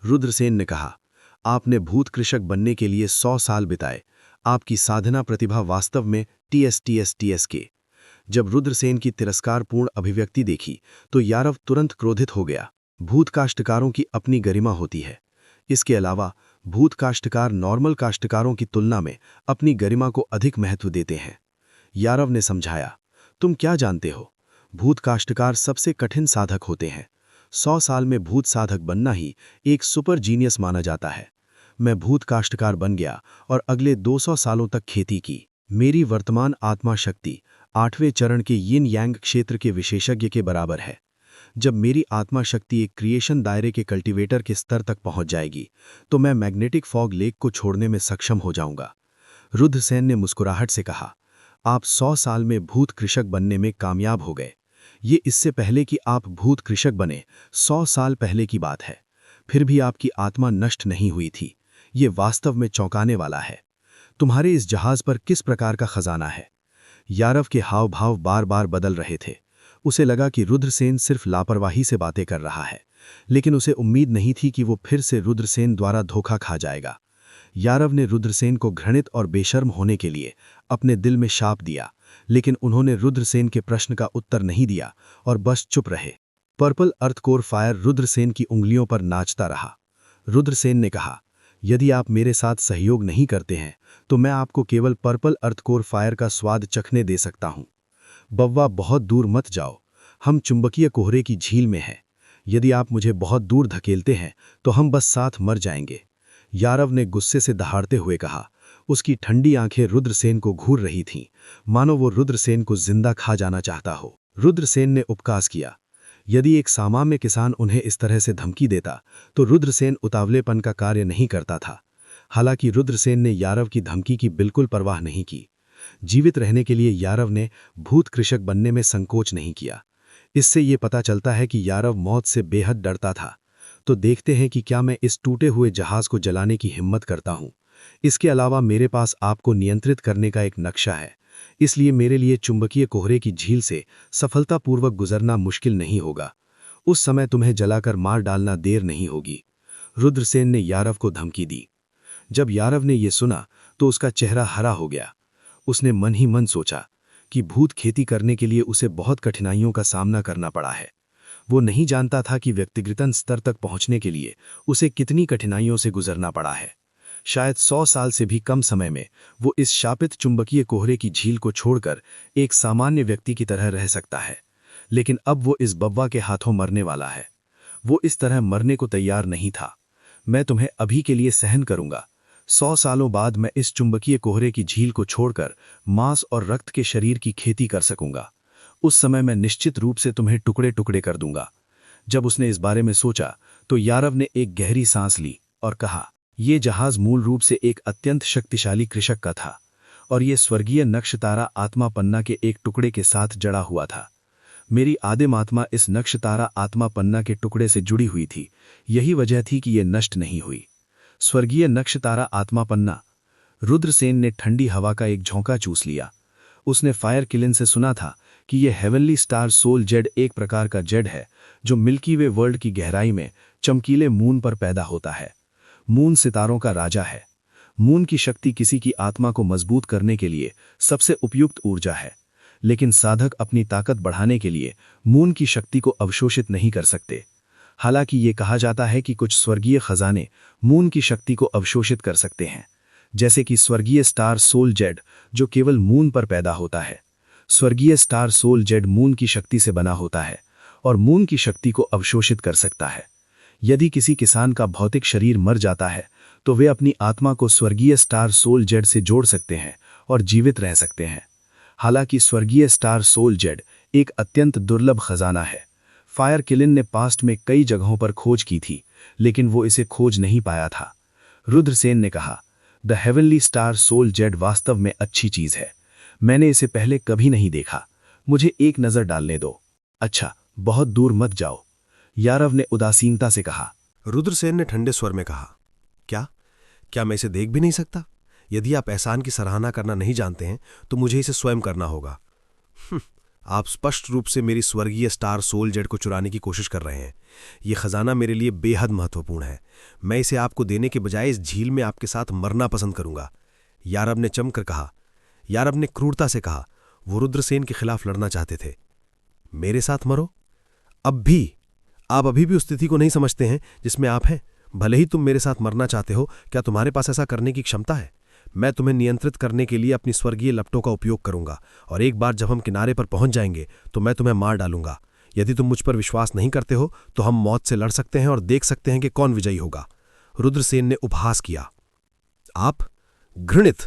रुद्रसेन ने कहा, आपने भूत कृषक बनने के लिए 100 साल बिताए। आपकी साधना प्रतिभा वास्तव में टीएस के। जब रुद्रसेन की तिरस्कारपूर्ण अभिव्यक्ति देखी तो यारव तुरंत क्रोधित हो गया। भूत काश्तकारों की अपनी गरिमा होती है। इसके अलावा भूत काश्तकार नॉर्मल काश्तकारों की तुलना में अपनी गरिमा को अधिक महत्व देते हैं। यारव ने समझाया, तुम क्या जानते हो? भूत काश्तकार सबसे कठिन साधक होते हैं। 100 साल में भूत साधक बनना ही एक सुपर जीनियस माना जाता है। मैं भूत काश्तकार बन गया और अगले 200 सालों तक खेती की। मेरी वर्तमान आत्मा शक्ति 8वें चरण के यिन यांग क्षेत्र के विशेषज्ञ के बराबर है। जब मेरी आत्मा शक्ति एक क्रिएशन दायरे के कल्टीवेटर के स्तर तक पहुंच जाएगी तो मैं मैग्नेटिक फॉग लेक को छोड़ने में सक्षम हो जाऊंगा। रुद्रसेन ने मुस्कुराहट से कहा, आप 100 साल में भूत कृषक बनने में कामयाब हो गए। ये इससे पहले कि आप भूत कृषक बने 100 साल पहले की बात है। फिर भी आपकी आत्मा नष्ट नहीं हुई थी। ये वास्तव में चौंकाने वाला है। तुम्हारे इस जहाज पर किस प्रकार का खजाना है? यारव के हाव भाव बार बार बदल रहे थे। उसे लगा कि रुद्रसेन सिर्फ लापरवाही से बातें कर रहा है, लेकिन उसे उम्मीद नहीं थी कि वो फिर से रुद्रसेन द्वारा धोखा खा जाएगा। यारव ने रुद्रसेन को घृणित और बेशर्म होने के लिए अपने दिल में शाप दिया, लेकिन उन्होंने रुद्रसेन के प्रश्न का उत्तर नहीं दिया और बस चुप रहे। पर्पल अर्थकोर फायर रुद्रसेन की उंगलियों पर नाचता रहा। रुद्रसेन ने कहा, यदि आप मेरे साथ सहयोग नहीं करते हैं तो मैं आपको केवल पर्पल अर्थकोर फायर का स्वाद चखने दे सकता हूं। बव्वा, बहुत दूर मत जाओ। हम चुंबकीय कोहरे की झील में हैं। यदि आप मुझे बहुत दूर धकेलते हैं तो हम बस साथ मर जाएंगे। यारव ने गुस्से से दहाड़ते हुए कहा। उसकी ठंडी आंखें रुद्रसेन को घूर रही थीं, मानो वो रुद्रसेन को जिंदा खा जाना चाहता हो। रुद्रसेन ने उपकास किया। यदि एक सामान्य किसान उन्हें इस तरह से धमकी देता तो रुद्रसेन उतावलेपन का कार्य नहीं करता था। हालांकि रुद्रसेन ने यारव की धमकी की बिल्कुल परवाह नहीं की। जीवित रहने के लिए यारव ने भूत कृषक बनने में संकोच नहीं किया। इससे ये पता चलता है कि यारव मौत से बेहद डरता था। तो देखते हैं कि क्या मैं इस टूटे हुए जहाज को जलाने की हिम्मत करता हूं। इसके अलावा मेरे पास आपको नियंत्रित करने का एक नक्शा है, इसलिए मेरे लिए चुंबकीय कोहरे की झील से सफलतापूर्वक गुजरना मुश्किल नहीं होगा। उस समय तुम्हें जलाकर मार डालना देर नहीं होगी। रुद्रसेन ने यारव को धमकी दी। जब यारव ने यह सुना तो उसका चेहरा हरा हो गया। उसने मन ही मन सोचा, कि भूत खेती करने के लिए उसे बहुत कठिनाइयों का सामना करना पड़ा है। वो नहीं जानता था कि व्यक्तिगत स्तर तक पहुंचने के लिए उसे कितनी कठिनाइयों से गुजरना पड़ा है। शायद 100 साल से भी कम समय में वो इस शापित चुंबकीय कोहरे की झील को छोड़कर एक सामान्य व्यक्ति की तरह रह सकता है, लेकिन अब वो इस बव्वा के हाथों मरने वाला है। वो इस तरह मरने को तैयार नहीं था। मैं तुम्हें अभी के लिए सहन करूंगा। 100 सालों बाद मैं इस चुंबकीय कोहरे की झील को छोड़कर मांस और रक्त के शरीर की खेती कर सकूंगा। उस समय मैं निश्चित रूप से तुम्हें टुकड़े टुकड़े कर दूंगा। जब उसने इस बारे में सोचा तो यारव ने एक गहरी सांस ली और कहा, यह जहाज मूल रूप से एक अत्यंत शक्तिशाली कृषक का था और यह स्वर्गीय नक्षतारा आत्मा पन्ना के एक टुकड़े के साथ जड़ा हुआ था। मेरी आदिम आत्मा इस नक्षतारा आत्मा पन्ना के टुकड़े से जुड़ी हुई थी। यही वजह थी कि यह नष्ट नहीं हुई। स्वर्गीय नक्षतारा आत्मा पन्ना। रुद्रसेन ने ठंडी हवा का एक झोंका चूस लिया। उसने फायर किलिन से सुना था कि यह हेवनली स्टार सोल जेड एक प्रकार का जेड है जो मिल्की वे वर्ल्ड की गहराई में चमकीले मून पर पैदा होता है। मून सितारों का राजा है। मून की शक्ति किसी की आत्मा को मजबूत करने के लिए सबसे उपयुक्त ऊर्जा है, लेकिन साधक अपनी ताकत बढ़ाने के लिए मून की शक्ति को अवशोषित नहीं कर सकते। हालांकि ये कहा जाता है कि कुछ स्वर्गीय खजाने मून की शक्ति को अवशोषित कर सकते हैं, जैसे कि स्वर्गीय स्टार सोल जेड जो केवल मून पर पैदा होता है। स्वर्गीय स्टार सोल जेड मून की शक्ति से बना होता है और मून की शक्ति को अवशोषित कर सकता है। यदि किसी किसान का भौतिक शरीर मर जाता है तो वे अपनी आत्मा को स्वर्गीय स्टार सोल जेड से जोड़ सकते हैं और जीवित रह सकते हैं। हालांकि स्वर्गीय स्टार सोल जेड एक अत्यंत दुर्लभ खजाना है। फायर किलिन ने पास्ट में कई जगहों पर खोज की थी, लेकिन वो इसे खोज नहीं पाया था। रुद्रसेन ने कहा, the heavenly star soul jade वास्तव में अच्छी चीज है। मैंने इसे पहले कभी नहीं देखा। मुझे एक नजर डालने दो। अच्छा, बहुत दूर मत जाओ, यारव ने उदासीनता से कहा। रुद्रसेन ने ठंडे स्वर में कहा, क्या मैं इसे देख भी नहीं सकता? यदि आप एहसान की सराहना करना नहीं जानते हैं तो मुझे इसे स्वयं करना होगा। आप स्पष्ट रूप से मेरी स्वर्गीय स्टार सोल जेड को चुराने की कोशिश कर रहे हैं। यह खजाना मेरे लिए बेहद महत्वपूर्ण है। मैं इसे आपको देने के बजाय इस झील में आपके साथ मरना पसंद करूंगा, यारव ने चमकर कहा। यारव ने क्रूरता से कहा। वो रुद्रसेन के खिलाफ लड़ना चाहते थे। मेरे साथ मरो? आप अभी भी उस स्थिति को नहीं समझते हैं जिसमें आप हैं। भले ही तुम मेरे साथ मरना चाहते हो, क्या तुम्हारे पास ऐसा करने की क्षमता है? मैं तुम्हें नियंत्रित करने के लिए अपनी स्वर्गीय लपटों का उपयोग करूंगा और एक बार जब हम किनारे पर पहुंच जाएंगे तो मैं तुम्हें मार डालूंगा। यदि तुम मुझ पर विश्वास नहीं करते हो तो हम मौत से लड़ सकते हैं और देख सकते हैं कि कौन विजयी होगा। रुद्रसेन ने उपहास किया। आप? घृणित!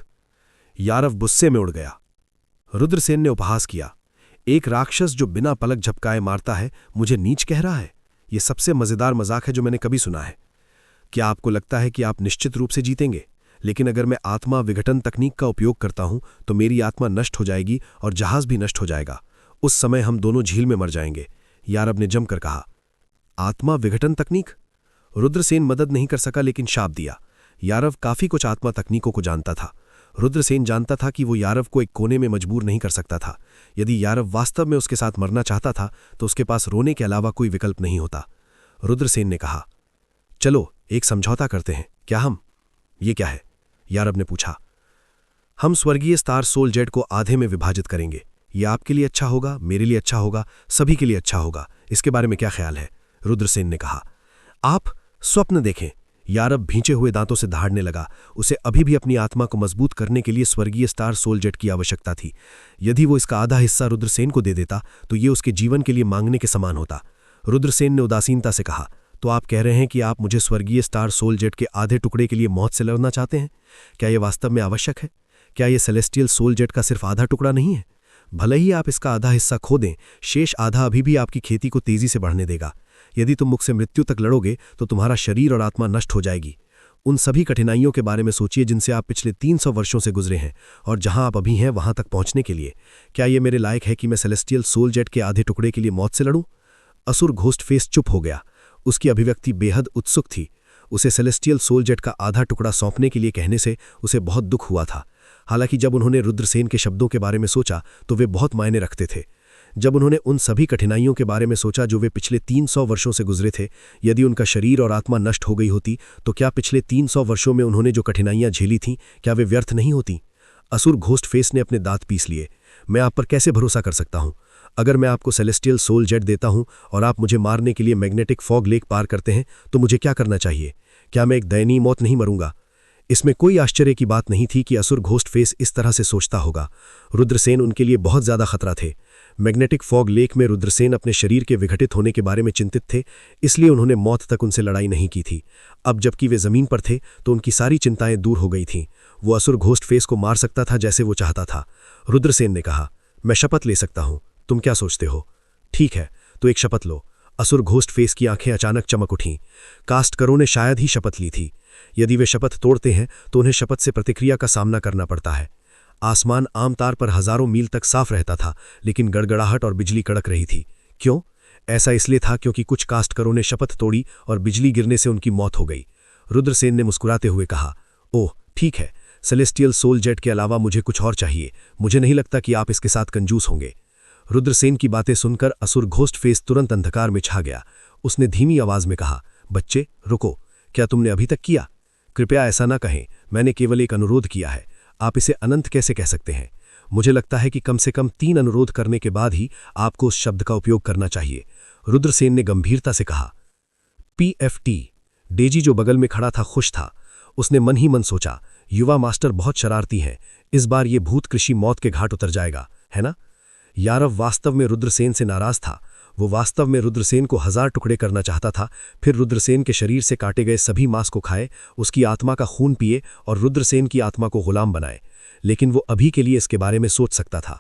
यारव गुस्से में उड़ गया। रुद्रसेन ने उपहास किया। एक राक्षस जो बिना पलक झपकाए मारता है मुझे नीच कह रहा है? यह सबसे मजेदार मजाक है जो मैंने कभी सुना है। क्या आपको लगता है कि आप निश्चित रूप से जीतेंगे? लेकिन अगर मैं आत्मा विघटन तकनीक का उपयोग करता हूं तो मेरी आत्मा नष्ट हो जाएगी और जहाज भी नष्ट हो जाएगा। उस समय हम दोनों झील में मर जाएंगे, यारव ने जमकर कहा। आत्मा विघटन तकनीक? रुद्रसेन मदद नहीं कर सका लेकिन शाप दिया। यारव काफी कुछ आत्मा तकनीकों को जानता था। रुद्रसेन जानता था कि वो यारव को एक कोने में मजबूर नहीं कर सकता था। यदि यारव वास्तव में उसके साथ मरना चाहता था तो उसके पास रोने के अलावा कोई विकल्प नहीं होता। रुद्रसेन ने कहा, चलो एक समझौता करते हैं। क्या हम? ये क्या है? यारव ने पूछा। हम स्वर्गीय स्टार सोल जेड को आधे में विभाजित करेंगे। ये आपके लिए अच्छा होगा, मेरे लिए अच्छा होगा, सभी के लिए अच्छा होगा। इसके बारे में क्या ख्याल है? रुद्रसेन ने कहा। आप स्वप्न देखें। यारव भींचे हुए दांतों से दहाड़ने लगा। उसे अभी भी अपनी आत्मा को मजबूत करने के लिए स्वर्गीय स्टार सोल जेड की आवश्यकता थी। यदि वो इसका आधा हिस्सा रुद्रसेन को दे देता तो ये उसके जीवन के लिए मांगने के समान होता। रुद्रसेन ने उदासीनता से कहा, तो आप कह रहे हैं कि आप मुझे स्वर्गीय स्टार सोल जेड के आधे टुकड़े के लिए मौत से लड़ना चाहते हैं? क्या यह वास्तव में आवश्यक है? क्या यह सेलेस्टियल सोल जेड का सिर्फ आधा टुकड़ा नहीं है? भले ही आप इसका आधा हिस्सा खो दें, शेष आधा अभी भी आपकी खेती को तेजी से बढ़ने देगा। यदि तुम मुझसे मृत्यु तक लड़ोगे तो तुम्हारा शरीर और आत्मा नष्ट हो जाएगी। उन सभी कठिनाइयों के बारे में सोचिए जिनसे आप पिछले 300 वर्षों से गुजरे हैं और जहां आप अभी हैं वहां तक पहुंचने के लिए क्या यह मेरे लायक है कि मैं सेलेस्टियल सोल जेड के आधे टुकड़े के लिए मौत से लड़ूं? असुर घोस्ट फेस चुप हो गया। उसकी अभिव्यक्ति बेहद उत्सुक थी। उसे सेलेस्टियल सोल जेड का आधा टुकड़ा सौंपने के लिए कहने से उसे बहुत दुख हुआ था। हालांकि जब उन्होंने रुद्रसेन के शब्दों के बारे में सोचा तो वे बहुत मायने रखते थे। जब उन्होंने उन सभी कठिनाइयों के बारे में सोचा जो वे पिछले 300 वर्षों से गुजरे थे, यदि उनका शरीर और आत्मा नष्ट हो गई होती तो क्या पिछले 300 वर्षों में उन्होंने जो कठिनाइयां झेली थीं क्या वे व्यर्थ नहीं होती? असुर घोस्ट फेस ने अपने दांत पीस लिए। मैं आप पर कैसे भरोसा कर सकता हूं? अगर मैं आपको सेलेस्टियल सोल जेट देता हूं और आप मुझे मारने के लिए मैग्नेटिक फॉग लेक पार करते हैं तो मुझे क्या करना चाहिए? क्या मैं एक दयनीय मौत नहीं मरूंगा? इसमें कोई आश्चर्य की बात नहीं थी कि असुर घोस्ट फेस इस तरह से सोचता होगा। रुद्रसेन उनके लिए बहुत ज्यादा खतरा थे। मैग्नेटिक फॉग लेक में रुद्रसेन अपने शरीर के विघटित होने के बारे में चिंतित थे, इसलिए उन्होंने मौत तक उनसे लड़ाई नहीं की थी। अब जबकि वे जमीन पर थे तो उनकी सारी चिंताएं दूर हो गई थीं। वो असुर घोस्ट फेस को मार सकता था जैसे वो चाहता था। रुद्रसेन ने कहा, मैं शपथ ले सकता हूं, तुम क्या सोचते हो? ठीक है, तो एक शपथ लो। असुर घोस्ट फेस की आंखें अचानक चमक उठीं। कास्टकरों ने शायद ही शपथ ली थी। यदि वे शपथ तोड़ते हैं तो उन्हें शपथ से प्रतिक्रिया का सामना करना पड़ता है। आसमान आमतौर पर हजारों मील तक साफ रहता था, लेकिन गड़गड़ाहट और बिजली कड़क रही थी। क्यों? ऐसा इसलिए था क्योंकि कुछ कास्टकरों ने शपथ तोड़ी और बिजली गिरने से उनकी मौत हो गई। रुद्रसेन ने मुस्कुराते हुए कहा, ओह ठीक है, सेलेस्टियल सोल जेट के अलावा मुझे कुछ और चाहिए। मुझे नहीं लगता कि आप इसके साथ कंजूस होंगे। रुद्रसेन की बातें सुनकर असुर घोस्ट फेस तुरंत अंधकार में छा गया। उसने धीमी आवाज में कहा, बच्चे रुको, क्या तुमने अभी तक किया? कृपया ऐसा ना कहें, मैंने केवल एक अनुरोध किया है। आप इसे अनंत कैसे कह सकते हैं? मुझे लगता है कि कम से कम 3 अनुरोध करने के बाद ही आपको उस शब्द का उपयोग करना चाहिए। रुद्रसेन ने गंभीरता से कहा। PFT। डेजी जो बगल में खड़ा था खुश था। उसने मन ही मन सोचा, युवा मास्टर बहुत शरारती हैं, इस बार ये भूत कृषि मौत के घाट उतर जाएगा, है ना? यारव वास्तव में रुद्रसेन से नाराज था। वो वास्तव में रुद्रसेन को 1000 टुकड़े करना चाहता था, फिर रुद्रसेन के शरीर से काटे गए सभी मांस को खाए, उसकी आत्मा का खून पिए और रुद्रसेन की आत्मा को गुलाम बनाए। लेकिन वो अभी के लिए इसके बारे में सोच सकता था।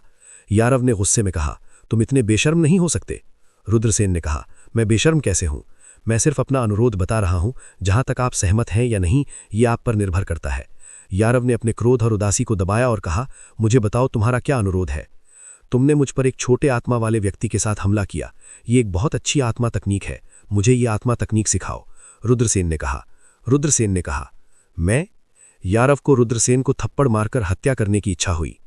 यारव ने गुस्से में कहा, तुम इतने बेशर्म नहीं हो सकते। रुद्रसेन ने कहा, मैं बेशर्म कैसे हूं? मैं सिर्फ अपना अनुरोध बता रहा हूं। जहां तक आप सहमत हैं या नहीं, ये आप पर निर्भर करता है। यारव ने अपने क्रोध और उदासी को दबाया और कहा, मुझे बताओ तुम्हारा क्या अनुरोध है? तुमने मुझ पर एक छोटे आत्मा वाले व्यक्ति के साथ हमला किया। ये एक बहुत अच्छी आत्मा तकनीक है, मुझे ये आत्मा तकनीक सिखाओ। रुद्रसेन ने कहा, मैं? यारव को रुद्रसेन को थप्पड़ मारकर हत्या करने की इच्छा हुई।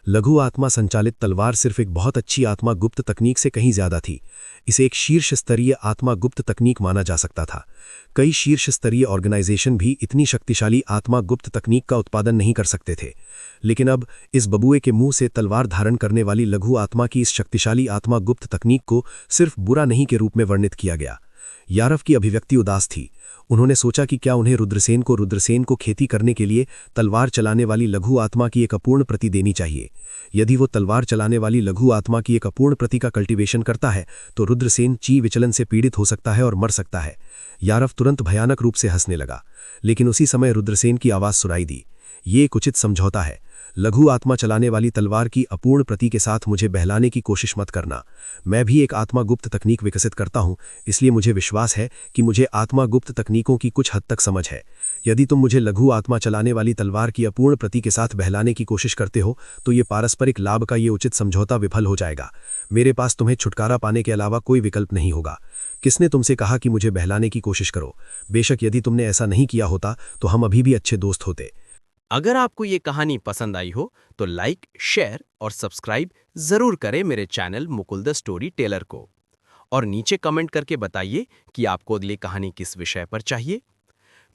लघु आत्मा संचालित तलवार सिर्फ एक बहुत अच्छी आत्मा गुप्त तकनीक से कहीं ज्यादा थी। इसे एक शीर्ष स्तरीय आत्मा गुप्त तकनीक माना जा सकता था। कई शीर्ष स्तरीय ऑर्गेनाइजेशन भी इतनी शक्तिशाली आत्मा गुप्त तकनीक का उत्पादन नहीं कर सकते थे। लेकिन अब इस बबुए के मुंह से तलवार धारण करने वाली लघु आत्मा की इस शक्तिशाली आत्मा गुप्त तकनीक को सिर्फ बुरा नहीं के रूप में वर्णित किया गया। यारव की अभिव्यक्ति उदास थी। उन्होंने सोचा कि क्या उन्हें रुद्रसेन को खेती करने के लिए तलवार चलाने वाली लघु आत्मा की एक अपूर्ण प्रति देनी चाहिए। यदि वो तलवार चलाने वाली लघु आत्मा की एक अपूर्ण प्रति का कल्टीवेशन करता है तो रुद्रसेन ची विचलन से पीड़ित हो सकता है और मर सकता है। यारव तुरंत भयानक रूप से हंसने लगा, लेकिन उसी समय रुद्रसेन की आवाज सुनाई दी, ये एक उचित समझौता है। लघु आत्मा चलाने वाली तलवार की अपूर्ण प्रति के साथ मुझे बहलाने की कोशिश मत करना। मैं भी एक आत्मा गुप्त तकनीक विकसित करता हूं, इसलिए मुझे विश्वास है कि मुझे आत्मा गुप्त तकनीकों की कुछ हद तक समझ है। यदि तुम मुझे लघु आत्मा चलाने वाली तलवार की अपूर्ण प्रति के साथ बहलाने की कोशिश करते हो तो ये पारस्परिक लाभ का ये उचित समझौता विफल हो जाएगा। मेरे पास तुम्हें छुटकारा पाने के अलावा कोई विकल्प नहीं होगा। किसने तुमसे कहा कि मुझे बहलाने की कोशिश करो? बेशक यदि तुमने ऐसा नहीं किया होता तो हम अभी भी अच्छे दोस्त होते। अगर आपको ये कहानी पसंद आई हो तो लाइक, शेयर और सब्सक्राइब जरूर करें मेरे channel Mukul the story teller को। और नीचे कमेंट करके बताइए कि आपको अगली कहानी किस विषय पर चाहिए।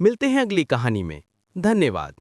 मिलते हैं अगली कहानी में। धन्यवाद।